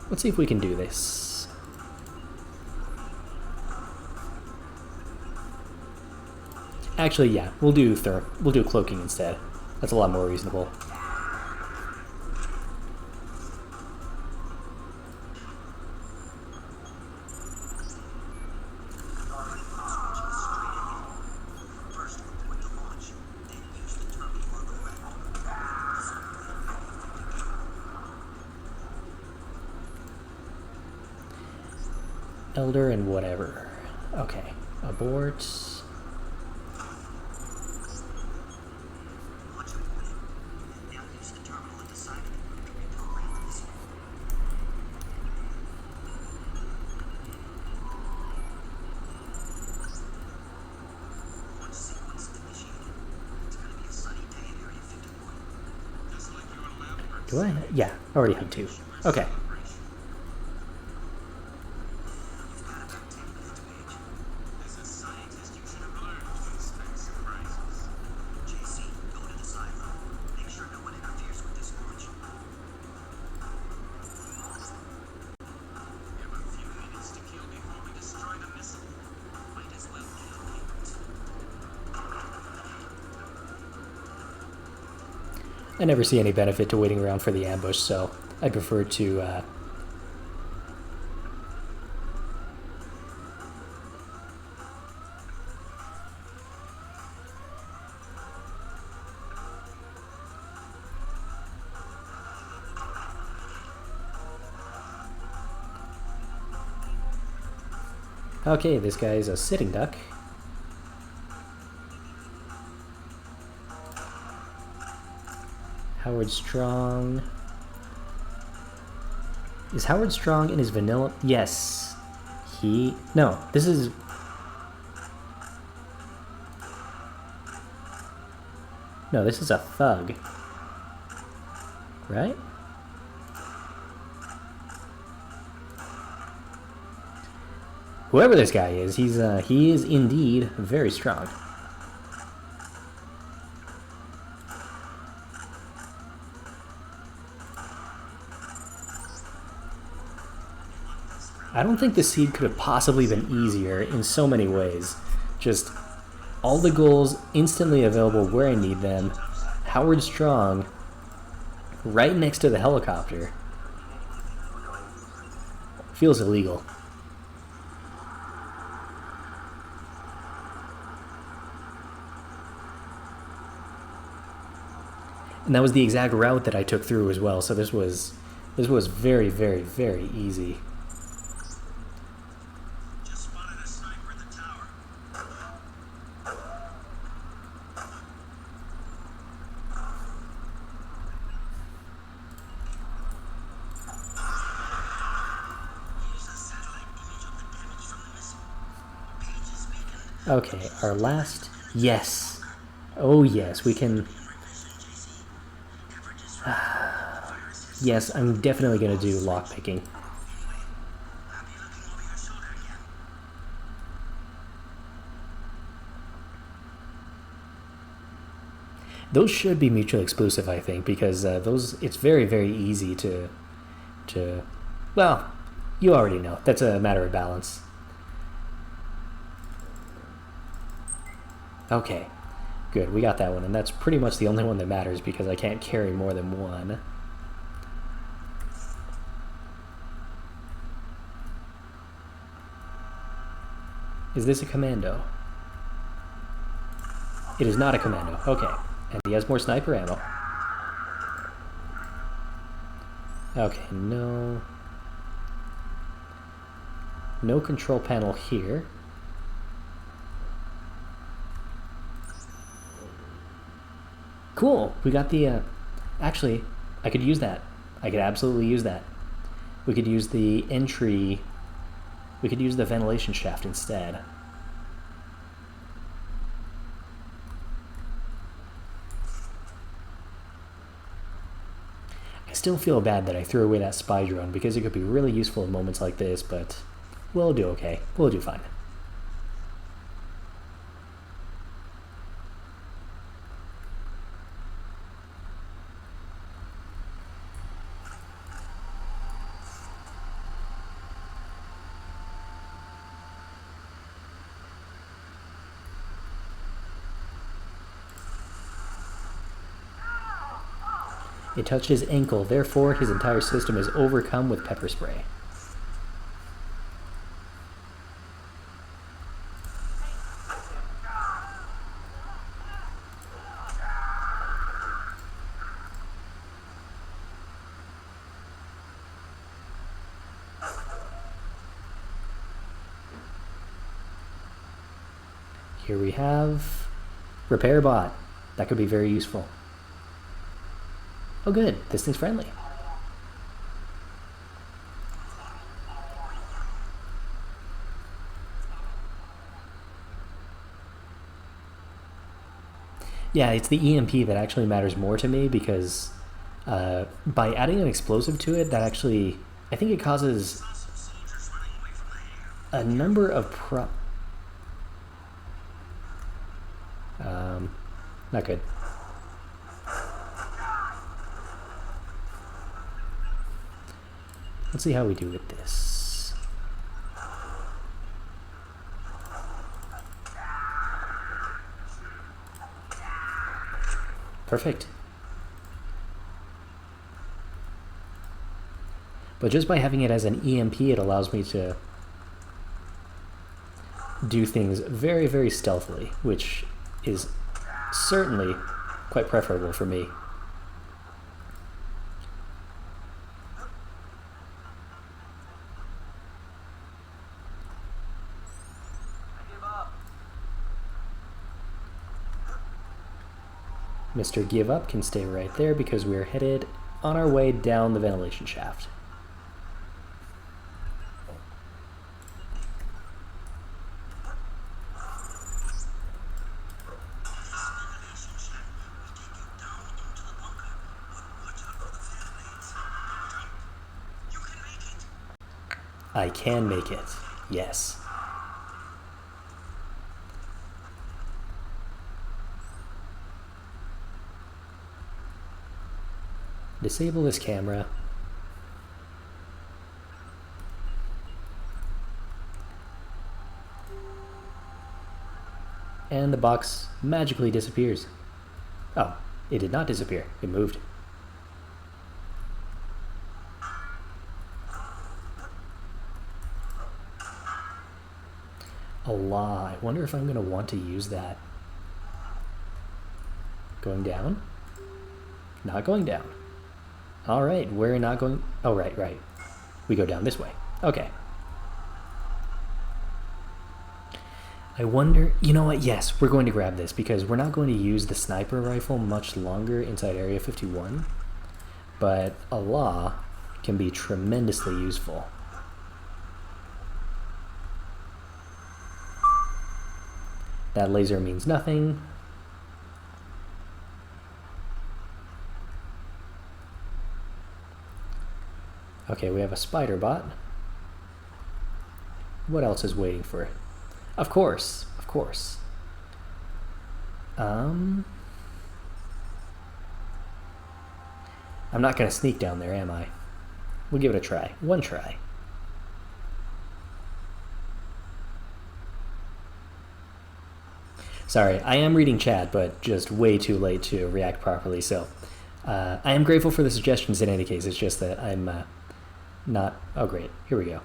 Let's see if we can do this. Actually, yeah, we'll do cloaking instead. That's a lot more reasonable. Elder and whatever. Okay. Abort. Do I? Yeah, I already have two. Okay. I never see any benefit to waiting around for the ambush, so I prefer to Okay, this guy is a sitting duck. Howard Strong. Is Howard Strong in his vanilla? Yes. No, this is... No, this is a thug. Right? Whoever this guy is, he is indeed very strong. I don't think the seed could have possibly been easier in so many ways. Just all the goals instantly available where I need them. Howard Strong right next to the helicopter. Feels illegal. And that was the exact route that I took through as well, so this was very, very, very easy. Just spotted a sniper at the tower. Here's a satellite image of the damage from the missile. Pages beacon. Okay, our last... Yes. Oh yes, we can... Yes, I'm definitely going to do lockpicking. I'll be looking over your shoulder again. Those should be mutually exclusive, I think, because it's very, very easy to... Well, you already know. That's a matter of balance. Okay, good. We got that one, and that's pretty much the only one that matters because I can't carry more than one. Is this a commando? It is not a commando. Okay. And he has more sniper ammo. Okay, no... No control panel here. Cool! We got the... Actually, I could use that. I could absolutely use that. We could use the entry... We could use the ventilation shaft instead. I still feel bad that I threw away that spy drone because it could be really useful in moments like this, but we'll do okay. We'll do fine. It touched his ankle, therefore his entire system is overcome with pepper spray. Here we have repair bot. That could be very useful. Oh good, this thing's friendly. Yeah, it's the EMP that actually matters more to me because by adding an explosive to it, that actually, I think it causes Saw some soldiers running away from the hangar. a number of not good. Let's see how we do with this. Perfect. But just by having it as an EMP, it allows me to do things very, very stealthily, which is certainly quite preferable for me. Mr. Give Up can stay right there because we're headed on our way down the ventilation shaft. I can make it, yes. Disable this camera. And the box magically disappears. Oh, it did not disappear. It moved. Allah, I wonder if I'm going to want to use that. Going down? Not going down. Alright, we're not going... Oh, right. We go down this way. Okay. I wonder... You know what? Yes, we're going to grab this because we're not going to use the sniper rifle much longer inside Area 51. But Allah can be tremendously useful. That laser means nothing. Okay, we have a spider bot. What else is waiting for it? Of course. I'm not gonna sneak down there, am I? We'll give it a try. One try. Sorry, I am reading chat, but just way too late to react properly, so I am grateful for the suggestions in any case. It's just that I'm not... Oh, great. Here we go.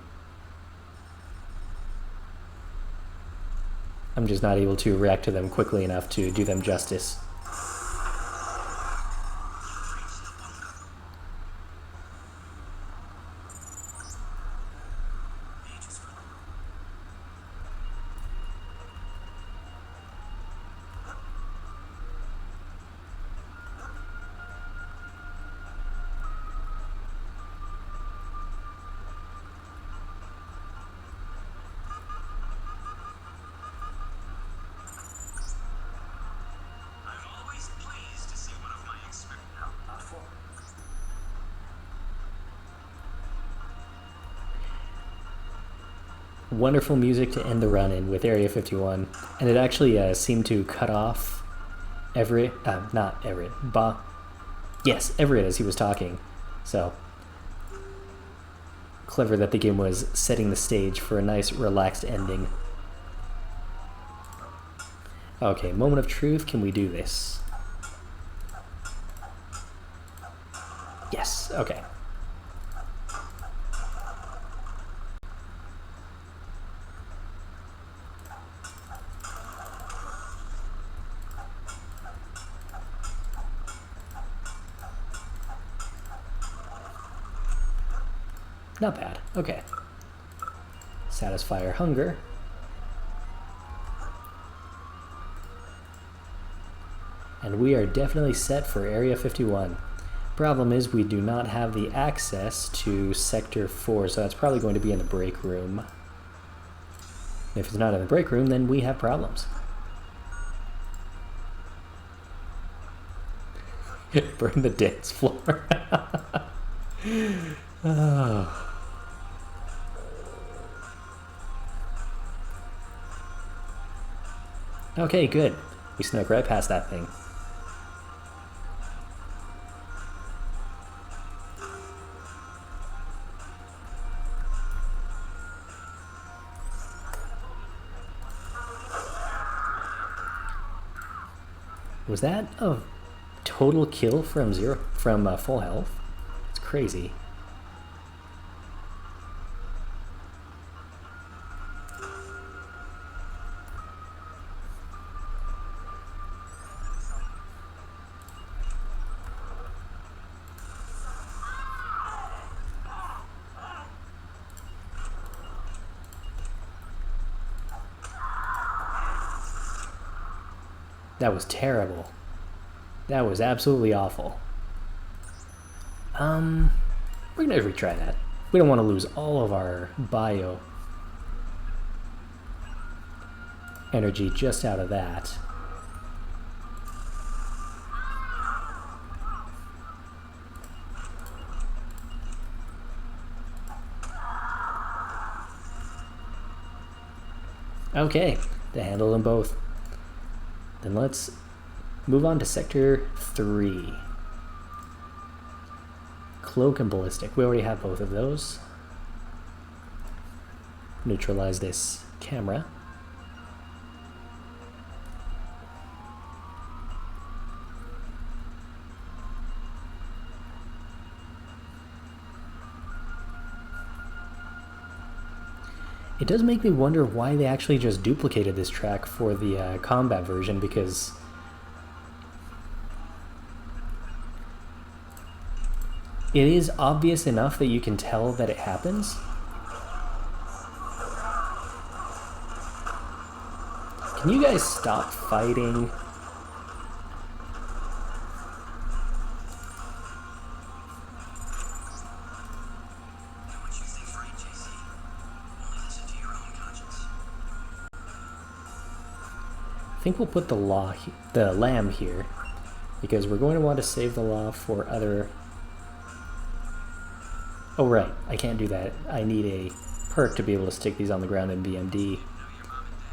I'm just not able to react to them quickly enough to do them justice. Wonderful music to end the run in with Area 51, and it actually seemed to cut off Everett, not Everett, yes, Everett as he was talking, so clever that the game was setting the stage for a nice relaxed ending. Okay, moment of truth, can we do this? Yes, okay. Not bad. Okay. Satisfy our hunger. And we are definitely set for Area 51. Problem is we do not have the access to Sector 4, so that's probably going to be in the break room. If it's not in the break room, then we have problems. Burn the dance floor. Oh. Okay, good. We snuck right past that thing. Was that a total kill from full health? It's crazy. That was terrible. That was absolutely awful. We're gonna retry that. We don't want to lose all of our bio energy just out of that. Okay, to handle them both. Then let's move on to Sector 3. Cloak and Ballistic. We already have both of those. Neutralize this camera. It does make me wonder why they actually just duplicated this track for the combat version, because it is obvious enough that you can tell that it happens. Can you guys stop fighting? I think we'll put the lamb here, because we're going to want to save the law for other... Oh right, I can't do that. I need a perk to be able to stick these on the ground in BMD.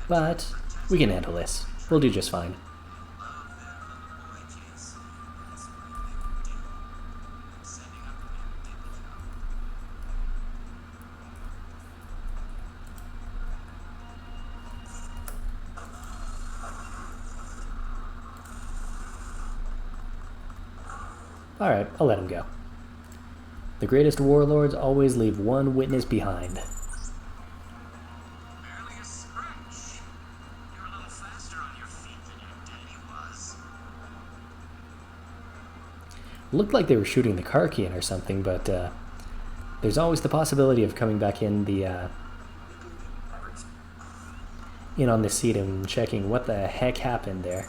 But we can handle this. We'll do just fine. Alright, I'll let him go. The greatest warlords always leave one witness behind. Barely a scratch. You're a little faster on your feet than your daddy was. Looked like they were shooting the car key in or something, but there's always the possibility of coming back in the in on the seat and checking what the heck happened there.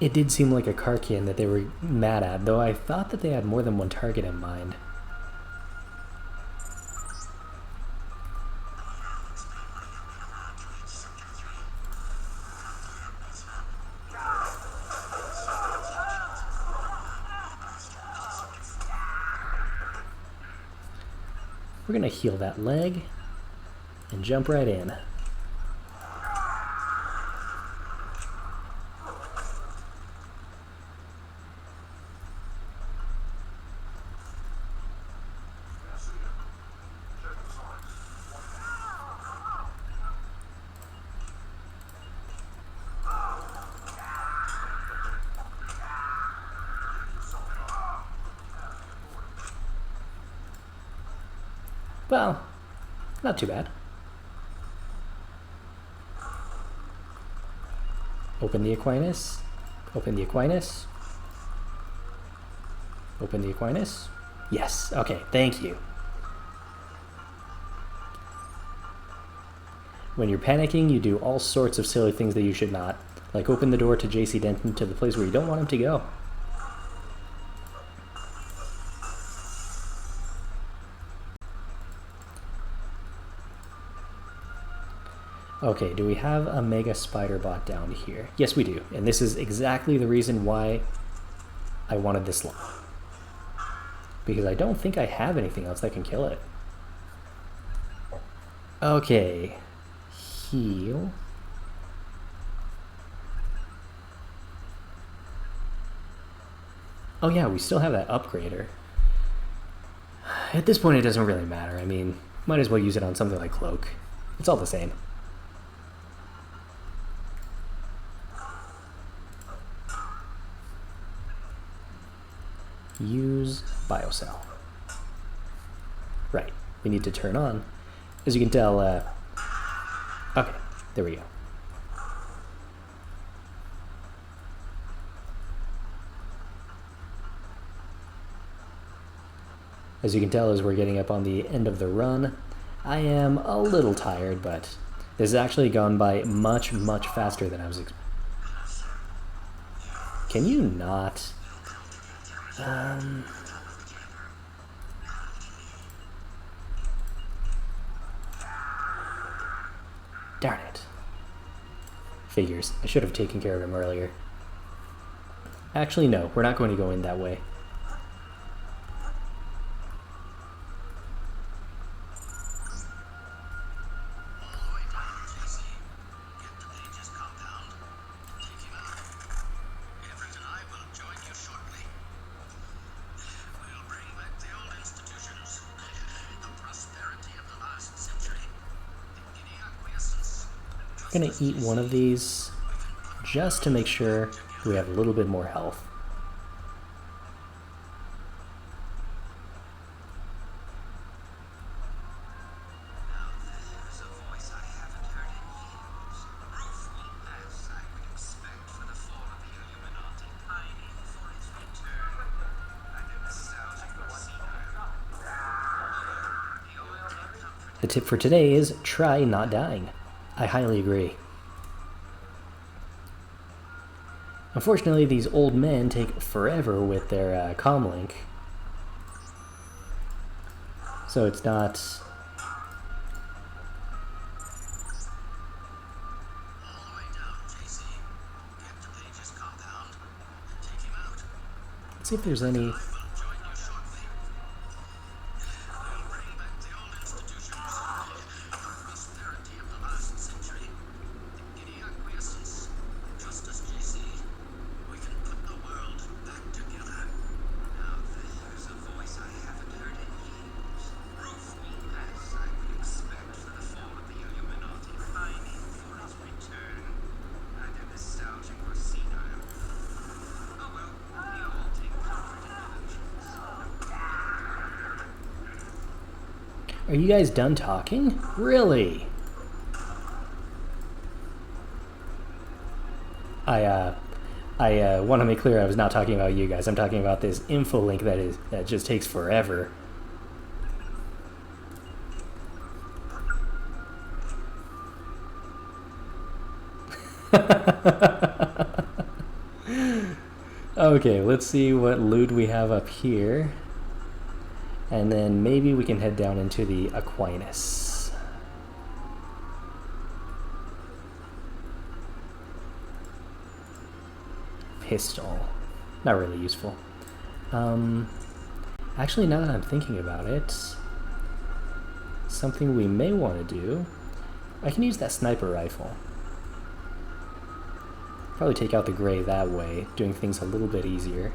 It did seem like a Karkian that they were mad at, though I thought that they had more than one target in mind. We're gonna heal that leg and jump right in. Well, not too bad. Open the Aquinas. Open the Aquinas. Open the Aquinas. Yes, okay, thank you. When you're panicking, you do all sorts of silly things that you should not. Like open the door to JC Denton to the place where you don't want him to go. Okay, do we have a Mega Spider Bot down here? Yes, we do. And this is exactly the reason why I wanted this law. Because I don't think I have anything else that can kill it. Okay. Heal. Oh yeah, we still have that upgrader. At this point it doesn't really matter. I mean, might as well use it on something like Cloak. It's all the same. Use Biocell. Right, we need to turn on. As you can tell, okay, there we go. As you can tell, as we're getting up on the end of the run, I am a little tired, but this has actually gone by much, much faster than I was expecting. Can you not? Darn it. Figures. I should have taken care of him earlier. Actually, no. We're not going to go in that way. I'm gonna eat one of these just to make sure we have a little bit more health. There's a voice I haven't heard in years. Proof will pass, I would expect, for the fall of the Illuminati, pining for its return. Neither nostalgic or senile. The old comfort The tip for today is try not dying. I highly agree. Unfortunately, these old men take forever with their comlink. So it's not... all the way down, JC. Get to Page's compound and take him out. Let's see if there's any... I will join you shortly. We'll bring back the old institutions. The prosperity of the last century. Any acquiescence. Justice, JC. We can put the world back together. Now there's a voice I haven't heard in years. Proof will pass, I would expect, for the fall of the Illuminati, pining for its return. Neither nostalgic or senile. Oh well, we all take comfort in illusions. Are you guys done talking? Really? I want to make clear I was not talking about you guys. I'm talking about this info link that just takes forever. Okay, let's see what loot we have up here. And then maybe we can head down into the Aquinas. Pistol. Not really useful. Actually, now that I'm thinking about it, something we may want to do, I can use that sniper rifle. Probably take out the gray that way, doing things a little bit easier.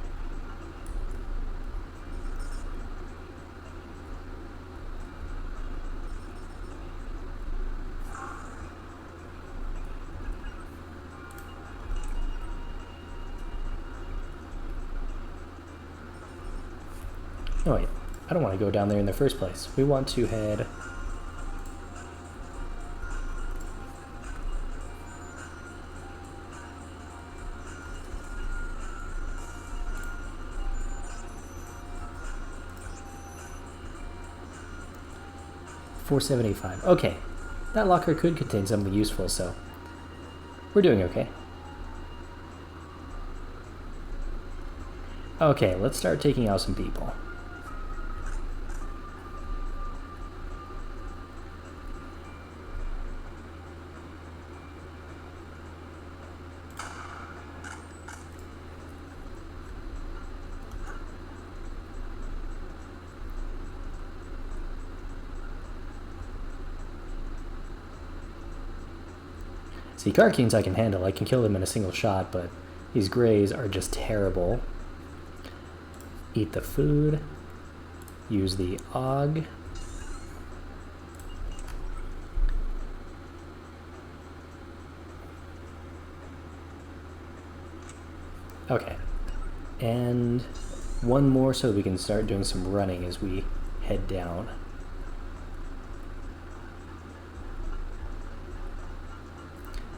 Oh wait, I don't want to go down there in the first place. We want to head... $475. Okay, that locker could contain something useful, so we're doing okay. Okay, let's start taking out some people. See, Karkines I can handle. I can kill them in a single shot, but these grays are just terrible. Eat the food. Use the AUG. Okay. And one more so we can start doing some running as we head down.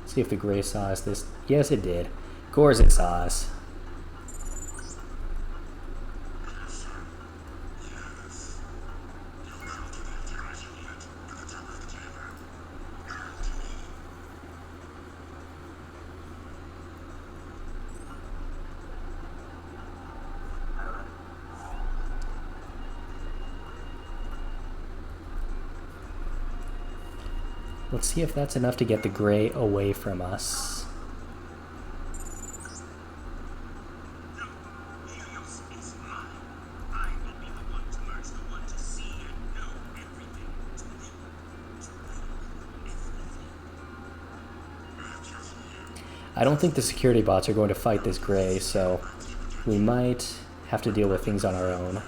See if the gray saw us this... Yes, it did. Of course it saw us. Let's see if that's enough to get the gray away from us. No, Helios is mine. I will be the one to merge the one to see and know everything. I don't think the security bots are going to fight this gray, so we might have to deal with things on our own.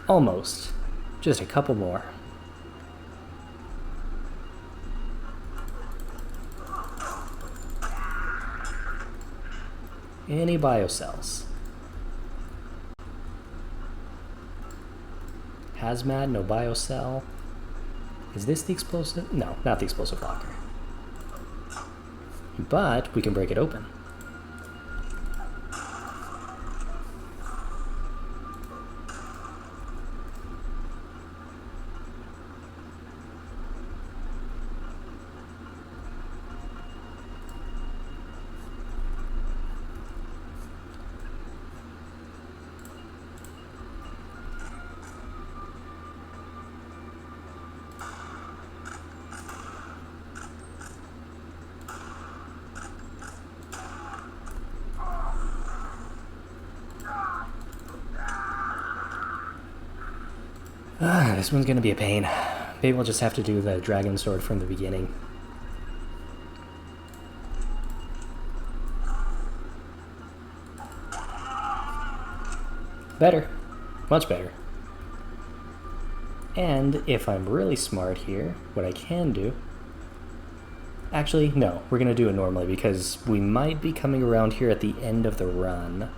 Almost. Just a couple more. Any biocells? Hazmat, no biocell. Is this the explosive? No, not the explosive locker. But we can break it open. This one's gonna be a pain. Maybe we'll just have to do the dragon sword from the beginning. Better. Much better. And if I'm really smart here, what I can do... Actually, no. We're gonna do it normally because we might be coming around here at the end of the run.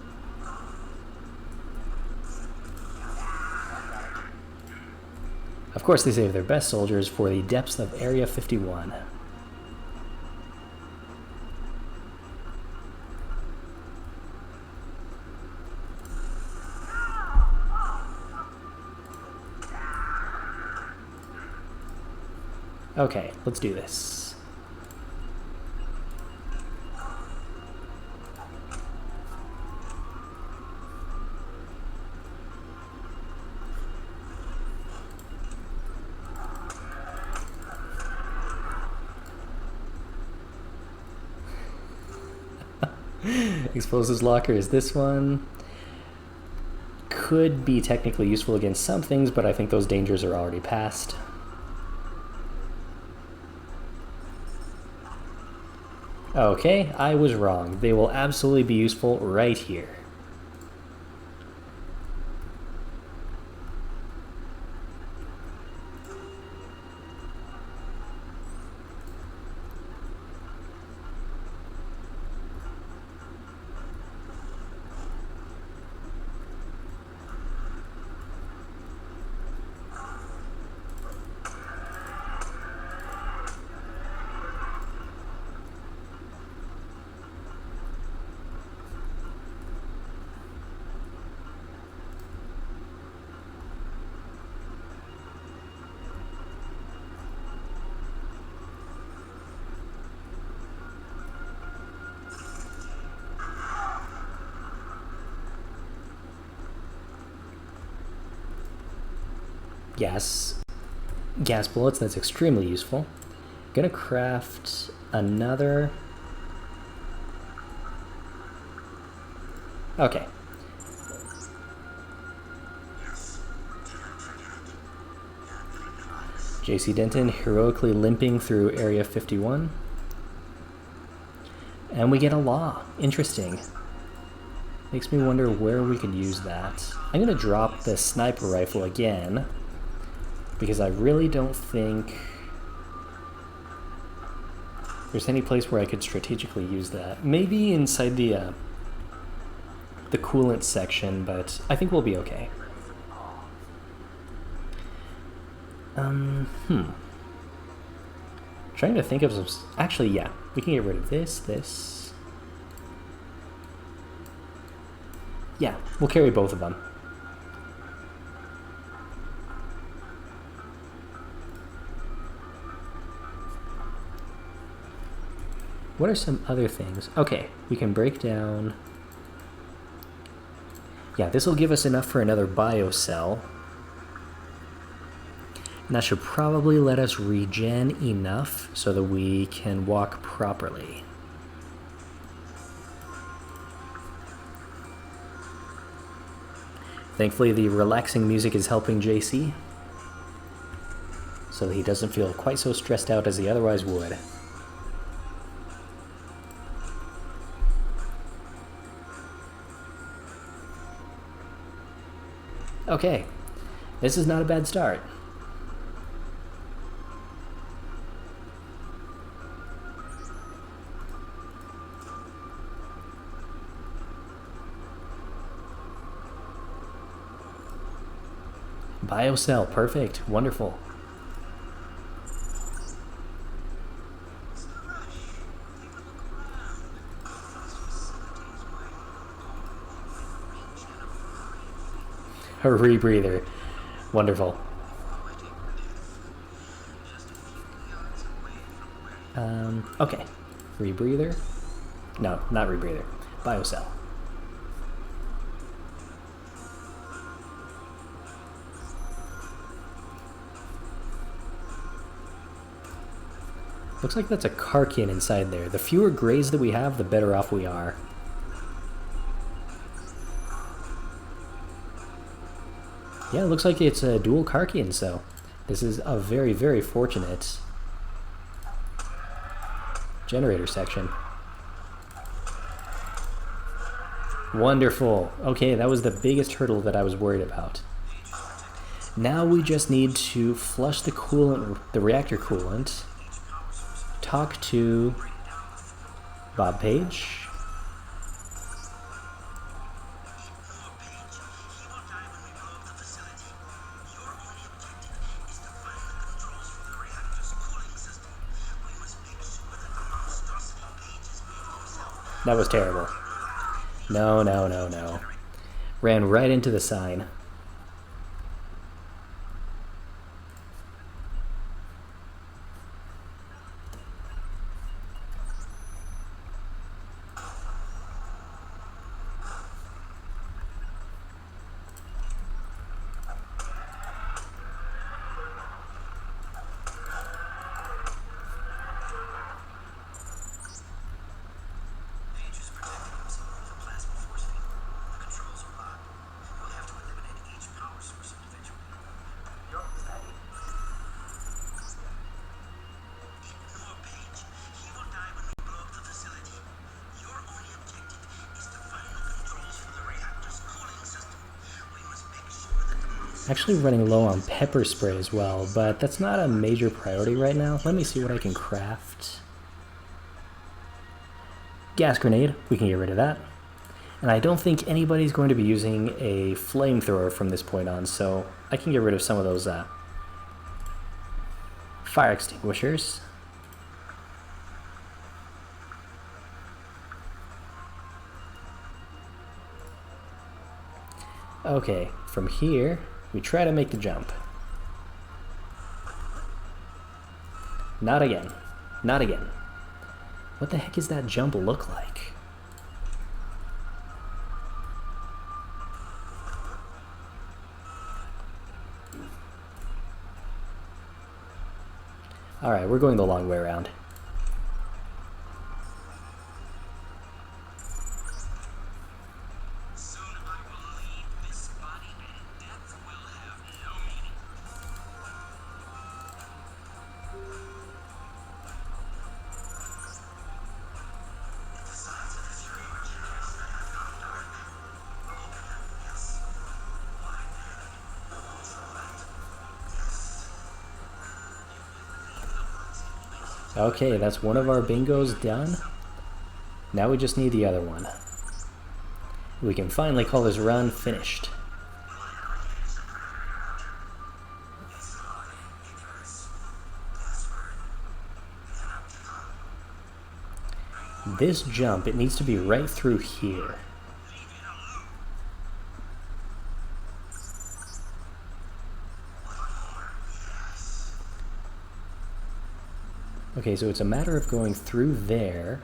Of course, they save their best soldiers for the depths of Area 51. Okay, let's do this. Explosives locker is this one. Could be technically useful against some things, but I think those dangers are already past. Okay, I was wrong. They will absolutely be useful right here. Gas bullets, that's extremely useful. Gonna craft another. Okay. JC Denton heroically limping through Area 51. And we get a law. Interesting. Makes me wonder where we could use that. I'm gonna drop the sniper rifle again, because I really don't think there's any place where I could strategically use that. Maybe inside the coolant section, but I think we'll be okay. Trying to think of some... Actually, yeah. We can get rid of this. Yeah, we'll carry both of them. What are some other things? Okay, we can break down... Yeah, this will give us enough for another biocell. And that should probably let us regen enough so that we can walk properly. Thankfully, the relaxing music is helping JC, so that he doesn't feel quite so stressed out as he otherwise would. Okay, This is not a bad start. Biocell, perfect, wonderful. A rebreather, wonderful. Okay, rebreather. No, not rebreather. Biocell. Looks like that's a Karkin inside there. The fewer grays that we have, the better off we are. Yeah, it looks like it's a dual Karkin, so this is a very, very fortunate generator section. Wonderful. Okay, that was the biggest hurdle that I was worried about. Now we just need to flush the coolant, the reactor coolant, talk to Bob Page. That was terrible. No, no, no, no. Ran right into the sign. Actually running low on pepper spray as well, but that's not a major priority right now. Let me see what I can craft. Gas grenade, we can get rid of that. And I don't think anybody's going to be using a flamethrower from this point on, so I can get rid of some of those fire extinguishers. Okay, from here, we try to make the jump. Not again. Not again. What the heck does that jump look like? Alright, we're going the long way around. Okay, that's one of our bingos done. Now we just need the other one. We can finally call this run finished. This jump, it needs to be right through here. Okay, so it's a matter of going through there.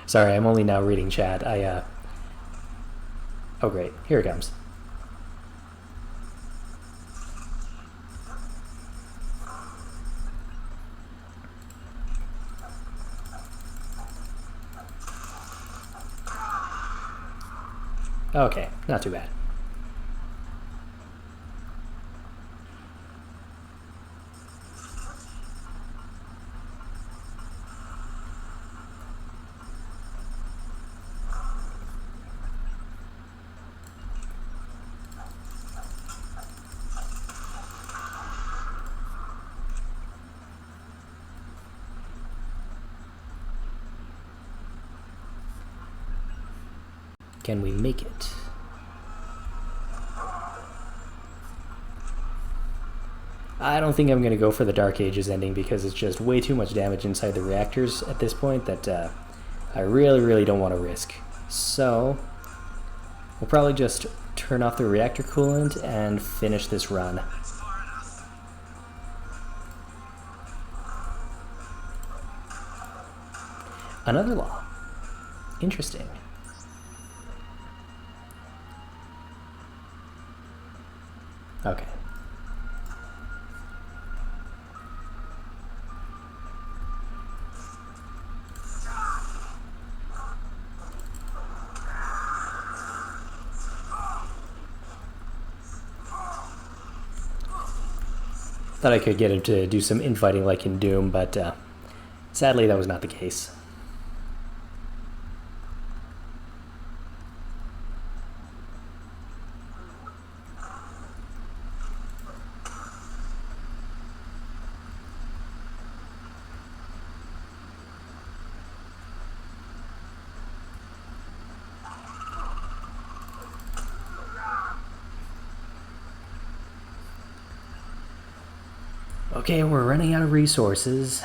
Sorry, I'm only now reading chat. Oh great, here it comes. Okay, not too bad. Can we make it? I don't think I'm going to go for the Dark Ages ending because it's just way too much damage inside the reactors at this point that I really don't want to risk. So we'll probably just turn off the reactor coolant and finish this run. That's far enough. Another law. Interesting. Okay. Thought I could get him to do some infighting like in Doom, but sadly that was not the case. Okay, we're running out of resources.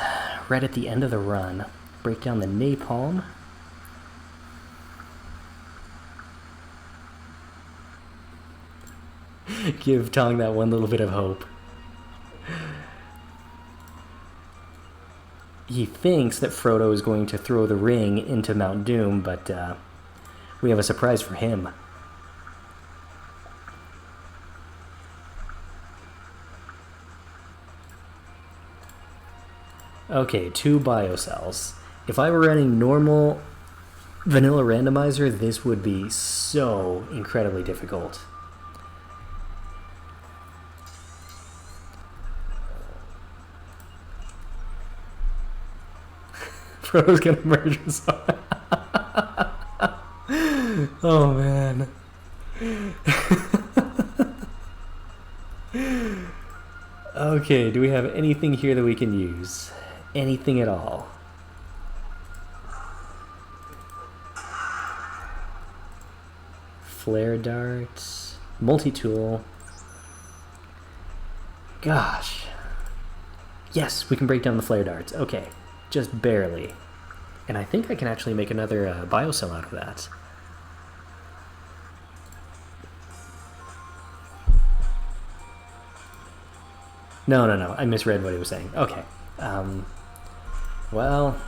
Right at the end of the run. Break down the napalm. Give Tong that one little bit of hope. He thinks that Frodo is going to throw the ring into Mount Doom, but we have a surprise for him. Okay, 2 biocells. If I were running normal vanilla randomizer, this would be so incredibly difficult. Frodo's gonna merge us all. Oh man. Okay, do we have anything here that we can use? Anything at all? Flare darts, multi-tool. Gosh. Yes, we can break down the flare darts. Okay, just barely. And I think I can actually make another biocell out of that. No, I misread what he was saying. Okay. Well,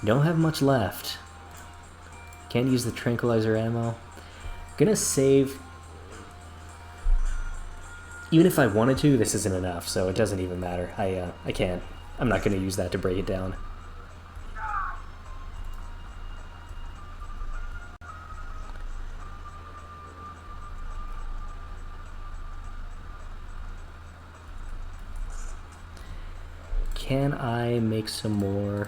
don't have much left. Can't use the tranquilizer ammo. Gonna save. Even if I wanted to, this isn't enough, so it doesn't even matter. I can't. I'm not gonna use that to break it down. Can I make some more?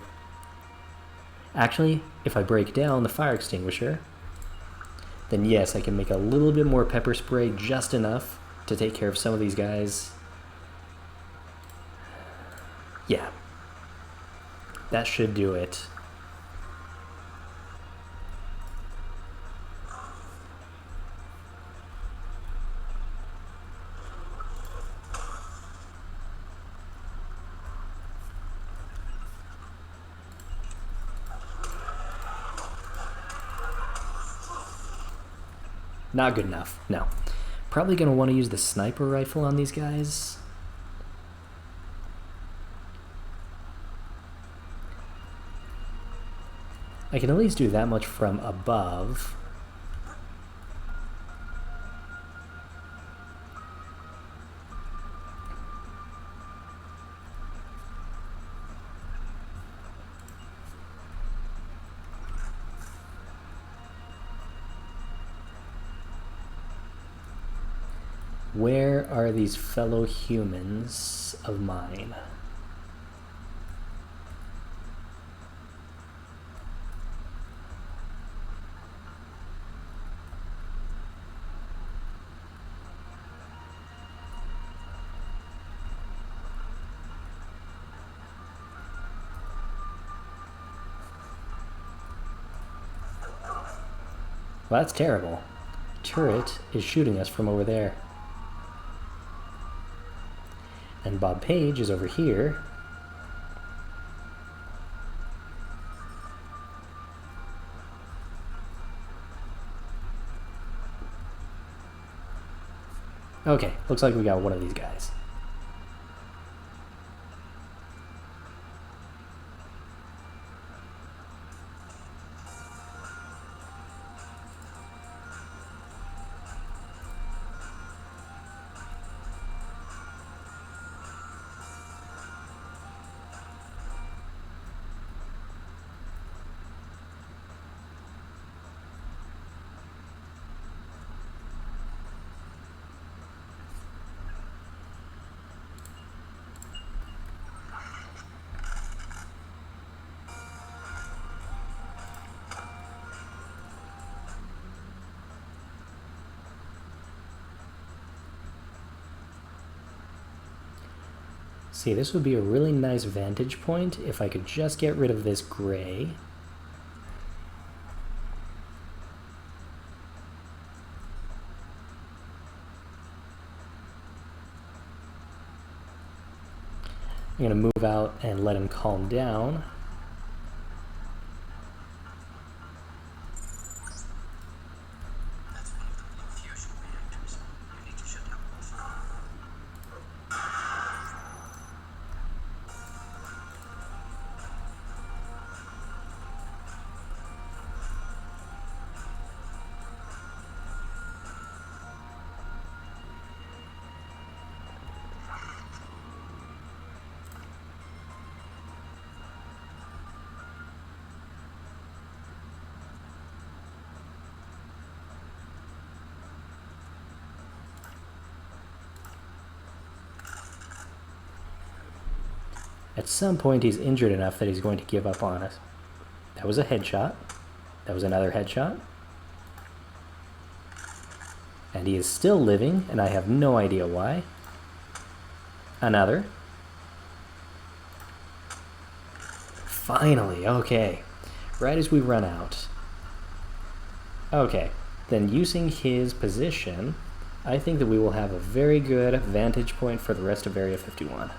Actually, if I break down the fire extinguisher, then yes, I can make a little bit more pepper spray, just enough to take care of some of these guys. Yeah. That should do it. Not good enough, no. Probably going to want to use the sniper rifle on these guys. I can at least do that much from above. Where are these fellow humans of mine? Well, that's terrible. Turret is shooting us from over there. And Bob Page is over here. Okay, looks like we got one of these guys. See, this would be a really nice vantage point if I could just get rid of this gray. I'm going to move out and let him calm down. That's one of the blue fusion reactors. You need to shut down both. At some point, he's injured enough that he's going to give up on us. That was a headshot. That was another headshot. And he is still living, and I have no idea why. Another. Finally, okay. Right as we run out. Okay, then using his position, I think that we will have a very good vantage point for the rest of Area 51.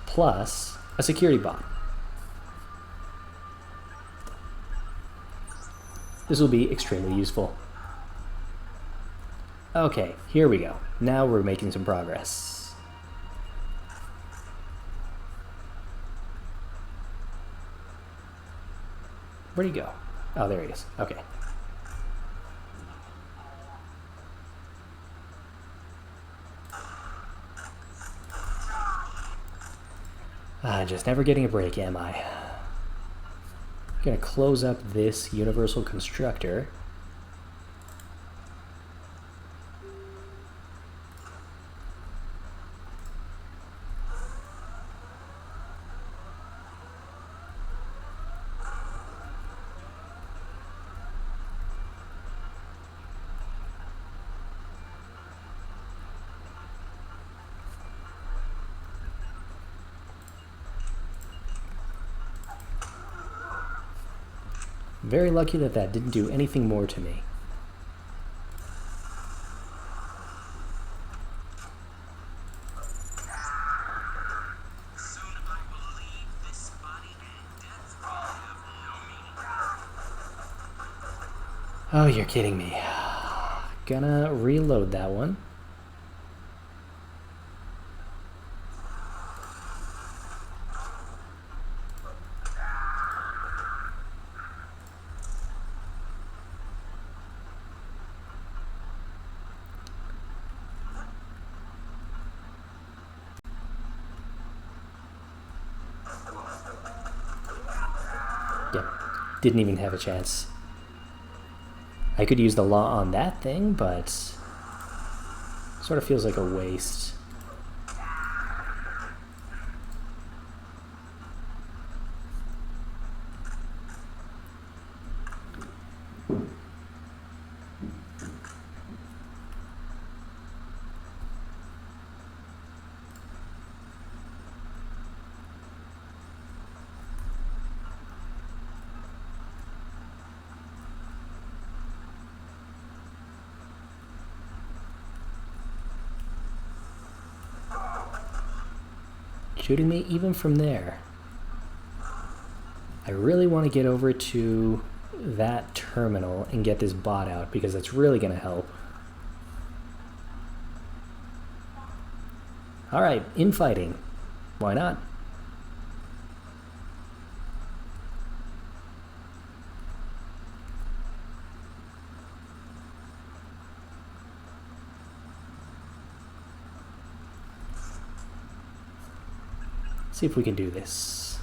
Plus a security bot. This will be extremely useful. Okay, here we go. Now we're making some progress. Where'd he go? Oh, there he is. Okay. Just never getting a break, am I? I'm gonna close up this universal constructor. Very lucky that that didn't do anything more to me. Soon I will leave this body and death will have no meaning. Oh, you're kidding me. Gonna reload that one. Yep, didn't even have a chance. I could use the law on that thing, but sort of feels like a waste. Shooting me even from there. I really want to get over to that terminal and get this bot out because that's really going to help. Alright, infighting. Why not? See if we can do this.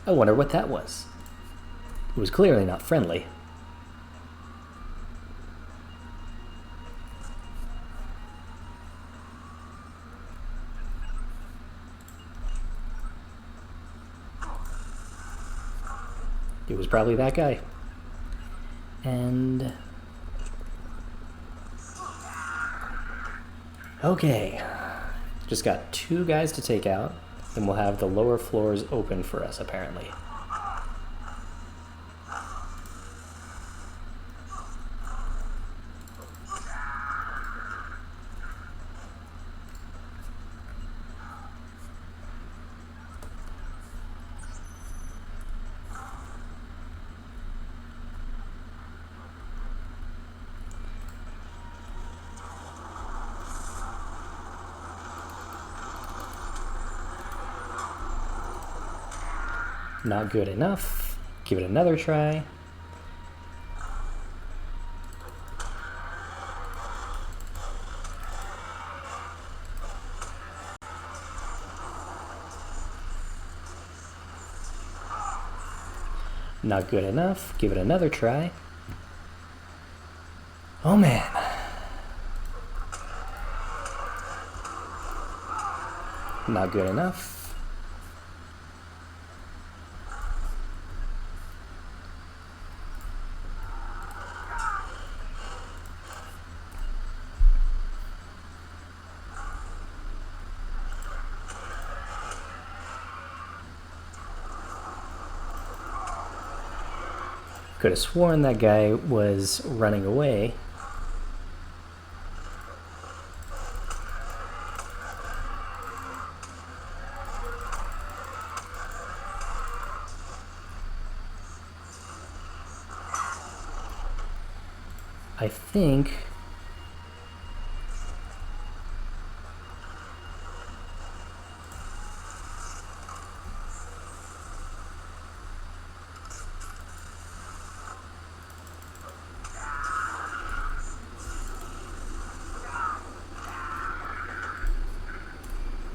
I wonder what that was. It was clearly not friendly. It was probably that guy. And... okay. Just got 2 guys to take out, and we'll have the lower floors open for us, apparently. Not good enough. Give it another try. Not good enough. Give it another try. Oh man. Not good enough. Could have sworn that guy was running away. I think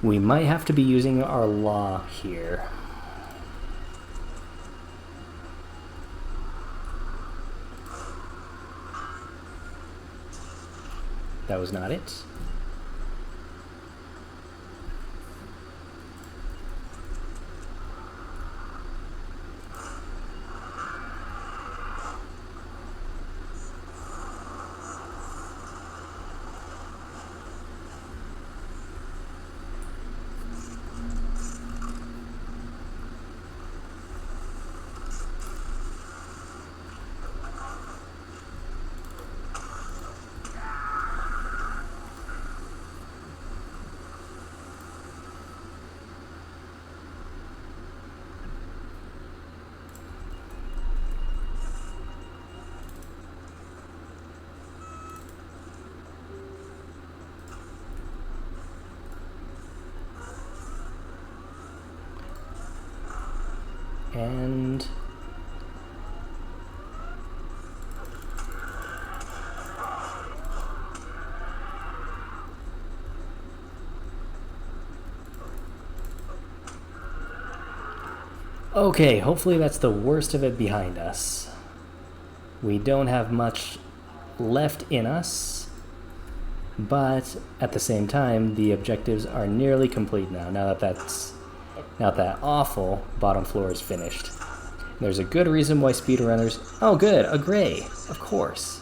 we might have to be using our law here. That was not it. And okay, hopefully that's the worst of it behind us. We don't have much left in us, but at the same time, the objectives are nearly complete now. Now that awful bottom floor is finished. There's a good reason why speedrunners... Oh, good, a gray, of course.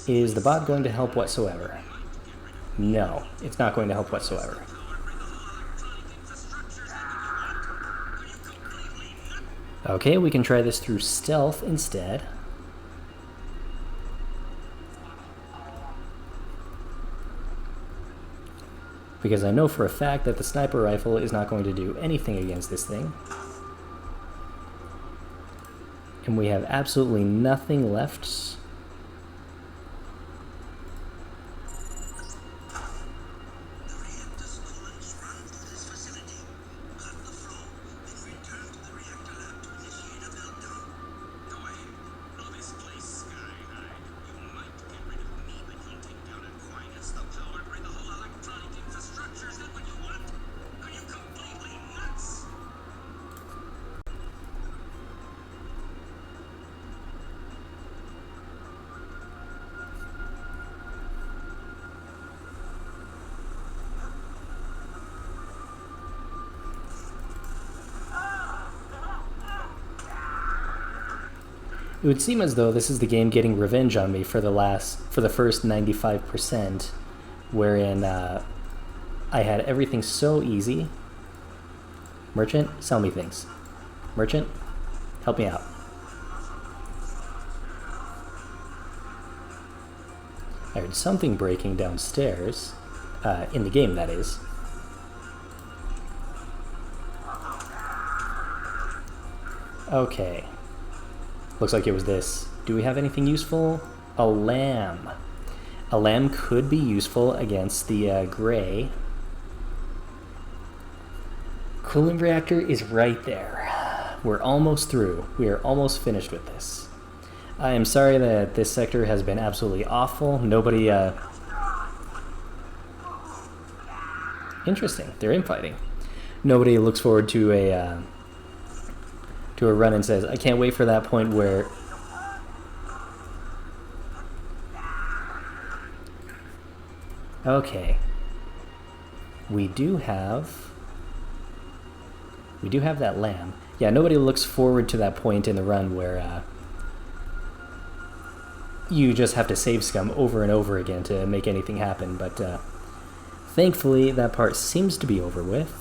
Is the bot going to help whatsoever? No, it's not going to help whatsoever. Okay, we can try this through stealth instead. Because I know for a fact that the sniper rifle is not going to do anything against this thing. And we have absolutely nothing left. It would seem as though this is the game getting revenge on me for the first 95%, wherein I had everything so easy. Merchant, sell me things. Merchant, help me out. I heard something breaking downstairs, in the game, that is. Okay. Looks like it was this. Do we have anything useful? A lamb. A lamb could be useful against the gray. Coolant reactor is right there. We're almost through. We are almost finished with this. I am sorry that this sector has been absolutely awful. Nobody, Interesting. They're infighting. Nobody looks forward to a run and says, I can't wait for that point where... Okay. We do have that lamb. Yeah, nobody looks forward to that point in the run where you just have to save scum over and over again to make anything happen, but thankfully that part seems to be over with.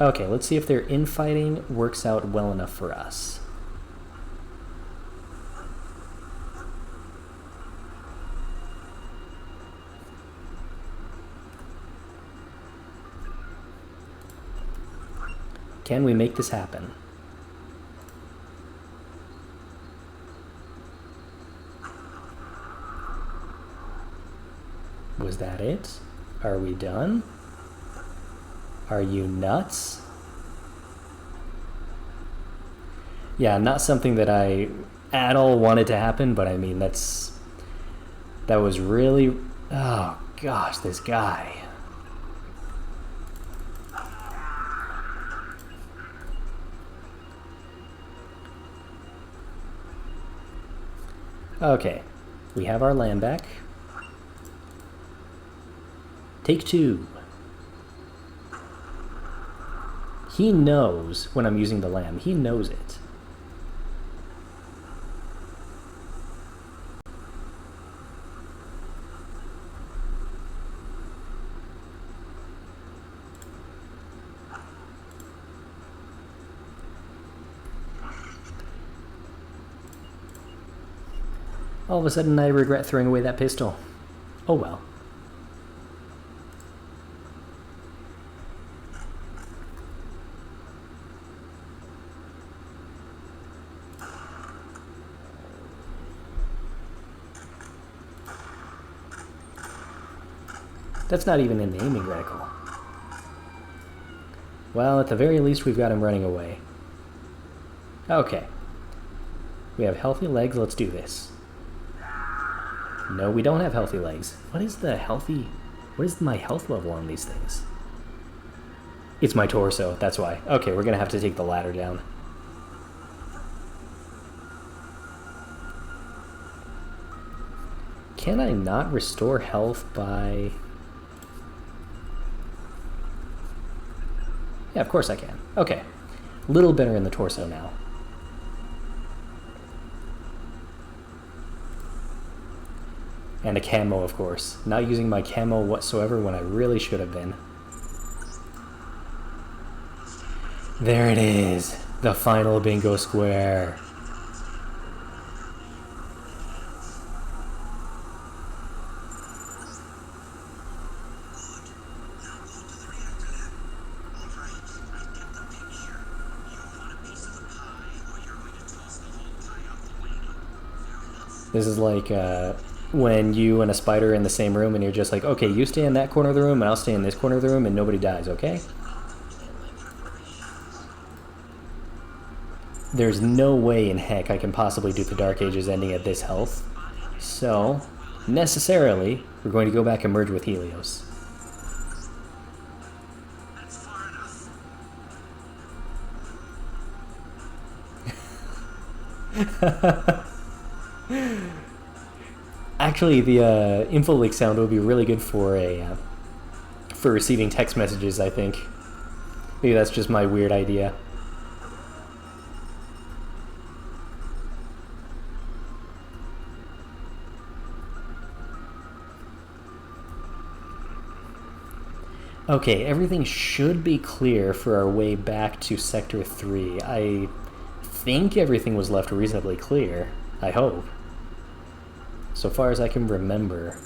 Okay, let's see if their infighting works out well enough for us. Can we make this happen? Was that it? Are we done? Are you nuts? Yeah, not something that I at all wanted to happen, but I mean, that was really... Oh, gosh, this guy. Okay, we have our land back. Take two. He knows when I'm using the lamb. He knows it. All of a sudden, I regret throwing away that pistol. Oh well. That's not even an aiming reticle. Well, at the very least, we've got him running away. Okay. We have healthy legs. Let's do this. No, we don't have healthy legs. What is the healthy... What is my health level on these things? It's my torso, that's why. Okay, we're gonna have to take the ladder down. Can I not restore health by... Yeah, of course I can. Okay. A little better in the torso now. And a camo, of course. Not using my camo whatsoever when I really should have been. There it is. The final bingo square. This is like when you and a spider are in the same room and you're just like, okay, you stay in that corner of the room and I'll stay in this corner of the room and nobody dies, okay? There's no way in heck I can possibly do the Dark Ages ending at this health. So, necessarily, we're going to go back and merge with Helios. Actually, the info leak sound would be really good for a for receiving text messages, I think. Maybe that's just my weird idea. Okay, everything should be clear for our way back to Sector 3. I think everything was left reasonably clear. I hope. So far as I can remember.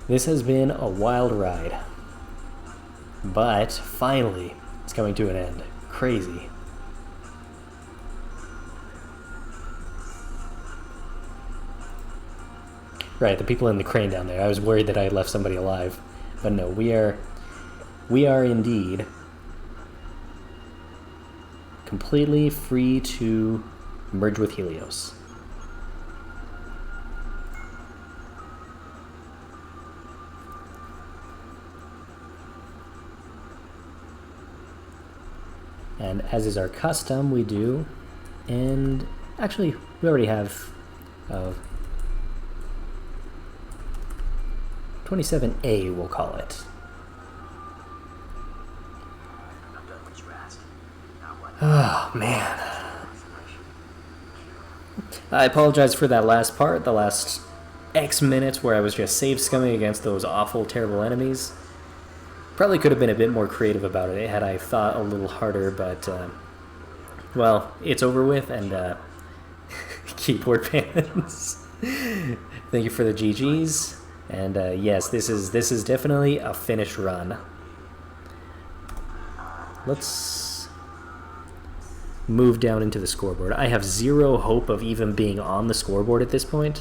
This has been a wild ride. But finally, it's coming to an end. Crazy. Right, the people in the crane down there. I was worried that I had left somebody alive. But no, we are indeed completely free to merge with Helios. And as is our custom, we do, and actually, we already have 27A, we'll call it. Oh, man. I apologize for that last part, the last X minutes where I was just save scumming against those awful, terrible enemies. Probably could have been a bit more creative about it had I thought a little harder, but, well, it's over with, and, keyboard pans. Thank you for the GGs, and, yes, this is definitely a finished run. Let's move down into the scoreboard. I have zero hope of even being on the scoreboard at this point.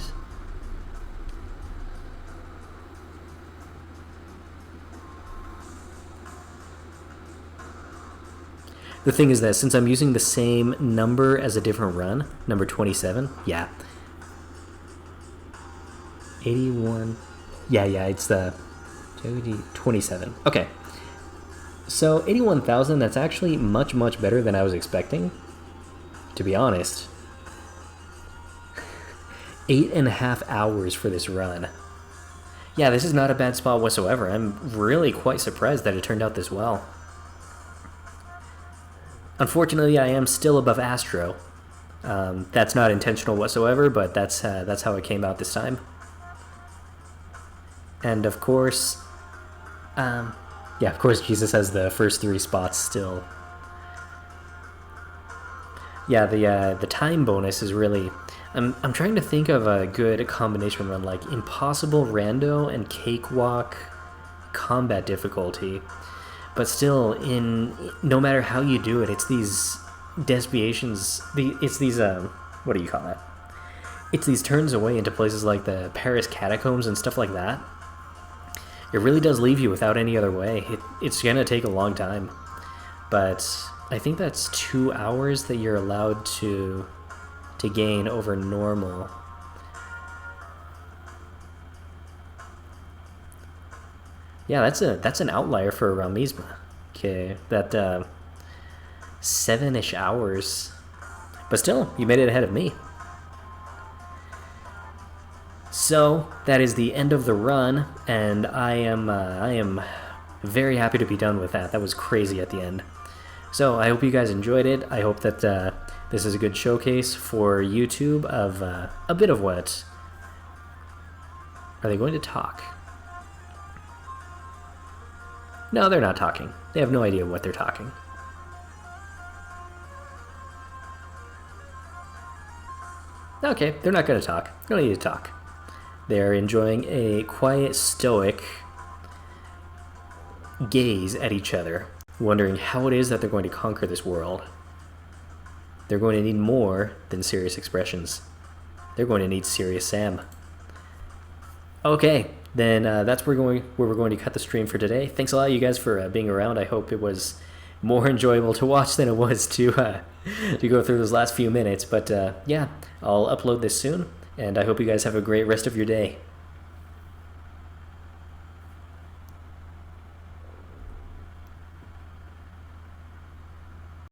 The thing is that since I'm using the same number as a different run, number 27, yeah. 81, yeah, it's the 27. Okay. So 81,000, that's actually much, much better than I was expecting, to be honest. 8.5 hours for this run. Yeah, this is not a bad spot whatsoever. I'm really quite surprised that it turned out this well. Unfortunately, I am still above Astro. That's not intentional whatsoever, but that's how it came out this time. And of course, yeah, of course, Jesus has the first 3 spots still. Yeah, the time bonus is really... I'm trying to think of a good combination run, like impossible rando and cakewalk combat difficulty. But still, in no matter how you do it, it's these deviations. It's these what do you call it? It's these turns away into places like the Paris catacombs and stuff like that. It really does leave you without any other way. It's gonna take a long time, but I think that's 2 hours that you're allowed to gain over normal. Yeah, that's an outlier for Randomizer. Okay, that 7-ish hours, but still, you made it ahead of me. So that is the end of the run, and I am very happy to be done with that. That was crazy at the end. So I hope you guys enjoyed it. I hope that this is a good showcase for YouTube of a bit of what. Are they going to talk? No, they're not talking. They have no idea what they're talking. Okay, they're not going to talk. They don't need to talk. They're enjoying a quiet, stoic gaze at each other, wondering how it is that they're going to conquer this world. They're going to need more than serious expressions. They're going to need serious Sam. Okay, then that's where we're going to cut the stream for today. Thanks a lot, you guys, for being around. I hope it was more enjoyable to watch than it was to go through those last few minutes. But yeah, I'll upload this soon, and I hope you guys have a great rest of your day.